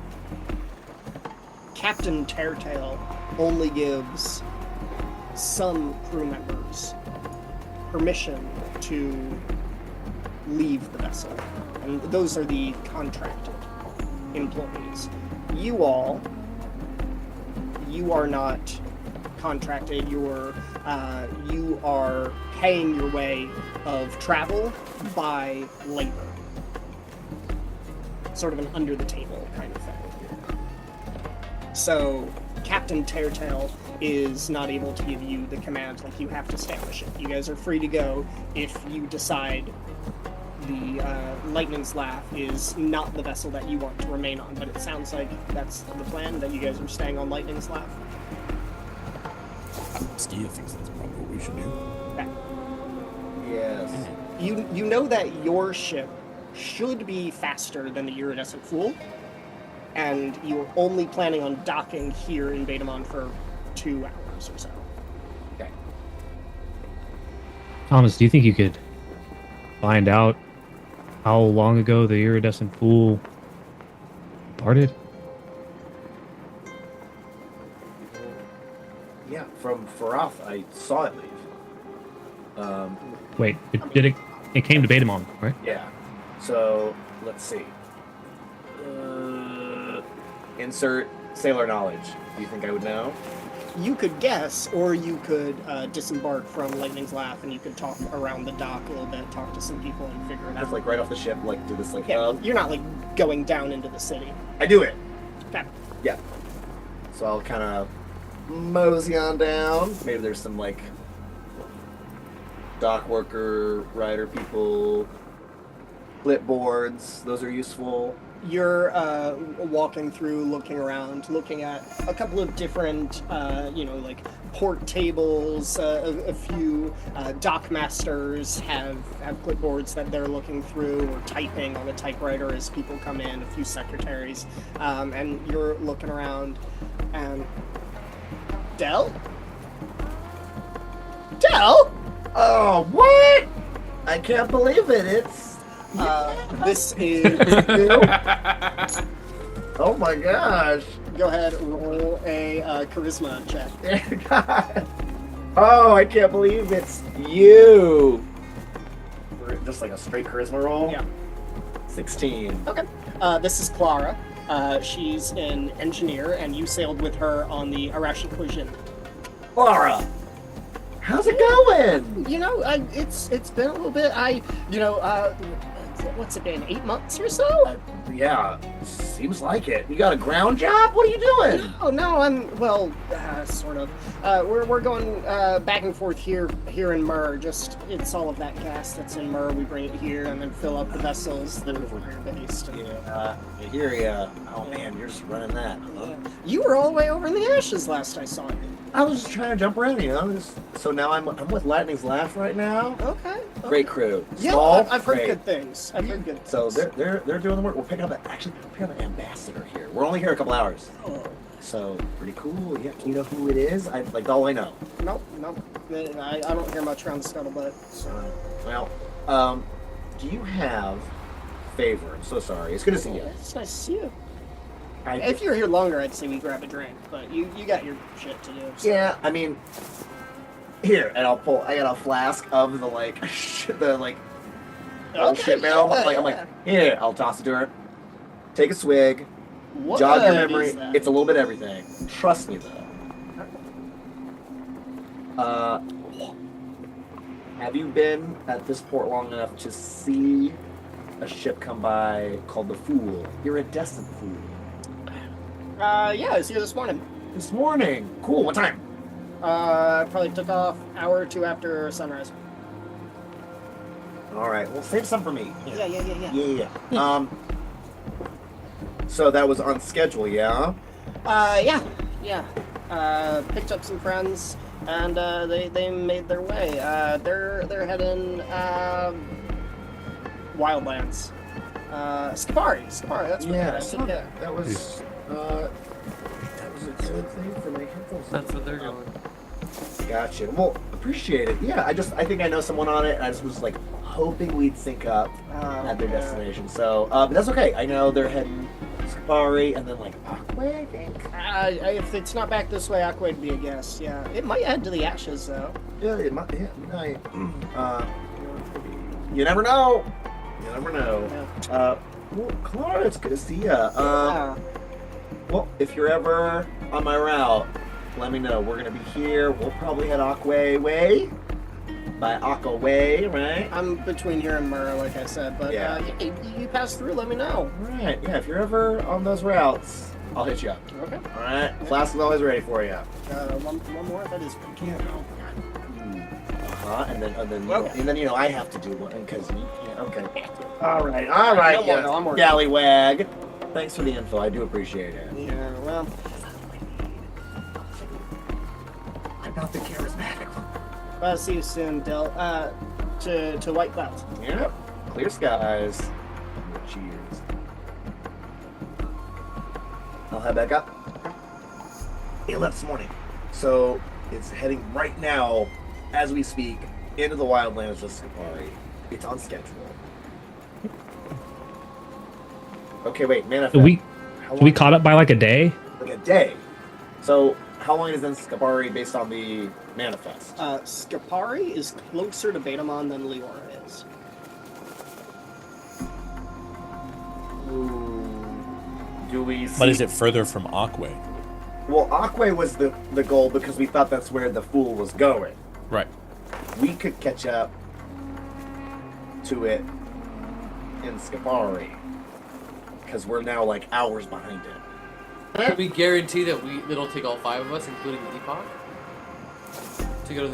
Captain Teartail only gives some crew members permission to leave the vessel, and those are the contracted employees. You are not contracted. You are paying your way of travel by labor, sort of an under the table kind of thing. So Captain Teartail is not able to give you the command, like you have to stay on the ship. You guys are free to go if you decide the Lightning's Laugh is not the vessel that you want to remain on, but it sounds like that's the plan, that you guys are staying on Lightning's Laugh. Skia thinks that's probably what we should do. Okay. Yes. You know that your ship should be faster than the Iridescent Fool, and you're only planning on docking here in Betamon for 2 hours or so. Okay. Thomas, do you think you could find out how long ago the Iridescent Fool departed? Yeah, from Phar'Roth, I saw it leave. Wait, it came to Betamon, right? Yeah. So, let's see. Insert sailor knowledge. Do you think I would know? You could guess, or you could disembark from Lightning's Laugh, and you could talk around the dock a little bit, talk to some people, and figure it Just out. like right off the ship, like do this like Yeah, you're not like going down into the city. I do it. Okay. Yeah. So I'll kind of mosey on down. Maybe there's some like dock worker, rider people, clipboards. Those are useful. You're walking through, looking around, looking at a couple of different, like port tables. A few dock masters have clipboards that they're looking through or typing on a typewriter as people come in. A few secretaries, and you're looking around. And Dell. Oh, what? I can't believe it. It's This is. oh my gosh. Go ahead, roll a charisma check. God. Oh, I can't believe it's you. Just like a straight charisma roll? Yeah. 16. Okay. This is Clara. She's an engineer, and you sailed with her on the Arashi Collision. Laura, how's it going? You know, it's been a little bit. What's it been? 8 months or so? Yeah, seems like it. You got a ground job? What are you doing? No, I'm sort of. We're going back and forth here in Mur. Just it's all of that gas that's in Mur. We bring it here and then fill up the vessels that are based. I hear ya. Oh man, you're just running that. Huh? You were all the way over in the Ashes last I saw you. I was just trying to jump around, So now I'm with Lightning's Laugh right now. Okay. Great crew. Yeah, Small, I've heard great. good things. So they're doing the work. We're picking up an ambassador here. We're only here a couple hours. Oh. So pretty cool. Yeah, can you know who it is? That's all I know. Nope. I don't hear much around the scuttlebutt. So. Well, do you have favor? I'm so sorry. It's good to see you. It's nice to see you. If you were here longer, I'd say we grab a drink, but you got your shit to do. So. Yeah, I mean, here, and I got a flask of the Okay, shit barrel. yeah, I'm like, here, I'll toss it to her. Take a swig. What Jog your memory. is that? It's a little bit of everything. Trust me, though. Have you been at this port long enough to see a ship come by called the Fool? You're a destined fool. Yeah, I was here this morning. This morning. Cool. What time? Probably took off hour or two after sunrise. All right. Well, save some for me. Yeah. So that was on schedule, yeah? Yeah. Picked up some friends, and they made their way. They're heading Wildlands. Skipari. That's what Yeah, it is. Yeah. that was a good thing for my headphones. That's what they're going. Gotcha. Well, appreciate it. Yeah, I think I know someone on it. I just was like hoping we'd sync up at their destination. So, but that's okay. I know they're heading Safari and then like Aquay, I think. If it's not back this way, Aqua would be a guess. Yeah, it might head to the Ashes though. Yeah, it might. Yeah, it might. You never know. You never know. Well, Clara, it's good to see ya. Well, if you're ever on my route, let me know. We're gonna be here. We'll probably head Aquay way. By Aquay, right? I'm between here and Murrah, like I said, but Yeah. You pass through, let me know. Right. Yeah. If you're ever on those routes, I'll hit you up. Okay. All right. Class is always ready for you. One more. That is can't. And then Okay. and then I have to do one because okay. All right. No, I'm working. Gallywag. Thanks for the info. I do appreciate it. Yeah. Well. I'm not the charismatic one. I'll see you soon, Dill. To White Clouds. Yep. Clear skies. Cheers. I'll head back up. It left this morning. So it's heading right now, as we speak, into the wildlands of Safari. It's on schedule. Okay, wait, manifest. We caught up by like a day? Like a day. So how long is in Safari based on the manifest? Skipari is closer to Betamon than Leora is. Do we see... But is it further from Aquay? Well, Aquay was the goal because we thought that's where the Fool was going. Right. We could catch up to it in Safari because we're now like hours behind it. Can we guarantee that it'll take all 5 of us, including the Epoch, to go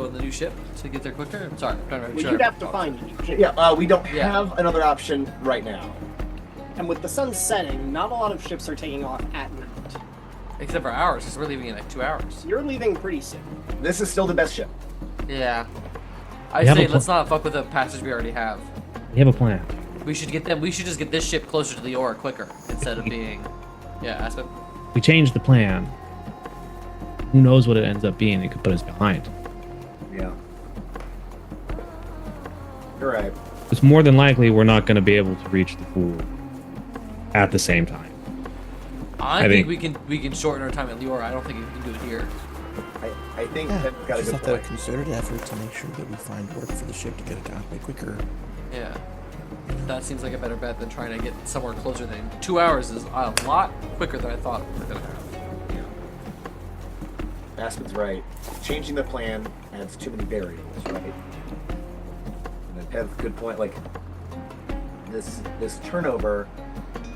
on the new ship to get there quicker? I'm sorry, I'm trying to make sure. You'd have to find a new ship. Yeah, we don't have another option right now. And with the sun setting, not a lot of ships are taking off at night. Except for ours, because we're leaving in like 2 hours. You're leaving pretty soon. This is still the best ship. Yeah. I have say a let's not fuck with the passage we already have. We have a plan. We should just get this ship closer to the Aura quicker instead of being. Yeah, Aspen. We changed the plan. Who knows what it ends up being? It could put us behind. Yeah. You're right. It's more than likely we're not going to be able to reach the Fool at the same time. I think we can shorten our time at Leora. I don't think we can do it here. I think Yeah, that's got a just good thought that a point. concerted effort to make sure that we find work for the ship to get it down way quicker. Yeah. That seems like a better bet than trying to get somewhere closer than 2 hours is a lot quicker than I thought we were gonna have. Aspen's right. Changing the plan adds too many variables, right? And then Pev's good point. Like this turnover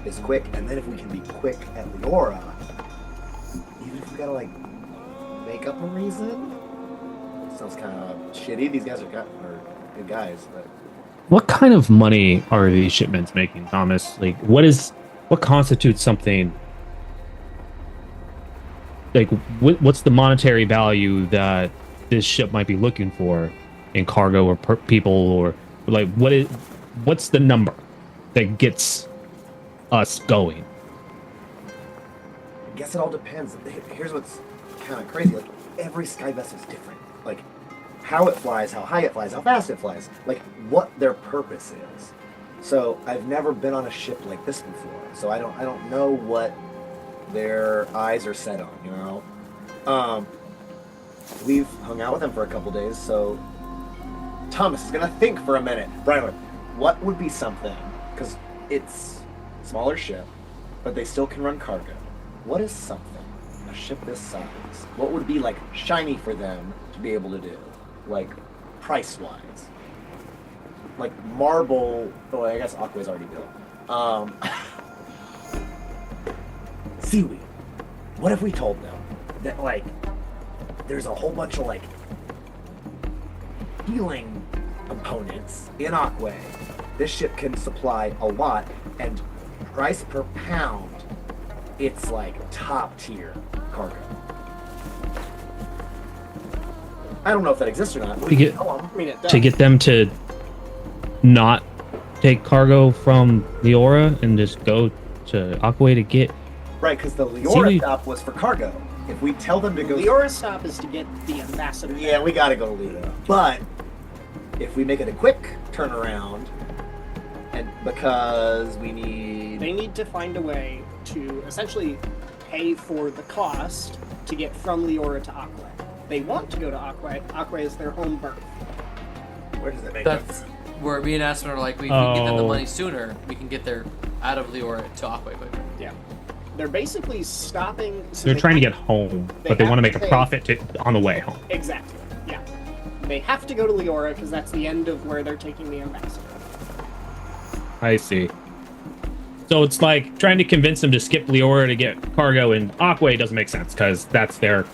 is quick, and then if we can be quick at Leora, even if we gotta like make up a reason, sounds kind of shitty. These guys are good guys, but What kind of money are these shipments making, Thomas? Like, what constitutes something? Like, what's the monetary value that this ship might be looking for in cargo or people, or like what's the number that gets us going? I guess it all depends. Here's what's kind of crazy. Like, every sky vessel is different. Like, how it flies, how high it flies, how fast it flies. Like, what their purpose is. So, I've never been on a ship like this before. So, I don't know what their eyes are set on, you know? We've hung out with them for a couple days, so... Thomas is gonna think for a minute. Brian, what would be something? Because it's a smaller ship, but they still can run cargo. What is something, a ship this size, what would be like shiny for them to be able to do? Like, price-wise. Like marble, oh, I guess Aqua's already built. Seaweed. What if we told them that, like, there's a whole bunch of, like, healing components in Aquay. This ship can supply a lot, and price per pound, it's, like, top tier cargo. I don't know if that exists or not. To get, I mean, it does. to get them to not take cargo from Leora and just go to Aquay to get. Right, because the Leora Seaweed- stop was for cargo. If we tell them to go... Leora stop is to get the ambassador. Yeah, we gotta go to Leora. But if we make it a quick turnaround, and because we need... They need to find a way to essentially pay for the cost to get from Leora to Aquay. They want to go to Aquay. Aquay is their home berth. Where does that make That's sense? where me and Aspen are like, we can get them the Oh. money sooner. We can get there out of Leora to Aquay quicker. Yeah. They're basically stopping. So They're they trying to have get home, they but they have want to to make a pay- profit on the way home. Exactly. Yeah. They have to go to Leora because that's the end of where they're taking the ambassador. I see. So it's like trying to convince them to skip Leora to get cargo in Aquay doesn't make sense because that's their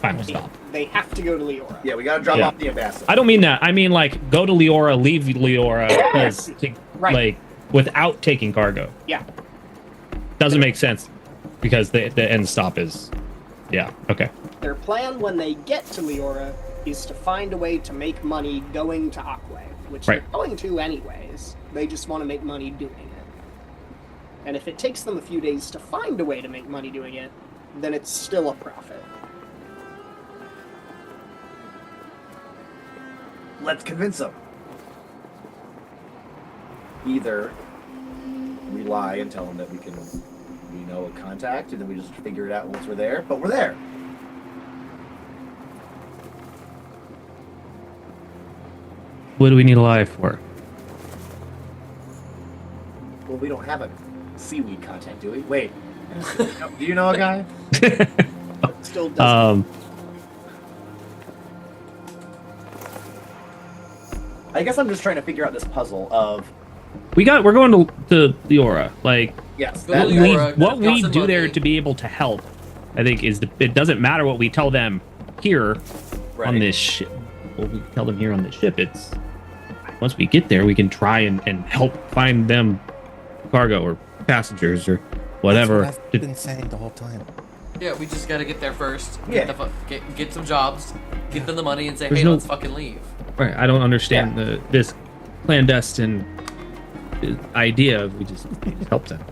final stop. They have to go to Leora. Yeah, we gotta drop Yeah. off the ambassador. I don't mean that. I mean like go to Leora, leave Leora, because Right. like without taking cargo Yeah. doesn't make sense because the end stop is, yeah, okay. Their plan when they get to Leora is to find a way to make money going to Aquay, which Right. they're going to anyways. They just want to make money doing it. And if it takes them a few days to find a way to make money doing it, then it's still a profit. Let's convince them. Either we lie and tell them that we know a contact, and then we just figure it out once we're there, but we're there. What do we need a lie for? Well, we don't have a seaweed contact, do we? Wait. Do you know a guy? Still doesn't. I guess I'm just trying to figure out this puzzle of we're going to Leora. Like yes, Go to that, Leora. what got we some do there money. to be able to help, I think it doesn't matter what we tell them here right. on this ship. What we tell them here on the ship, it's once we get there, we can try and help find them cargo or passengers or whatever. That's what I've been saying the whole time. Yeah, we just gotta get there first. Yeah. Get some jobs, get them the money, and say, There's hey, no- let's fucking leave. Right, I don't understand this clandestine idea. We just help them.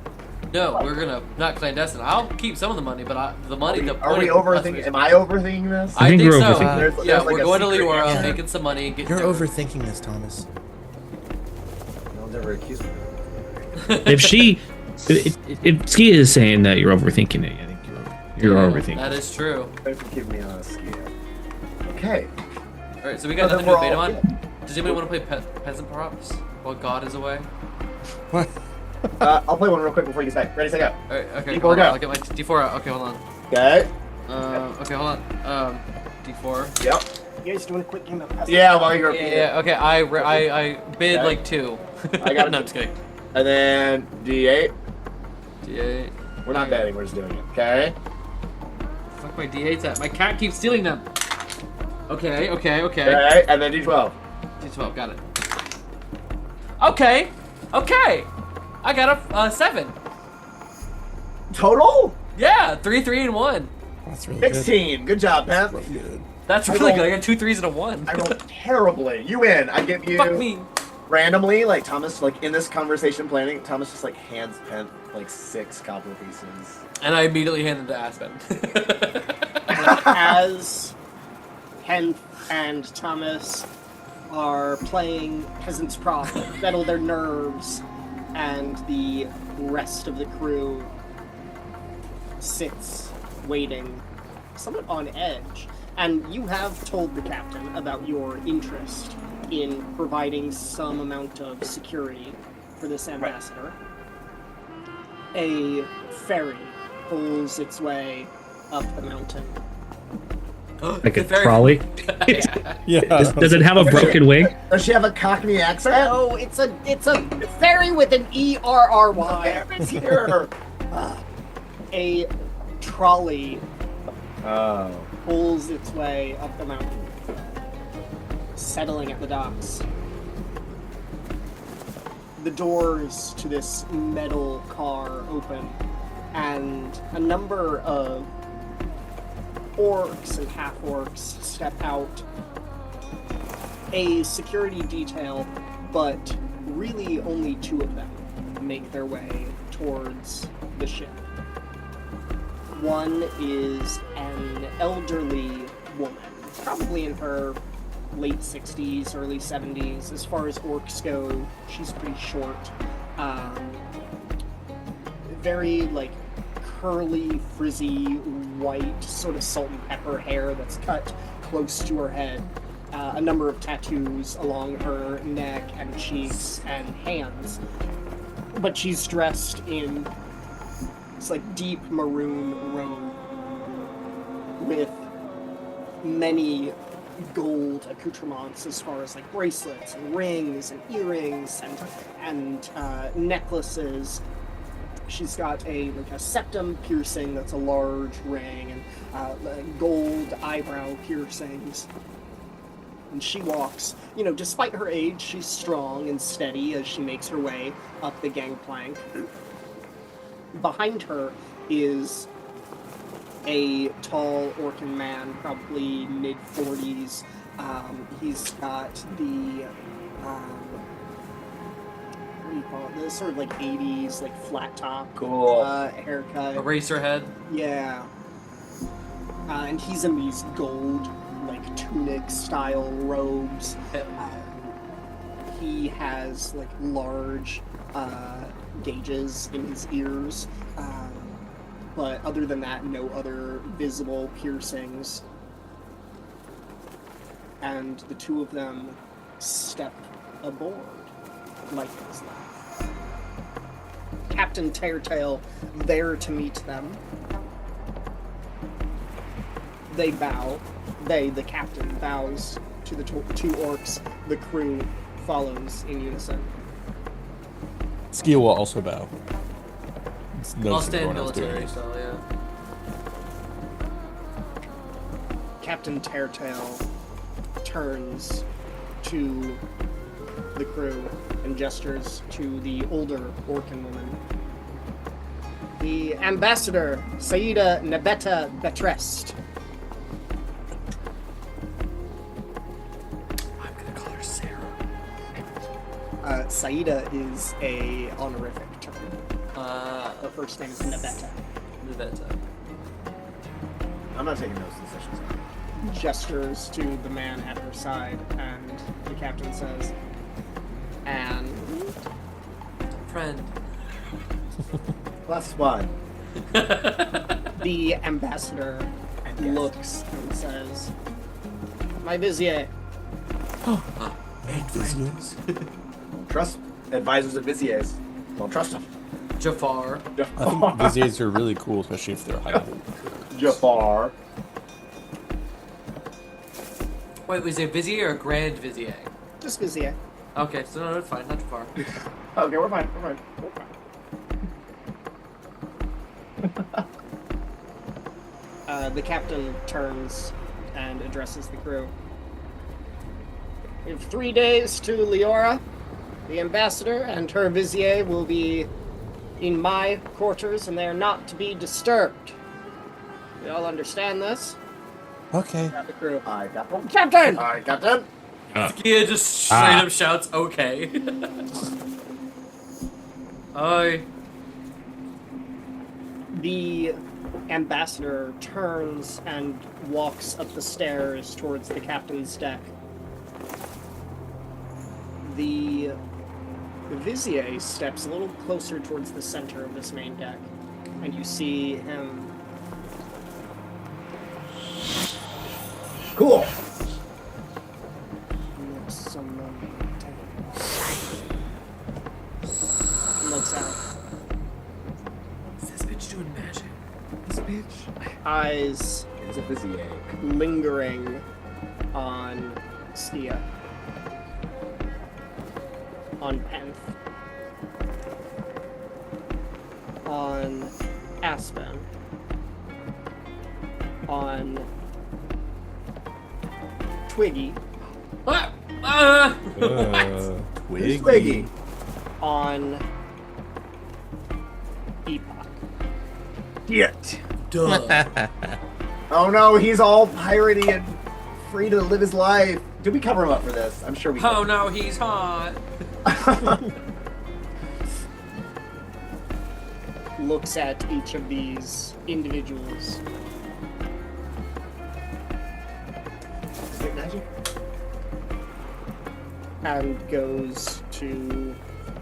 No, we're gonna not clandestine. I'll keep some of the money, but the money. Are we overthinking? Am I overthinking this? I think think we're so. overthinking There's Yeah, like we're a going to secret Leora, answer. making some money. Getting You're there. overthinking this, Thomas. No one's ever accused me. If if Ski is saying that you're overthinking it, I think you're overthinking. That is true. Thanks for keeping me on a scale. Okay. All right, so we got Well, nothing then to debate we're all on. Does anybody want to play peasant props while God is away? What? I'll play one real quick before you get back. Ready, set, go. All right, okay. D4 hold on, go. I'll get my D4 out. Okay, hold on. Okay. Okay, hold on. D4. Yep. You guys doing a quick game of peasant? Yeah, while you're Yeah, okay. I bid Okay. like 2. I got it. No, I'm just kidding. And then D8. D8. We're not betting, we're just doing it. Okay. Fuck my D8s at. My cat keeps stealing them. Okay. Okay. And then D12. D12, got it. Okay. I got a 7. Total? Yeah, 3, 3, and 1. That's really good. 16. Good job, Pat. Good. That's I really rolled- good. I got 2 3s and a 1. I rolled terribly. You win. I give you Fuck me. randomly, like Thomas, like in this conversation planning, Thomas just like hands Pent like 6 copper pieces. And I immediately handed to Aspen. As Ken and Thomas are playing Peasant's Prop, settle their nerves, and the rest of the crew sits waiting, somewhat on edge. And you have told the captain about your interest in providing some amount of security for this ambassador. A ferry pulls its way up the mountain. Like a Very- trolley. Yeah. Does it have a broken wing? Does she have a Cockney accent? Oh, it's a ferry with an ERRY. It's here. A trolley Oh. pulls its way up the mountain, settling at the docks. The doors to this metal car open, and a number of orcs and half-orcs step out. A security detail, but really only 2 of them make their way towards the ship. One is an elderly woman, probably in her late 60s, early 70s. As far as orcs go, she's pretty short. Very, like, curly, frizzy, white, sort of salt and pepper hair that's cut close to her head. A number of tattoos along her neck and cheeks and hands. But she's dressed in this, like, deep maroon robe with many gold accoutrements as far as, like, bracelets and rings and earrings and necklaces. She's got a septum piercing that's a large ring, and gold eyebrow piercings. And she walks, despite her age, she's strong and steady as she makes her way up the gangplank. Behind her is a tall orcan man, probably mid-40s. He's got the, what do you call it? The sort of like 80s, like flat top Cool. haircut. Eraser head. Yeah. And he's in these gold, like, tunic-style robes. He has, like, large gauges in his ears. But other than that, no other visible piercings. And the 2 of them step aboard like his life. Captain Teartail there to meet them. They bow. The captain, bows to the 2 orcs. The crew follows in unison. Skia will also bow. I'll stand military style, yeah. Captain Teartail turns to the crew and gestures to the older orcan woman. The ambassador, Saida Nebeta Betrest. I'm gonna call her Sarah. Saida is a honorific term. Her first name is Nebeta. Neveta. I'm not taking notes in sessions. Gestures to the man at her side, and the captain says, and Friend. +1. the ambassador looks and says, my vizier. Viziers? Trust advisors and viziers. Don't trust them. Jafar. I think viziers are really cool, especially if they're high. Jafar. Wait, was it Vizier or Grand Vizier? Just vizier. Okay, so no, it's fine, not Jafar. Okay, we're fine. The captain turns and addresses the crew. We have 3 days to Leora. The ambassador and her vizier will be in my quarters, and they are not to be disturbed. We all understand this? Okay. Got the crew. Aye, Captain. Captain! Aye, Captain. Skia just straight up shouts, okay. Aye. The ambassador turns and walks up the stairs towards the captain's deck. The vizier steps a little closer towards the center of this main deck, and you see him. Cool. Looks out. What's this bitch doing magic? This bitch Eyes is a vizier. lingering on Skia. On Penth. On Aspen. on Twiggy, What? Twiggy. on Epoch. Shit. Duh. Oh no, he's all piratey and free to live his life. Did we cover him up for this? I'm sure we Oh no, he's hot. Looks at each of these individuals. Wait, magic? And goes to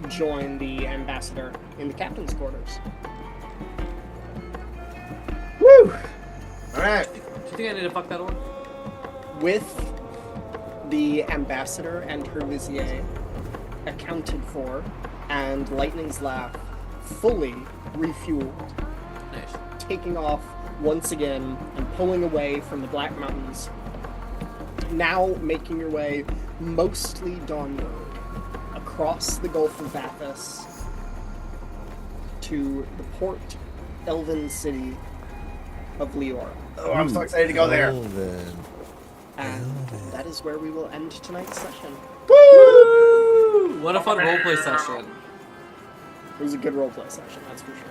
join the ambassador in the captain's quarters. Woo! Alright. Do you think I need to fuck that one? With the ambassador and her vizier accounted for, and Lightning's Laugh fully refueled, Nice. taking off once again and pulling away from the Black Mountains, now making your way mostly dawnward across the Gulf of Bathos to the port elven city of Leor. Oh, I'm so excited to go there. And that is where we will end tonight's session. Woo! What a fun roleplay session. It was a good roleplay session, that's for sure.